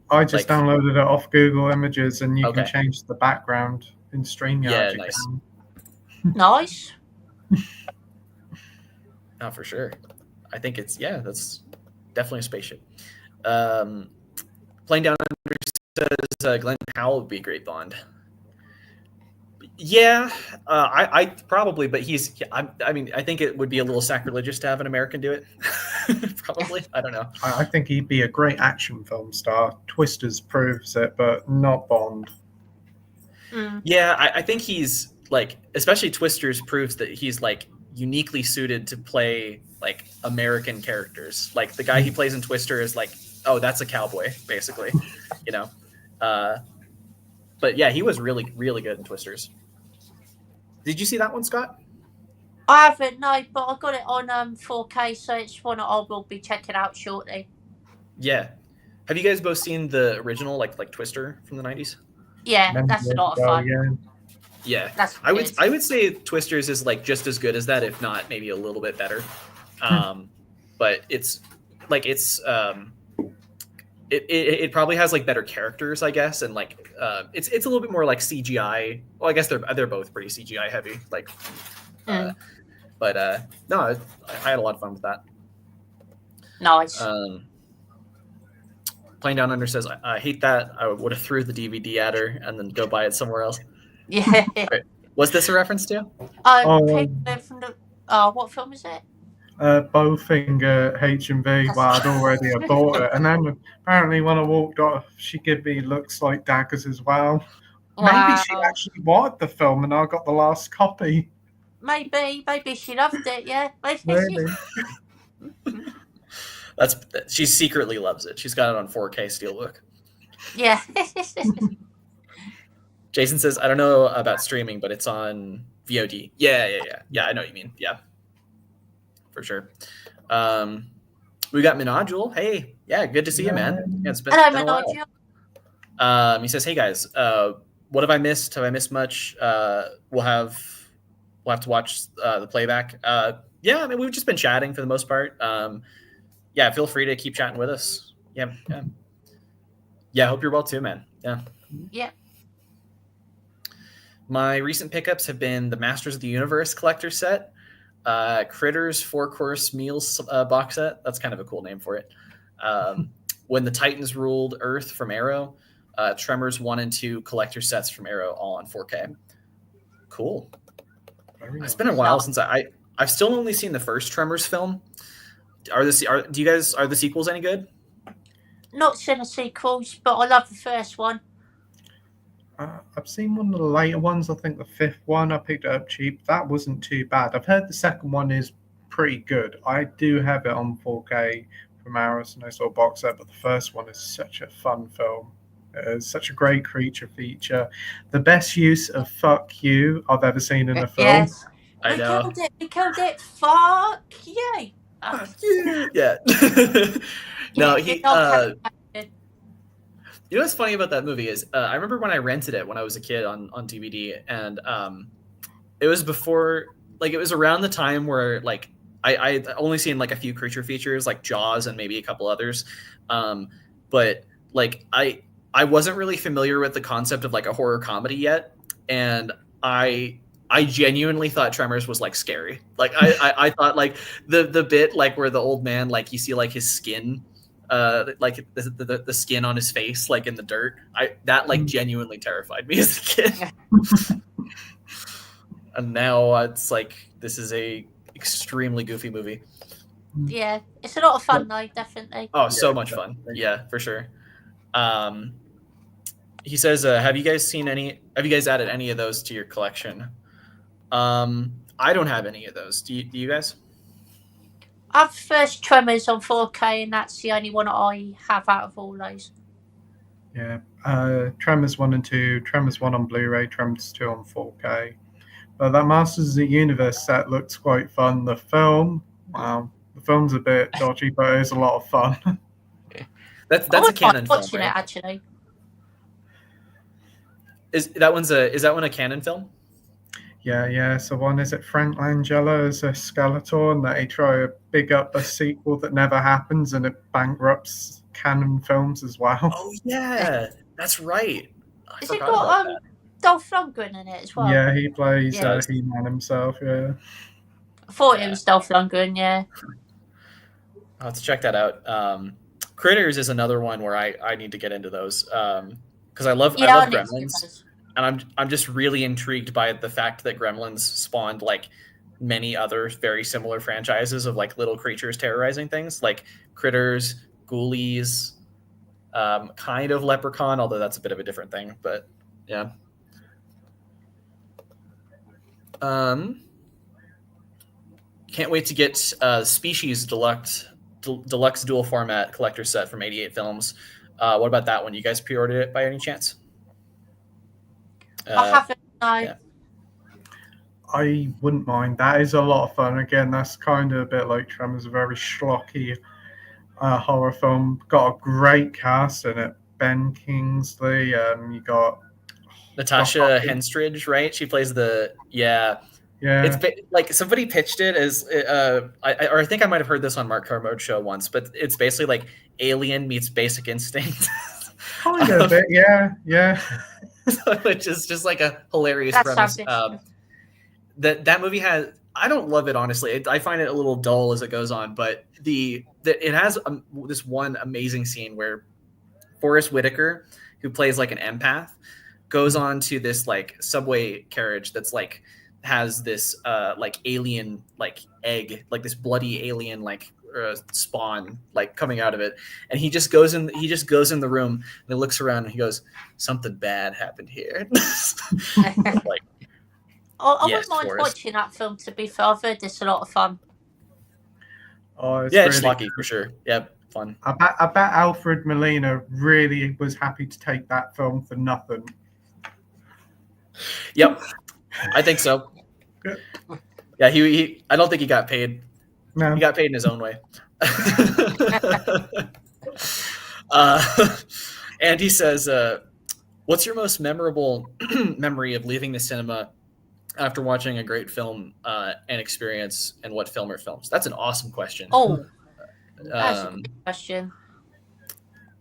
I just downloaded it off Google Images, and you can change the background in StreamYard. Yeah, nice. Nice. Oh, for sure. I think that's definitely a spaceship. Playing Down Under says Glenn Powell would be a great Bond. Yeah, I probably, but I mean, I think it would be a little sacrilegious to have an American do it. Probably, I don't know. I think he'd be a great action film star. Twisters proves it, but not Bond. Yeah, I think he's like, especially Twisters proves that he's like uniquely suited to play like American characters. Like the guy he plays in Twister is like, oh, that's a cowboy, basically, you know. But yeah, he was really, really good in Twisters. Did you see that one, Scott? I haven't, no, but I got it on 4K, so it's one I will be checking out shortly. Yeah. Have you guys both seen the original, like Twister from the 90s? Yeah, that's a lot of fun. Yeah, That's I good. would say Twisters is like just as good as that, if not maybe a little bit better. But it's like it probably has like better characters, I guess, and like it's a little bit more like CGI. Well, I guess they're both pretty CGI heavy. Like, but no, I had a lot of fun with that. Nice. Playing Down Under says, I hate that. I would have threw the DVD at her and then go buy it somewhere else. Yeah. Right. Was this a reference to? What film is it? Bowfinger HMV. Well, I'd already bought it, and then apparently when I walked off, she gave me looks like daggers as well. Wow. Maybe she actually wanted the film, and I got the last copy. Maybe she loved it. Yeah, Maybe. She secretly loves it. She's got it on 4K Steelbook. Yeah. Jason says, I don't know about streaming, but it's on VOD. Yeah. I know what you mean. Yeah, for sure. We got Minodule. Hey, yeah, good to see you, man. Yeah, it's been a while. He says, hey guys, what have I missed? Have I missed much? We'll have to watch the playback. Yeah, I mean, we've just been chatting for the most part. Yeah, feel free to keep chatting with us. Yeah. I hope you're well too, man. Yeah. My recent pickups have been the Masters of the Universe collector set, Critters 4-course meals box set. That's kind of a cool name for it. When the Titans Ruled Earth from Arrow, Tremors 1 and 2 collector sets from Arrow, all on 4K. Cool. It's been a while since I've still only seen the first Tremors film. Are the sequels any good? Not seen the sequels, but I love the first one. I've seen one of the later ones. I think the 5th one, I picked it up cheap. That wasn't too bad. I've heard the second one is pretty good. I do have it on 4K from Arrow, so nice little box set, but the first one is such a fun film. It's such a great creature feature. The best use of fuck you I've ever seen in a film. Yes. I know. We killed it. Fuck you. Yeah. No, he. You know what's funny about that movie is I remember when I rented it when I was a kid on DVD, and it was before, like, it was around the time where like I only seen like a few creature features like Jaws and maybe a couple others, but like I wasn't really familiar with the concept of like a horror comedy yet, and I genuinely thought Tremors was like scary. Like I thought like the bit like where the old man, like you see like his skin, like the skin on his face like in the dirt. That like genuinely terrified me as a kid. And now it's like this is a extremely goofy movie. Yeah, it's a lot of fun though, definitely. Oh, so much fun. Yeah, for sure. He says, have you guys added any of those to your collection? I don't have any of those. Do you guys? I've first Tremors on 4K, and that's the only one I have out of all those. Yeah, Tremors 1 and 2, Tremors 1 on Blu-ray, Tremors 2 on 4K. But that Masters of the Universe set looks quite fun. The film, wow, the film's a bit dodgy, but it is a lot of fun. That's a canon film, watching right? it actually. Is that one a canon film? Yeah. So one is it Frank Langella as a Skeletor, and that he try to big up a sequel that never happens, and it bankrupts canon films as well. Oh yeah, that's right. Has it got Dolph Lundgren in it as well? Yeah, he plays He-Man himself. Yeah. I thought it was Dolph Lundgren. Yeah. I'll have to check that out. Critters is another one where I need to get into those because I love Gremlins. And I'm just really intrigued by the fact that Gremlins spawned like many other very similar franchises of like little creatures terrorizing things, like Critters, Ghoulies, kind of Leprechaun, although that's a bit of a different thing. But yeah. Can't wait to get Species Deluxe dual format collector set from 88 Films. What about that one? You guys pre-ordered it by any chance? I haven't. No. Yeah. I wouldn't mind. That is a lot of fun. Again, that's kind of a bit like Tremors, a very schlocky horror film. Got a great cast in it. Ben Kingsley. You got Natasha Henstridge, right? She plays Yeah. It's like somebody pitched it as, I think I might have heard this on Mark Kermode's show once, but it's basically like Alien meets Basic Instinct. Kind of it, yeah. Which is just like a hilarious That premise. sounds That movie has, I don't love it, honestly. I find it a little dull as it goes on, but it has this one amazing scene where Forrest Whitaker, who plays like an empath, goes on to this like subway carriage that's like has this like alien like egg, like this bloody alien like spawn like coming out of it, and he just goes in the room and he looks around and he goes, something bad happened here. Like, I wouldn't mind watching that film, to be fair. I've heard it's a lot of fun. Oh, it's really schlocky for sure. Yeah, fun. I bet Alfred Molina really was happy to take that film for nothing. Yep, I think so. Good. Yeah, he I don't think he got paid. No. He got paid in his own way. And he says, what's your most memorable memory of leaving the cinema after watching a great film and experience, and what film or films? That's an awesome question. Oh, that's a good question.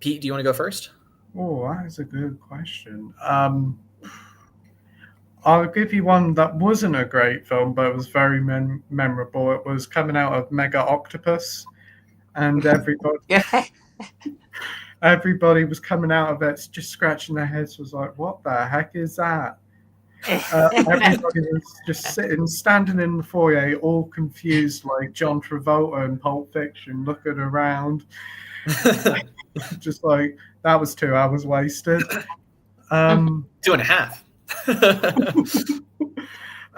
Pete, do you want to go first? Oh, that is a good question. I'll give you one that wasn't a great film, but it was very memorable. It was coming out of Mega Octopus, and everybody was coming out of it just scratching their heads, was like, what the heck is that? Everybody was just standing in the foyer, all confused, like John Travolta in Pulp Fiction, looking around. Just like, that was 2 hours wasted. 2.5.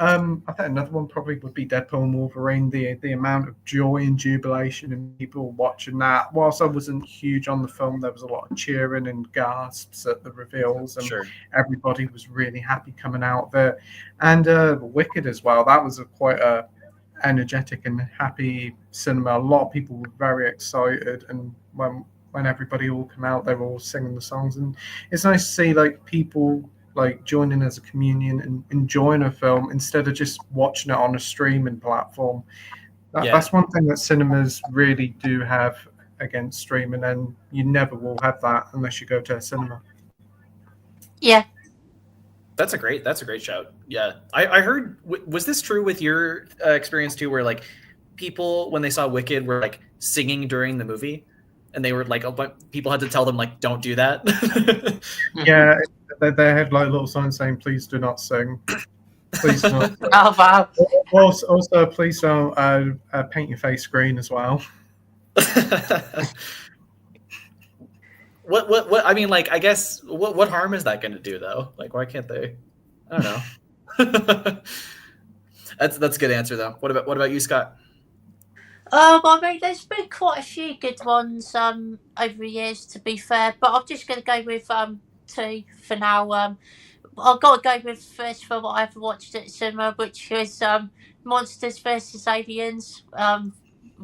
I think another one probably would be Deadpool and Wolverine. The amount of joy and jubilation in people watching that. Whilst I wasn't huge on the film, there was a lot of cheering and gasps at the reveals, and everybody was really happy coming out of it. And Wicked as well. That was quite a energetic and happy cinema. A lot of people were very excited, and when everybody all came out, they were all singing the songs, and it's nice to see like people like joining as a communion and enjoying a film instead of just watching it on a streaming platform. That's one thing that cinemas really do have against streaming, and you never will have that unless you go to a cinema. Yeah, that's a great shout. Yeah, I heard. Was this true with your experience too, where like people when they saw Wicked were like singing during the movie, and they were like, people had to tell them like, don't do that? Yeah. They had like little signs saying, "Please do not sing. Please do not." Sing. Oh wow! Also, please don't paint your face green as well. What? I mean, like, I guess what harm is that going to do though? Like, why can't they? I don't know. That's a good answer though. What about you, Scott? I mean, there's been quite a few good ones over the years, to be fair, but I'm just going to go with 2 for now. I've got to go with the first film I ever watched at cinema, which was Monsters vs. Aliens.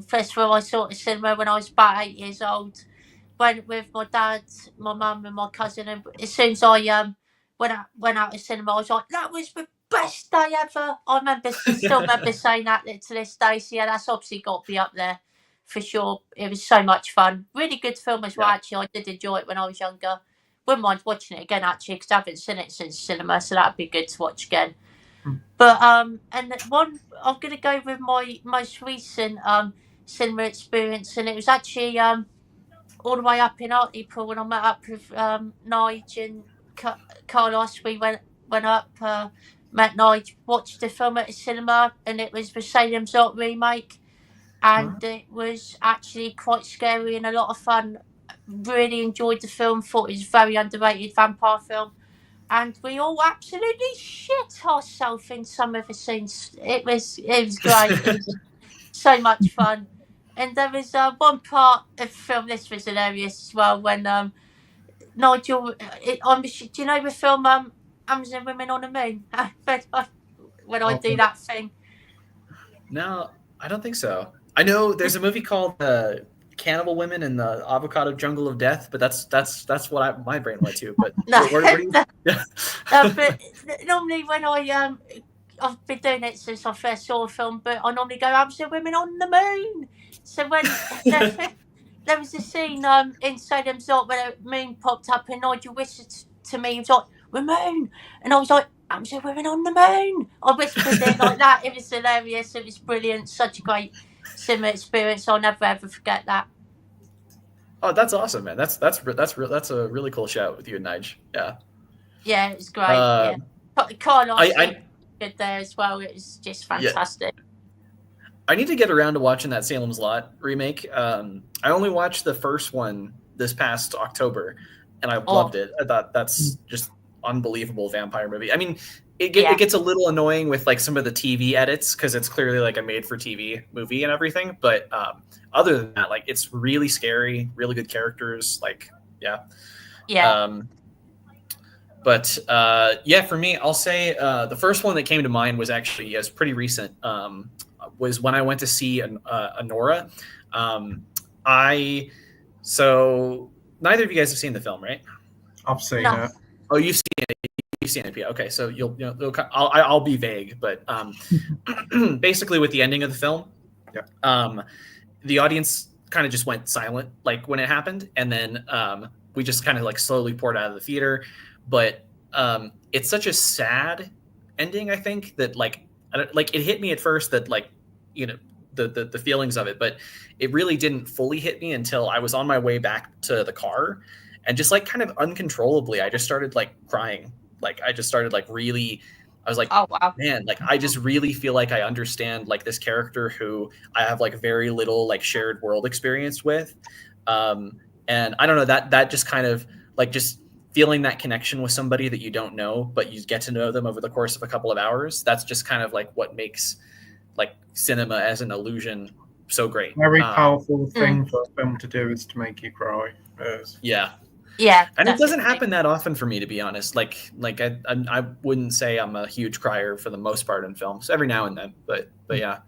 First film I saw at cinema when I was about 8 years old. Went with my dad, my mum, and my cousin. And as soon as I went out of cinema, I was like, that was the best day ever. I still remember saying that to this day. So yeah, that's obviously got to be up there for sure. It was so much fun. Really good film as well. Actually, I did enjoy it when I was younger. Wouldn't mind watching it again actually, because I haven't seen it since cinema, so that'd be good to watch again. But and one I'm gonna go with my most recent cinema experience, and it was actually all the way up in Hartlepool when I met up with Nige and Carlos. We went up, met Nige, watched the film at the cinema, and it was the Salem's Lot remake, and it was actually quite scary and a lot of fun. Really enjoyed the film. Thought it was a very underrated vampire film, and we all absolutely shit ourselves in some of the scenes. It was great. It was so much fun. And there was one part of the film, this was hilarious as well, when Nigel, do you know the film Amazon Women on the Moon? When I do that thing. No, I don't think so. I know there's a movie called cannibal women in the avocado jungle of death, but that's what my brain went to. But No, what do you? but normally when I've been doing it since I first saw a film, but I normally go, I'm still women on the moon. So when there was a scene in Salem Resort where the moon popped up and Nigel whispered to me, he was like, Ramon. And I was like, I'm still women on the moon. I whispered it like that. It was hilarious. It was brilliant. Such a great cinema experience. I'll never ever forget that. Oh, that's awesome, man. That's a really cool shout with you and Nige. Yeah. Yeah, it was great. Yeah. Carlos good there as well. It was just fantastic. Yeah. I need to get around to watching that Salem's Lot remake. I only watched the first one this past October, and I loved it. I thought that's just unbelievable vampire movie. I mean, it gets a little annoying with like some of the TV edits because it's clearly like a made-for-TV movie and everything. But other than that, like it's really scary, really good characters. Like, yeah. But for me, I'll say the first one that came to mind was actually pretty recent. Was when I went to see Anora. So neither of you guys have seen the film, right? I've seen it. Oh, you've seen it. You've seen it. Okay, so I'll be vague, but basically with the ending of the film, the audience kind of just went silent, like when it happened, and then we just kind of like slowly poured out of the theater. But it's such a sad ending, I think, that like it hit me at first that like, you know, the feelings of it, but it really didn't fully hit me until I was on my way back to the car, and just like kind of uncontrollably, I just started like crying. Like I just started like really, I was like, oh wow, man, like I just really feel like I understand like this character who I have like very little like shared world experience with, and I don't know, that just kind of like just feeling that connection with somebody that you don't know, but you get to know them over the course of a couple of hours. That's just kind of like what makes like cinema as an illusion so great. Very powerful thing for a film to do is to make you cry. Yeah. Yeah. And it doesn't happen that often for me, to be honest. Like I wouldn't say I'm a huge crier for the most part in films. Every now and then, but yeah.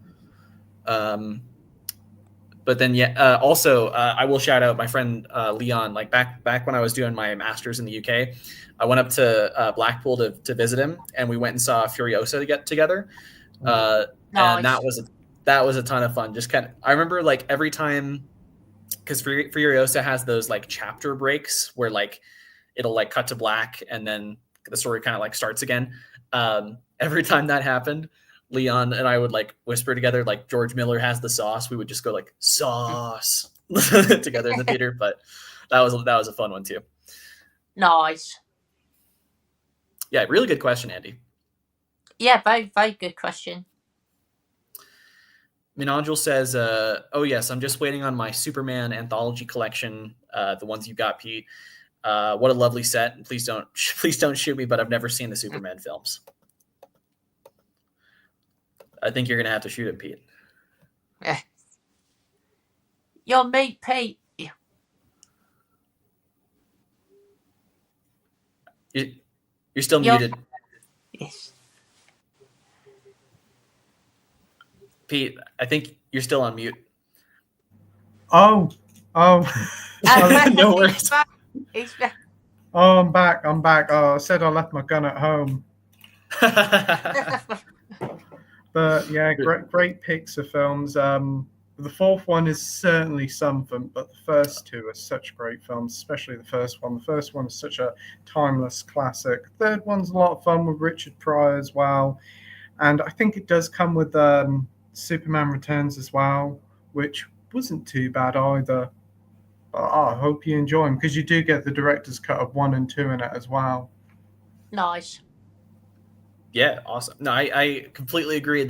But then, also, I will shout out my friend Leon. Like back when I was doing my master's in the UK, I went up to Blackpool to visit him, and we went and saw Furiosa together. And that was a ton of fun. Just kind of, I remember like every time, because Furiosa has those like chapter breaks where like it'll like cut to black and then the story kind of like starts again. Every time that happened, Leon and I would like whisper together, like George Miller has the sauce. We would just go like sauce together in the theater. But that was a fun one too. Nice. Yeah, really good question, Andy. Yeah, very, very good question. Minangel says, oh yes, I'm just waiting on my Superman anthology collection, the ones you got, Pete. What a lovely set. Please don't shoot me, but I've never seen the Superman films. I think you're going to have to shoot him, Pete. You're me, Pete. You're still muted. Yes. Pete, I think you're still on mute. Oh. No worries. He's back. Oh, I'm back. Oh, I said I left my gun at home. But yeah, great picks of films. The fourth one is certainly something, but the first two are such great films, especially the first one. The first one is such a timeless classic. The third one's a lot of fun with Richard Pryor as well. And I think it does come with Superman Returns as well, which wasn't too bad either. But I hope you enjoy them, because you do get the director's cut of 1 and 2 in it as well. Nice. Yeah, awesome. No, I completely agree.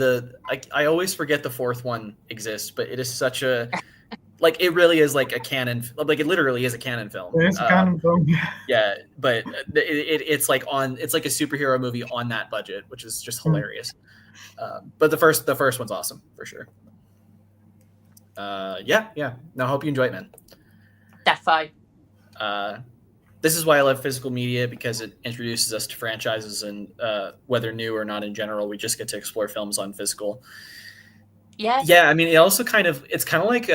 I always forget the fourth one exists, but it is such a like it really is like a canon. Like it literally is a canon film. It is a canon film. Yeah, but it's like it's like a superhero movie on that budget, which is just hilarious. But the first one's awesome for sure. Yeah. No, I hope you enjoy it, man. Defo. This is why I love physical media, because it introduces us to franchises, and whether new or not in general, we just get to explore films on physical. Yeah. Yeah, I mean, it's kind of like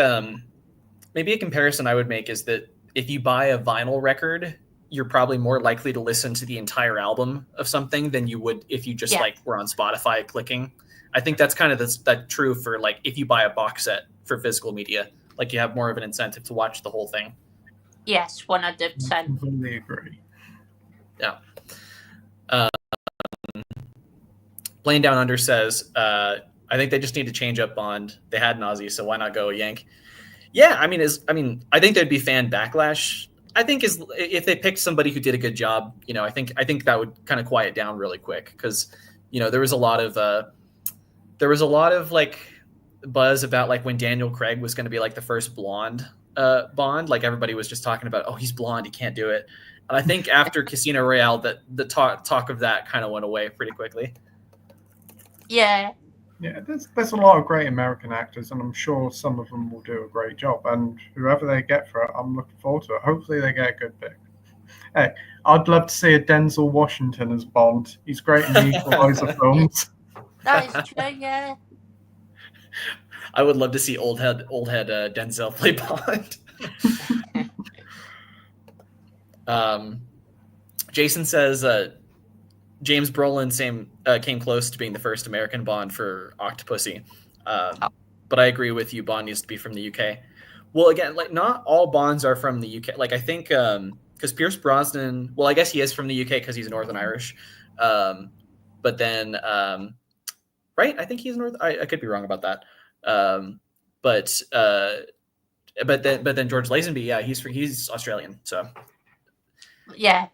maybe a comparison I would make is that if you buy a vinyl record, you're probably more likely to listen to the entire album of something than you would if you just like were on Spotify clicking. I think that's kind of that true for like if you buy a box set for physical media, like you have more of an incentive to watch the whole thing. Yes, 100%. I completely agree. Yeah. Playing Down Under says, I think they just need to change up Bond. They had Nazi, so why not go Yank? Yeah, I mean, I think there'd be fan backlash. I think if they picked somebody who did a good job, you know, I think that would kind of quiet down really quick because, you know, there was a lot of like buzz about like when Daniel Craig was going to be like the first blonde Bond. Like everybody was just talking about, oh, he's blonde, he can't do it. And I think after Casino Royale, that the talk of that kind of went away pretty quickly. Yeah. Yeah, there's a lot of great American actors, and I'm sure some of them will do a great job. And whoever they get for it, I'm looking forward to it. Hopefully, they get a good pick. Hey, I'd love to see a Denzel Washington as Bond. He's great in the Equalizer films. That is true, yeah. I would love to see old head Denzel play Bond. Jason says James Brolin came close to being the first American Bond for Octopussy. But I agree with you. Bond needs to be from the UK. Well, again, like not all Bonds are from the UK. Like I think because Pierce Brosnan, well, I guess he is from the UK because he's Northern Irish. But then, right? I think he's I could be wrong about that. But then George Lazenby, yeah, he's Australian. So yeah.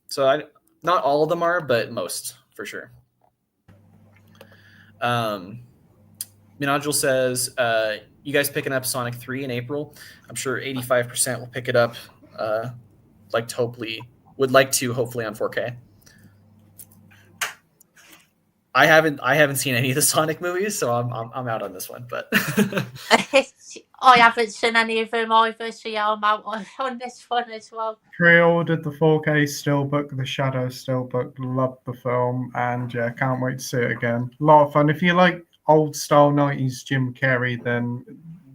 So not all of them are, but most for sure. Minajul says, you guys picking up Sonic 3 in April? I'm sure 85% will pick it up. Would like to hopefully on 4K. I haven't seen any of the Sonic movies, so I'm out on this one. But I haven't seen any of them either, so yeah, I'm out on this one as well. Pre-ordered the 4K Steelbook, the Shadow Steelbook. Loved the film, and yeah, can't wait to see it again. A lot of fun. If you like old style 90s Jim Carrey, then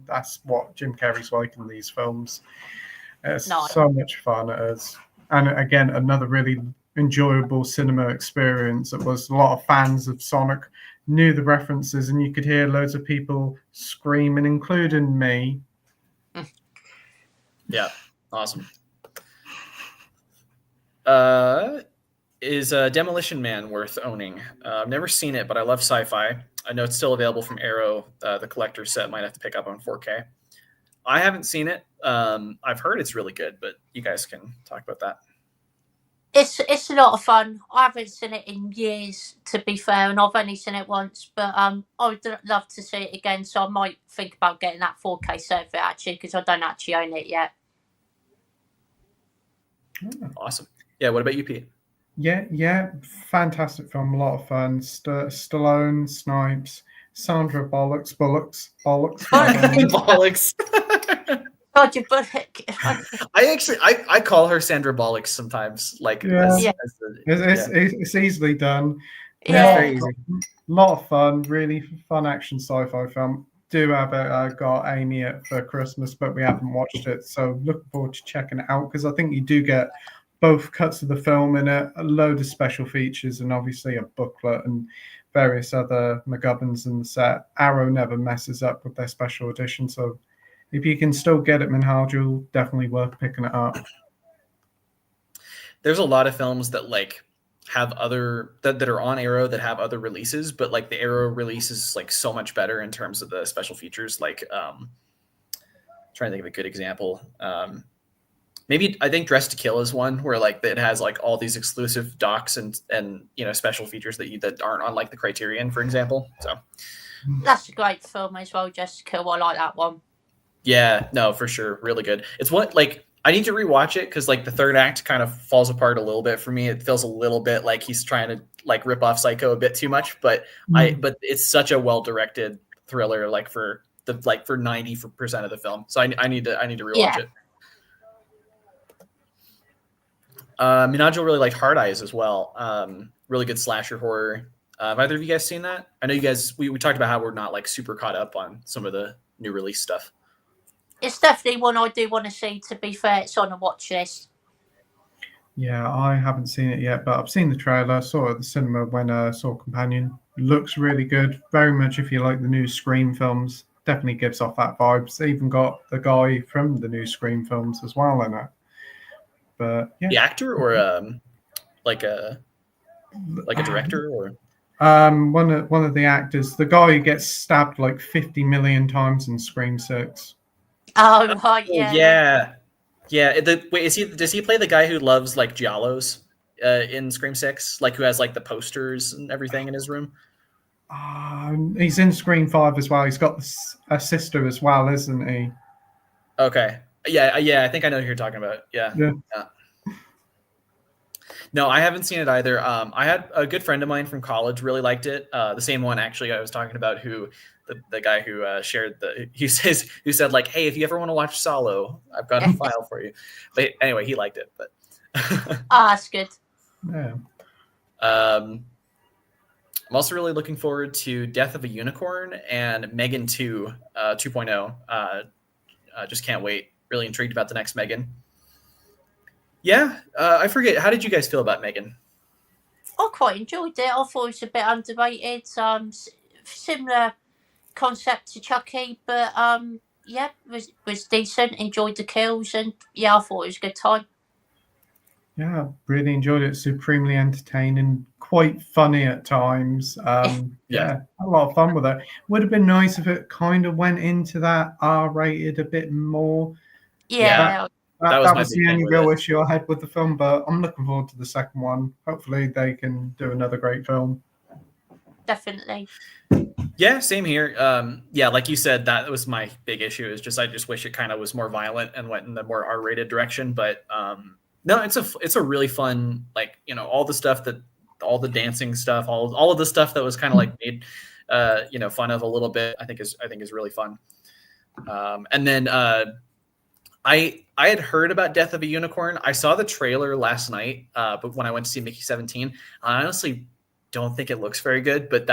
that's what Jim Carrey's like in these films. It's so much fun it is. And again, another really enjoyable cinema experience. It was a lot of fans of Sonic knew the references, and you could hear loads of people screaming, including me. Yeah, awesome. Is Demolition Man worth owning? I've never seen it, but I love sci-fi. I know it's still available from Arrow. The collector's set might have to pick up on 4K. I haven't seen it. I've heard it's really good, but you guys can talk about that. It's a lot of fun. I haven't seen it in years, to be fair, and I've only seen it once. But I would love to see it again, so I might think about getting that 4K set of it actually, because I don't actually own it yet. Awesome. Yeah. What about you, Pete? Yeah, fantastic film, a lot of fun. Stallone, Snipes, Sandra Bullocks. Bollocks. Roger Bullock. I call her Sandra Bullock sometimes. Like, it's easily done. Yeah, very easy. A lot of fun, really fun action sci-fi film. Do have it. I got Amy it for Christmas, but we haven't watched it, so looking forward to checking it out because I think you do get both cuts of the film in it, a load of special features, and obviously a booklet and various other McGubbins in the set. Arrow never messes up with their special edition, so if you can still get it, Minhajul, definitely worth picking it up. There's a lot of films that like have other that are on Arrow that have other releases, but like the Arrow release is like so much better in terms of the special features. Like, trying to think of a good example. Maybe I think Dress to Kill is one where like it has like all these exclusive docs and you know special features that aren't on like the Criterion, for example. So that's a great film as well. Dress to Kill, I like that one. Yeah, no, for sure, really good. It's what like I need to rewatch it because like the third act kind of falls apart a little bit for me. It feels a little bit like he's trying to like rip off Psycho a bit too much, but but it's such a well directed thriller like for 90% of the film. So I need to rewatch it. Minajul really liked Hard Eyes as well. Really good slasher horror. Have either of you guys seen that? I know you guys, we talked about how we're not like super caught up on some of the new release stuff. It's definitely one I do want to see. To be fair, it's on a watch list. Yeah, I haven't seen it yet, but I've seen the trailer. Saw it at the cinema when I saw Companion. Looks really good. Very much if you like the new Scream films. Definitely gives off that vibe. It's even got the guy from the new Scream films as well in it. But yeah, The actor or like a director or one of the actors, the guy who gets stabbed like 50 million times in Scream 6. Oh right, yeah. Yeah. Wait, does he play the guy who loves like giallos in Scream 6, like who has like the posters and everything in his room? He's in Scream 5 as well. He's got a sister as well, isn't he? Okay. Yeah, I think I know who you're talking about. Yeah. No, I haven't seen it either. I had a good friend of mine from college really liked it. The same one actually I was talking about, who the guy who shared who said like, hey, if you ever want to watch Solo, I've got a file for you. But anyway, he liked it. But that's good. Yeah. I'm also really looking forward to Death of a Unicorn and Megan 2 2.0. Just can't wait. Really intrigued about the next Megan. Yeah, I forget. How did you guys feel about Megan? I quite enjoyed it. I thought it was a bit underrated. Similar concept to Chucky, but yeah, was decent. Enjoyed the kills, and yeah, I thought it was a good time. Yeah, really enjoyed it. Supremely entertaining, quite funny at times. Yeah, a lot of fun with it. Would have been nice if it kind of went into that R-rated a bit more. Yeah. That was the only real issue I had with the film, but I'm looking forward to the second one. Hopefully they can do another great film. Definitely. Yeah, same here. Yeah, like you said, that was my big issue. Is just I just wish it kind of was more violent and went in the more R-rated direction. But no, it's a really fun, like, you know, all the dancing stuff, all of the stuff that was kind of like made fun of a little bit. I think is really fun. And then I had heard about Death of a Unicorn. I saw the trailer last night, but when I went to see Mickey 17, I honestly don't think it looks very good. But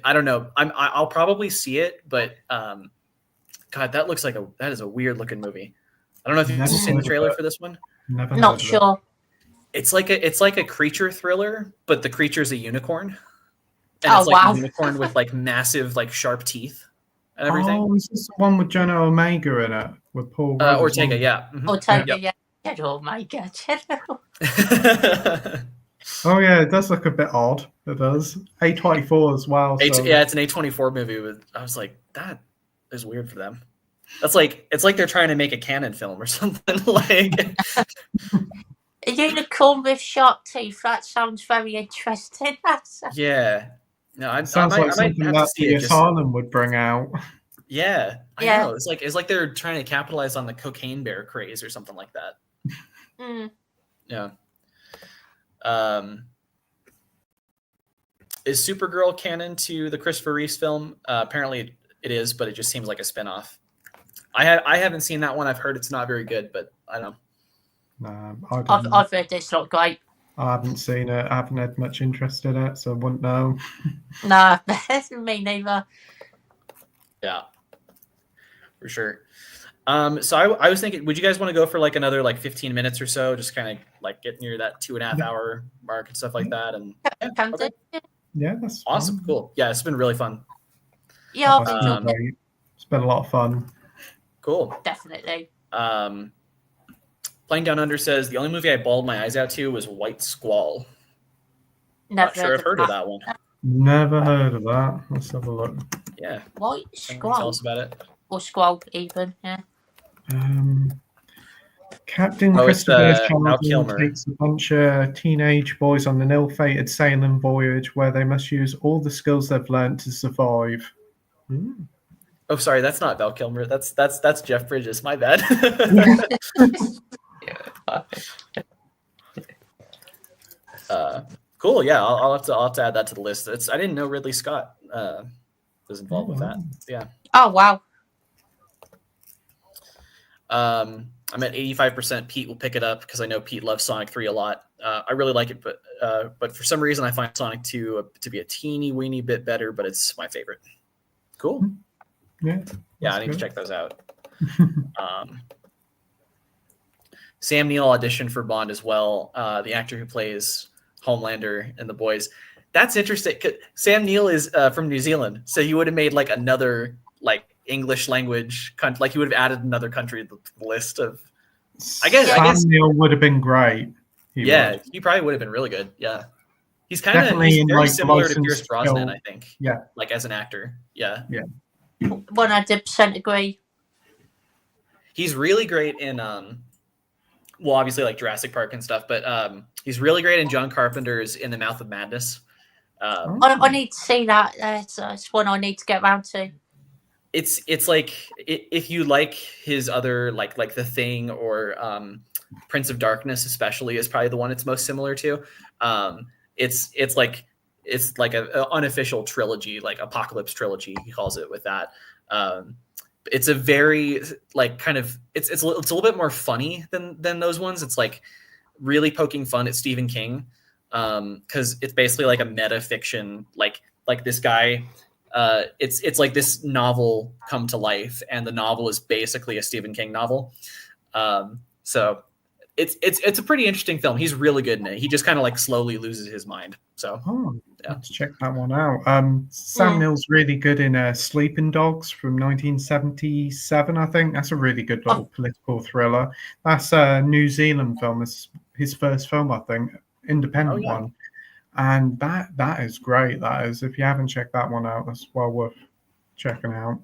I don't know. I'll probably see it, but God, that is a weird looking movie. I don't know if you've seen the trailer for this one. Not sure. It's like a creature thriller, but the creature's a unicorn, and it's wow. a unicorn with like massive, like sharp teeth and everything. Oh, is this the one with Jenna Omega in it with Paul Rudd? Ortega, yeah. Mm-hmm. Ortega, yeah. Jenna Omega. Oh yeah, it does look a bit odd. It does. A24 as well. Yeah, it's an A24 movie. I was like, that is weird for them. It's like they're trying to make a canon film or something. Like a unicorn with sharp teeth. That sounds very interesting. Yeah. No, sounds like something that the Asylum would bring out. Yeah, I know. It's like they're trying to capitalize on the cocaine bear craze or something like that. Yeah. Is Supergirl canon to the Christopher Reeves film? Apparently it is, but it just seems like a spinoff. I haven't seen that one. I've heard it's not very good, but I don't know. I've heard it's not great. I haven't seen it. I haven't had much interest in it, so I wouldn't know. Nah, me neither. Yeah, for sure. So I was thinking, would you guys want to go for like another like 15 minutes or so, just kind of like get near that 2.5 hour mark and stuff like that? And yeah, that's awesome. fun. Cool. Yeah, it's been really fun. Yeah, I've enjoyed it. It's been a lot of fun. Cool. Definitely. Playing Down Under says the only movie I bawled my eyes out to was White Squall. Never sure I've heard of that one. Never heard of that. Let's have a look. Yeah. White Squall. Tell us about it. Or Squall, even. Yeah. Captain Christopher Chandler takes a bunch of teenage boys on an ill-fated sailing voyage where they must use all the skills they've learned to survive. Oh, sorry, that's not Val Kilmer. That's Jeff Bridges. My bad. Cool. Yeah, I'll have to add that to the list. I didn't know Ridley Scott was involved with that. Yeah. Oh wow. I'm at 85%. Pete will pick it up because I know Pete loves Sonic 3 a lot. I really like it, but for some reason I find Sonic 2 to be a teeny weeny bit better, but it's my favorite. Cool. Yeah. Yeah, I need to check those out. Sam Neill auditioned for Bond as well. The actor who plays Homelander in The Boys. That's interesting. Sam Neill is from New Zealand, so he would have made like another like English language country. Like he would have added another country to the list of. I guess Sam Neill would have been great. He probably would have been really good. Yeah, he's definitely very like similar to Pierce Brosnan, I think. Yeah, like as an actor. Yeah. 100% agree. He's really great in well, obviously like Jurassic Park and stuff, but he's really great in John Carpenter's In the Mouth of Madness. I need to see that. It's one I need to get around to. It's like if you like his other like The Thing or Prince of Darkness, especially, is probably the one it's most similar to. It's like an unofficial trilogy, like Apocalypse trilogy, he calls it with that. It's a very like kind of it's a little bit more funny than those ones. It's like really poking fun at Stephen King, because it's basically like a meta fiction, like this guy. It's like this novel come to life, and the novel is basically a Stephen King novel. So it's a pretty interesting film. He's really good in it. He just kind of like slowly loses his mind. So let's check that one out. Sam Neill's really good in Sleeping Dogs from 1977, I think. That's a really good little political thriller. That's a New Zealand film. It's his first film, I think, independent one. And that is great. That is, if you haven't checked that one out, that's well worth checking out.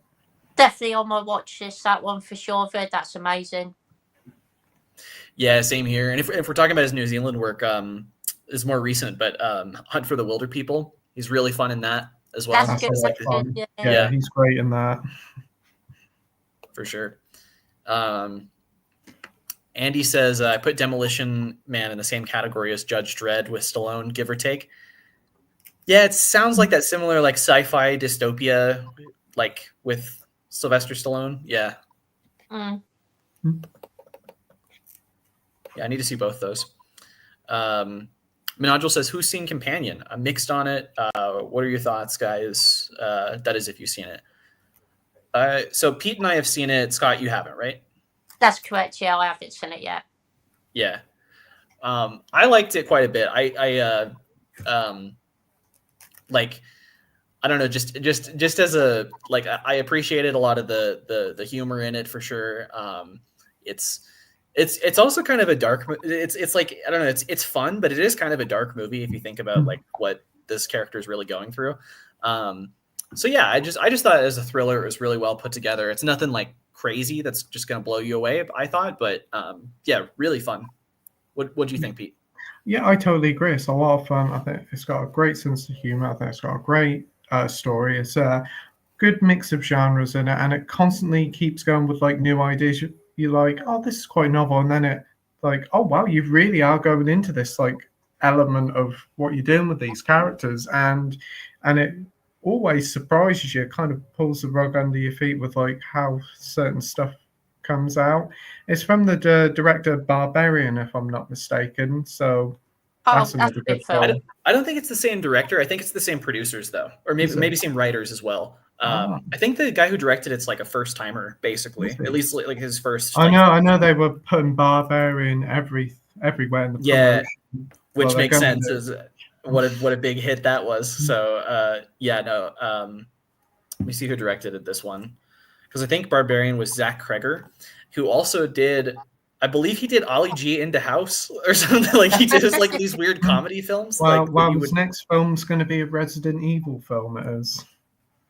Definitely on my watch list, that one for sure. I've heard that's amazing. Yeah, same here. And if we're talking about his New Zealand work, is more recent, but Hunt for the Wilder People. He's really fun in that as well. That's good. Yeah, he's great in that. For sure. Andy says, I put Demolition Man in the same category as Judge Dredd with Stallone, give or take. Yeah, it sounds like that similar like sci-fi dystopia, like with Sylvester Stallone. Yeah. Yeah, I need to see both those. Menadjul says, who's seen Companion? I'm mixed on it. What are your thoughts, guys? That is if you've seen it. So Pete and I have seen it. Scott, you haven't, right? That's correct. Yeah, I haven't seen it yet. Yeah. I liked it quite a bit. I like, I don't know, just as a, like, I appreciated a lot of the humor in it for sure. It's also kind of a dark, it's like, I don't know, it's fun, but it is kind of a dark movie if you think about like what this character is really going through. So yeah, I just thought as a thriller, it was really well put together. It's nothing like crazy that's just going to blow you away, I thought, but yeah, really fun. What do you think, Pete? Yeah, I totally agree. It's a lot of fun. I think it's got a great sense of humor. I think it's got a great story. It's a good mix of genres in it, and it constantly keeps going with like new ideas. You're like, oh, this is quite novel, and then it like, oh wow, you really are going into this like element of what you're doing with these characters, and it always surprises you. It kind of pulls the rug under your feet with like how certain stuff comes out. It's from the director Barbarian, if I'm not mistaken. So that's another good film. I don't think it's the same director. I think it's the same producers though, or maybe same writers as well. I think the guy who directed it's like a first timer, basically. At least like his first. I know they were putting Barbarian everywhere in the promotion. Which makes sense. Is what a big hit that was. So let me see who directed this one, because I think Barbarian was Zach Kreger, who also did, I believe he did Ollie G into House or something. Like he did like these weird comedy films. Well, his next film's going to be a Resident Evil film. It is.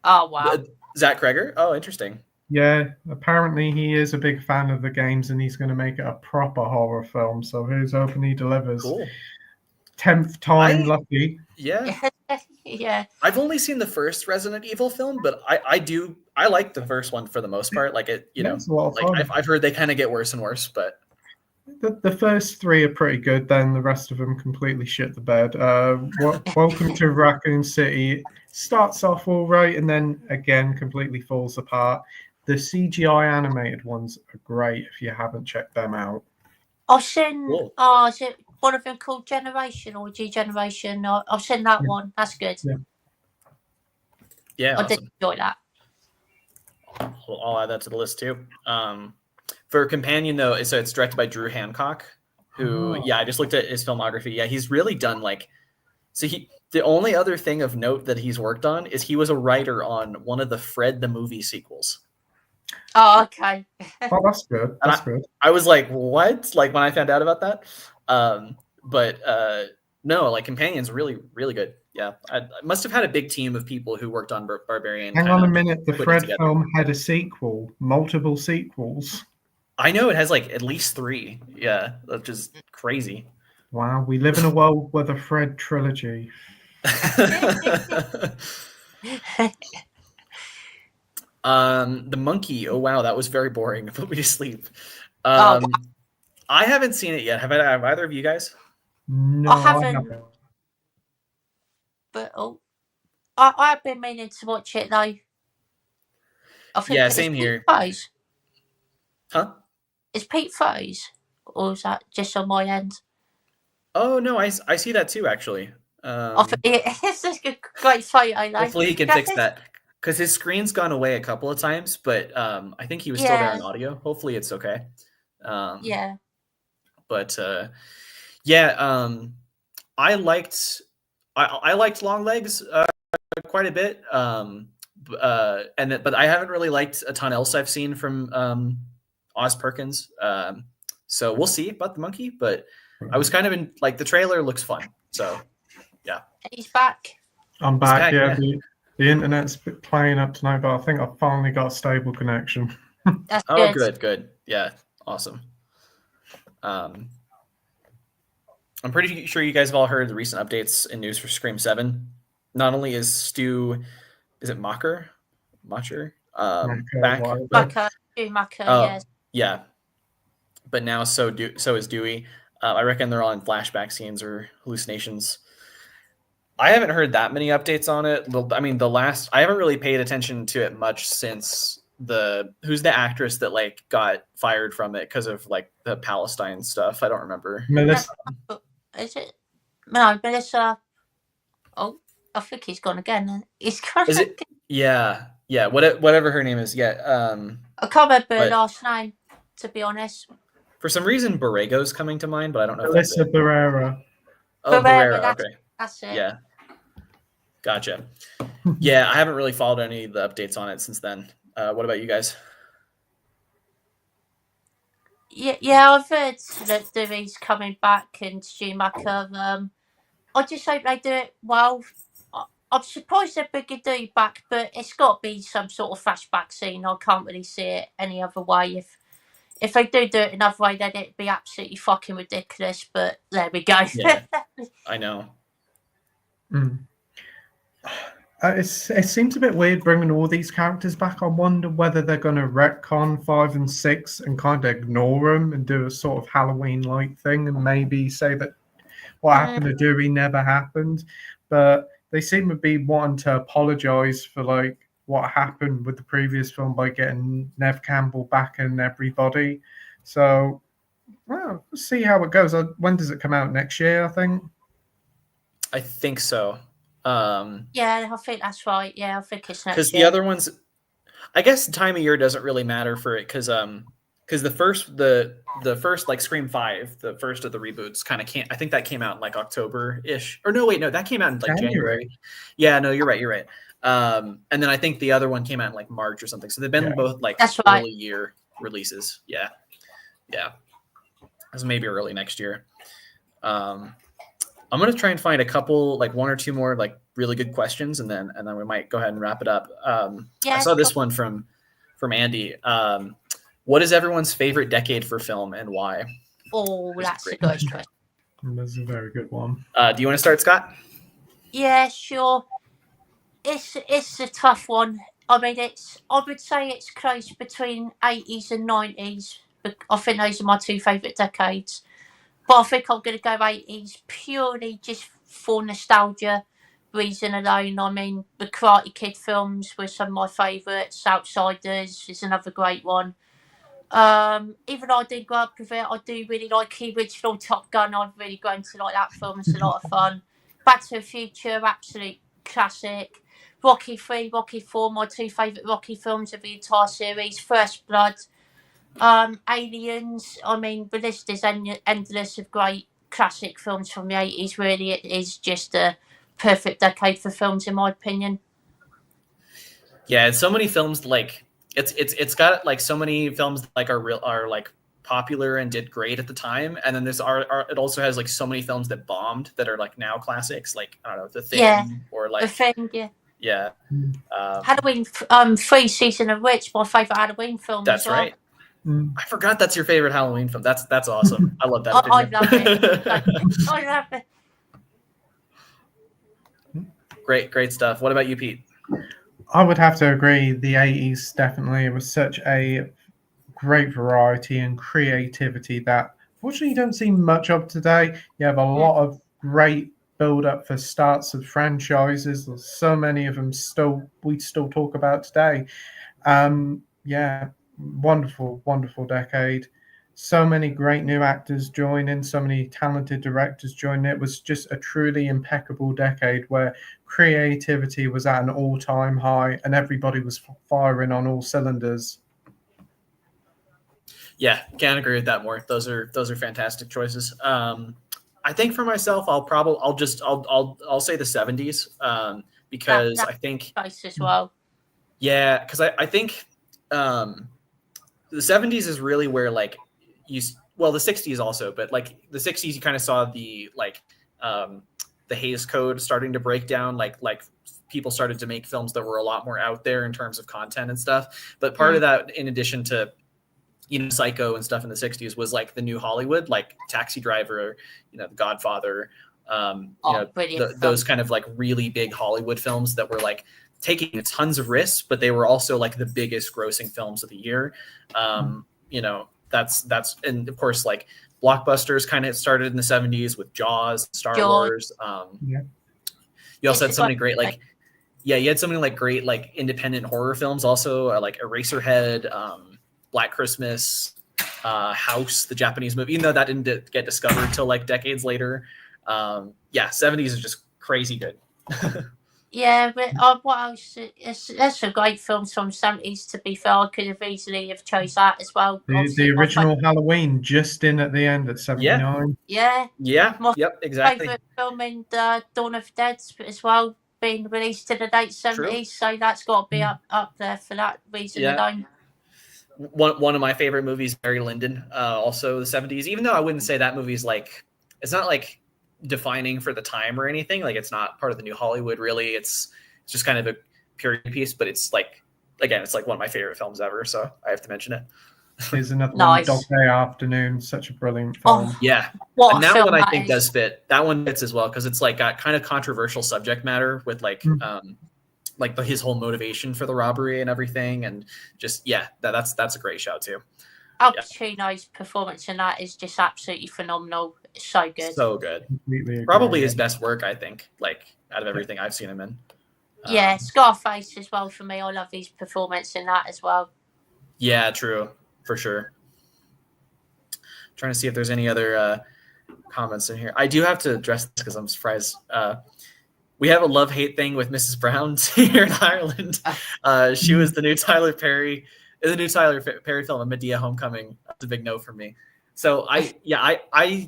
Oh wow. Zach Kreger. Oh, interesting. Yeah, apparently he is a big fan of the games, and he's going to make it a proper horror film. So here's hoping he delivers. Cool. 10th time lucky. Yeah. Yeah. I've only seen the first Resident Evil film, but I like the first one for the most part. Like it, it's a lot of fun. I've heard they kind of get worse and worse, but the first three are pretty good. Then the rest of them completely shit the bed. Welcome to Raccoon City starts off all right, and then again completely falls apart. The CGI animated ones are great if you haven't checked them out. I've seen. Is it one of them called Generation or G Generation? I've seen that one. That's good. Yeah, I did enjoy that. I'll add that to the list too. For companion though, so it's directed by Drew Hancock, who I just looked at his filmography. Yeah, he's really done like. So the only other thing of note that he's worked on is he was a writer on one of the Fred the movie sequels. Oh, okay. Oh, that's good. That's good. I was like, what? Like when I found out about that. But no, like Companion's really, really good. Yeah, I must have had a big team of people who worked on Barbarian. Hang on a minute. The Fred film had a sequel, multiple sequels. I know it has like at least 3. Yeah, that's just crazy. Wow, we live in a world with a Fred trilogy. The Monkey. Oh wow, that was very boring. Put me to sleep. Oh. I haven't seen it yet. Have either of you guys? No, I haven't. But I've been meaning to watch it though. I think same here. Pete Huh? Is Pete Foes, or is that just on my end? Oh no, I see that too actually. It's just a great photo. Though. Hopefully he can fix that because his screen's gone away a couple of times, but I think he was still there in audio. Hopefully it's okay. Yeah. But I liked Long Legs quite a bit. But I haven't really liked a ton else I've seen from Oz Perkins. So we'll see about the Monkey, but I was kind of in like the trailer looks fun. So yeah. He's back. I'm back. Yeah. The internet's playing up tonight, but I think I've finally got a stable connection. That's good. Yeah, awesome. I'm pretty sure you guys have all heard the recent updates and news for Scream 7. Not only is Stu, is it Macher? Back. Macher, yes. Yeah. But now so is Dewey. I reckon they're all in flashback scenes or hallucinations. I haven't heard that many updates on it. I mean, I haven't really paid attention to it much since who's the actress that like got fired from it because of like the Palestine stuff. I don't remember. Melissa. Is it? No, Melissa. Oh, I think he's gone again. He's gone. Is it? Yeah. Whatever her name is. Yeah. I can't remember her last name, to be honest. For some reason, Borrego's coming to mind, but I don't know. Melissa Barrera. Oh, Barrera. Okay. That's it. Yeah. Gotcha. Yeah, I haven't really followed any of the updates on it since then. What about you guys? Yeah, I've heard that Dewey's coming back and Schumacher. I just hope they do it well. I'm surprised they're bringing Dewey back, but it's got to be some sort of flashback scene. I can't really see it any other way. If they do it another way, then it'd be absolutely fucking ridiculous. But there we go. Yeah, I know. It seems a bit weird bringing all these characters back. I wonder whether they're going to retcon 5 and 6 and kind of ignore them and do a sort of Halloween-like thing and maybe say that what happened to Dewey never happened. But they seem to be wanting to apologize for like what happened with the previous film by getting Nev Campbell back and everybody. So, well, we'll see how it goes. When does it come out? Next year, I think. I think so. Yeah, I think that's right. Yeah, I think it's next year. Because the other ones, I guess the time of year doesn't really matter for it because the first like Scream 5, the first of the reboots kind of I think that came out in like October-ish. Or no, wait, no, that came out in like January. Yeah, no, you're right. And then I think the other one came out in like March or something. So they've been both like early year releases. Yeah. This maybe early next year. I'm going to try and find a couple, like 1 or 2 more like really good questions, and then we might go ahead and wrap it up. I saw this one from Andy. What is everyone's favorite decade for film and why? Oh, that's a good question. That's a very good one. Do you want to start, Scott? Yeah, sure. It's a tough one. I mean, I would say it's close between 80s and 90s. I think those are my 2 favourite decades. But I think I'm going to go 80s purely just for nostalgia reason alone. I mean, the Karate Kid films were some of my favourites. Outsiders is another great one. Even though I didn't grow up with it, I do really like the original Top Gun. I've really grown to like that film. It's a lot of fun. Back to the Future, absolute classic. Rocky 3, Rocky 4, my two favourite Rocky films of the entire series. First Blood, Aliens. I mean, the list is endless of great classic films from the 80s. Really, it is just a perfect decade for films, in my opinion. Yeah, it's so many films like it's got like so many films that, like are like popular and did great at the time, and then it also has like so many films that bombed that are like now classics, like I don't know, The Thing or like The Thing, yeah. Halloween 3 Season of Witch, my favourite Halloween film. That's as well. right. I forgot that's your favorite Halloween film. That's awesome. I love that. I love it. I love it. Great stuff. What about you, Pete? I would have to agree. The 80s definitely was such a great variety and creativity that fortunately you don't see much of today. You have a lot of great build up for starts of franchises. There's so many of them we still talk about today. Yeah, wonderful decade. So many great new actors join in, so many talented directors join in. It was just a truly impeccable decade where creativity was at an all-time high and everybody was firing on all cylinders. Yeah, can't agree with that more. Those are fantastic choices. I think for myself, I'll say the 70s because I think nice as well. Yeah, because I think the 70s is really where like the 60s also, but like the 60s you kind of saw the like the Hays Code starting to break down, like people started to make films that were a lot more out there in terms of content and stuff. But part of that, in addition to Psycho and stuff in the 60s, was like the new Hollywood, like Taxi Driver, The Godfather, those kind of like really big Hollywood films that were like taking tons of risks, but they were also like the biggest grossing films of the year. That's and of course like blockbusters kind of started in the 70s with Jaws, Star Wars. You also had so many great you had so many like great like independent horror films also, like Eraserhead, Black Christmas, House, the Japanese movie, even though that didn't get discovered till like decades later. 70s is just crazy good. Yeah, but what else? There's some great films from 70s, to be fair. I could have easily have chose that as well. The original Halloween just in at the end at 79. Yeah. Yep, exactly. Favourite film in Dawn of the Dead as well, being released in the late 70s. True. So that's got to be up there for that reason alone. One of my favorite movies, Barry Lyndon, also the 70s, even though I wouldn't say that movie's like, it's not like defining for the time or anything. Like it's not part of the new Hollywood really. It's just kind of a period piece, but it's like, again, it's like one of my favorite films ever. So I have to mention it. There's another one, Dog Day Afternoon, such a brilliant film. Yeah. And that one I think does fit. That one fits as well because it's like got kind of controversial subject matter with like his whole motivation for the robbery and everything, and just that's a great shout too. Al Pacino's performance in that is just absolutely phenomenal. It's so good. So good. Probably his best work, I think, like out of everything I've seen him in. Scarface as well for me. I love his performance in that as well. Yeah, true. For sure. Trying to see if there's any other comments in here. I do have to address this because I'm surprised. We have a love-hate thing with Mrs. Brown here in Ireland. She was the new Tyler Perry film, A Medea Homecoming. That's a big no for me. So I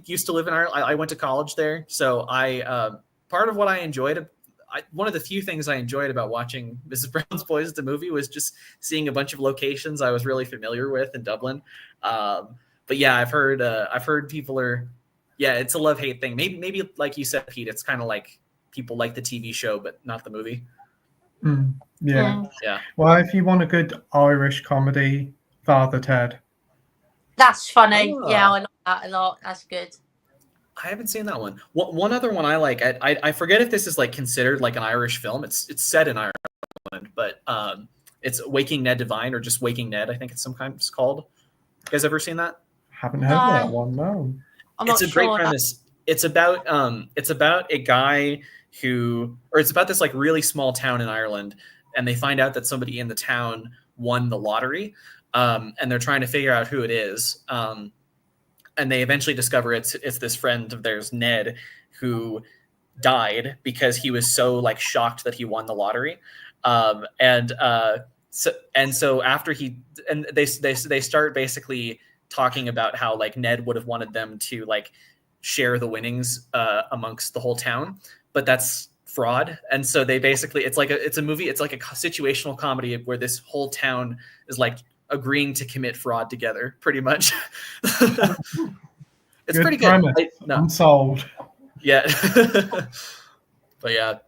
used to live in Ireland. I went to college there. So part of what I enjoyed, one of the few things I enjoyed about watching Mrs. Brown's Boys, the movie, was just seeing a bunch of locations I was really familiar with in Dublin. But yeah, I've heard people are, it's a love-hate thing. Maybe like you said, Pete, it's kind of like people like the TV show, but not the movie. Yeah. Well, if you want a good Irish comedy, Father Ted. That's funny. Yeah, I like that a lot. That's good. I haven't seen that one. One other one I like. I forget if this is like considered like an Irish film. It's set in Ireland, but it's Waking Ned Divine, or just Waking Ned. I think it's sometimes called. You guys ever seen that? Haven't heard of that one. No. It's a great premise. It's about a guy it's about this like really small town in Ireland, and they find out that somebody in the town won the lottery, and they're trying to figure out who it is. And they eventually discover it's this friend of theirs, Ned, who died because he was so like shocked that he won the lottery. So after they start basically talking about how like Ned would have wanted them to like share the winnings amongst the whole town, but that's fraud. And so they basically, it's a movie, it's like a situational comedy where this whole town is like agreeing to commit fraud together, pretty much. It's Good pretty premise. good. I'm sold. Yeah. But yeah.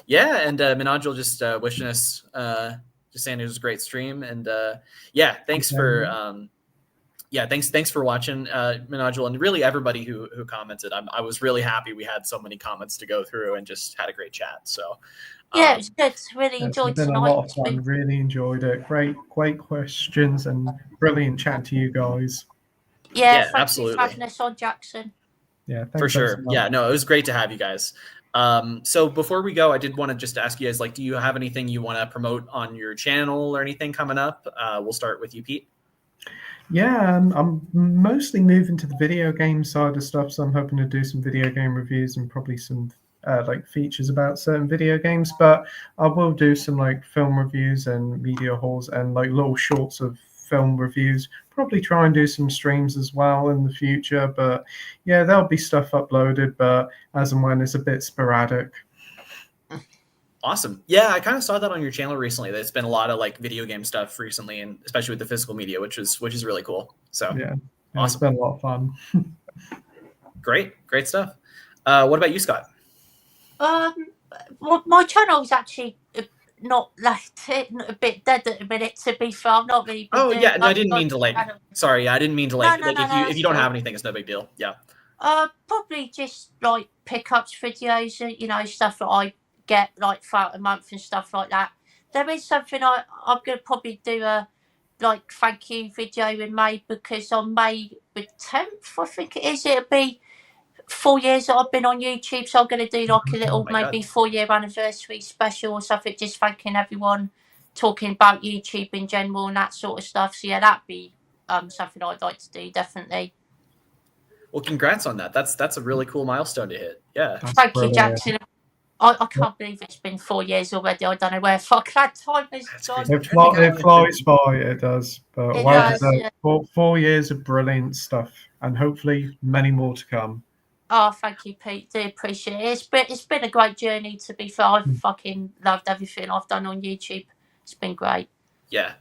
Yeah, and Minajul just wishing us, just saying it was a great stream, and yeah, thanks for thanks for watching, Minajul, and really everybody who commented. I was really happy we had so many comments to go through and just had a great chat. So Yeah, it was good. Really It's enjoyed been tonight. a lot of fun. Really enjoyed it. Great questions and brilliant chat to you guys. Yeah, Yeah, thank absolutely. you for having us on, Jackson. Yeah, for sure. Yeah, no, it was great to have you guys. So before we go, I did want to just ask you guys, like, do you have anything you want to promote on your channel or anything coming up? We'll start with you, Pete. Yeah, I'm mostly moving to the video game side of stuff, so I'm hoping to do some video game reviews and probably some like features about certain video games. But I will do some like film reviews and media hauls and like little shorts of film reviews. Probably try and do some streams as well in the future. But yeah, there'll be stuff uploaded, but as and when, it's a bit sporadic. Awesome. Yeah, I kind of saw that on your channel recently. There's been a lot of like video game stuff recently, and especially with the physical media, which is really cool. So Yeah, awesome. It's been a lot of fun. Great stuff. What about you, Scott? Well, my channel's actually not like a bit dead at the minute. To be fair, I'm not really. Oh yeah, no, I didn't mean to like. Sorry, I didn't mean to like. No, if you don't have anything, it's no big deal. Yeah. Probably just like pickups videos, you know, stuff that I get like throughout a month and stuff like that. There is something I'm gonna probably do a like thank you video in May, because on May the 10th, I think it is, it'll be 4 years that I've been on YouTube, so I'm going to do like a little maybe 4-year anniversary special or something, just thanking everyone, talking about YouTube in general and that sort of stuff. So yeah, that'd be something I'd like to do, definitely. Well, congrats on that. That's a really cool milestone to hit. Yeah. Thank you, Jackson. I can't believe it's been 4 years already. I don't know where fuck that time has gone. It flies by, it does. But it does, yeah. 4 years of brilliant stuff, and hopefully many more to come. Oh, thank you, Pete. Do appreciate it. It's been a great journey, to be fair. I've fucking loved everything I've done on YouTube. It's been great. Yeah.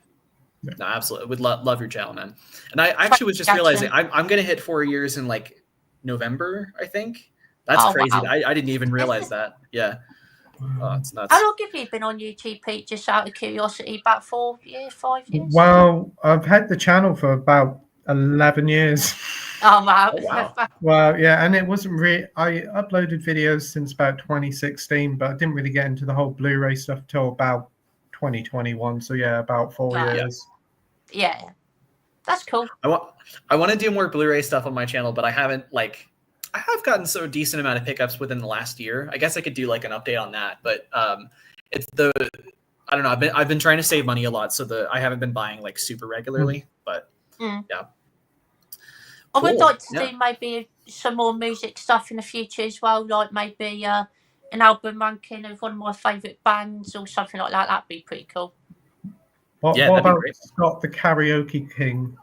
No, absolutely. Would love your channel, man. And I actually was just realizing I'm going to hit 4 years in like November, I think. That's crazy. Wow. I didn't even realize that. Yeah. Oh, it's nuts. How long have you been on YouTube, Pete? Just out of curiosity, about 4 years, 5 years? Well, I've had the channel for about 11 years. Oh, wow. Oh, wow. Well, yeah, and it wasn't really. I uploaded videos since about 2016, but I didn't really get into the whole Blu-ray stuff till about 2021. So yeah, about 4 years. Yeah, that's cool. I want to do more Blu-ray stuff on my channel, but I haven't like. I have gotten so decent amount of pickups within the last year. I guess I could do like an update on that, but it's I don't know. I've been trying to save money a lot, so I haven't been buying like super regularly, but yeah. I would like to do maybe some more music stuff in the future as well, like maybe an album ranking of one of my favourite bands or something like that. That'd be pretty cool. What about Scott the Karaoke King?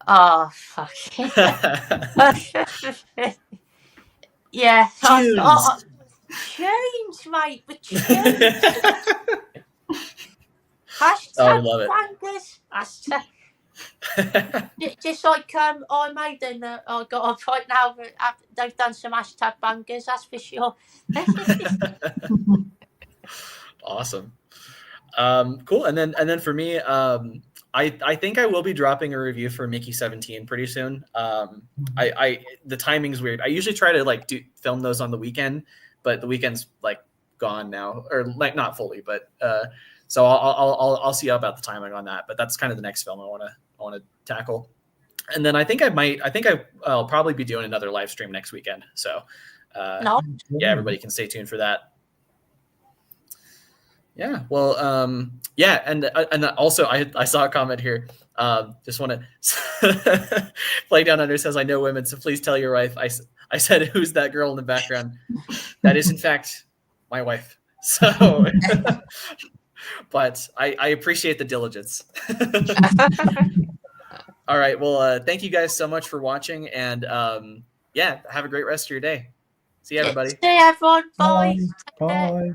Oh, fuck. Yeah. Tunes, mate. The tunes. I love it. Bangers. Just like I Maiden, I got on right now. They've done some hashtag bangers, that's for sure. Awesome. Cool. And then for me, I think I will be dropping a review for Mickey 17 pretty soon. The timing's weird. I usually try to like film those on the weekend, but the weekend's like gone now, or like not fully, but so I'll see about the timing on that. But that's kind of the next film I want to tackle. And then I think I'll probably be doing another live stream next weekend. So yeah, everybody can stay tuned for that. Yeah. Well, yeah. And also I saw a comment here. Just want to play down under says, I know women, so please tell your wife. I said, who's that girl in the background? That is in fact my wife. So, but I appreciate the diligence. All right. Well, thank you guys so much for watching, and yeah, have a great rest of your day. See you, everybody. See you, everyone. Bye. Bye. Bye.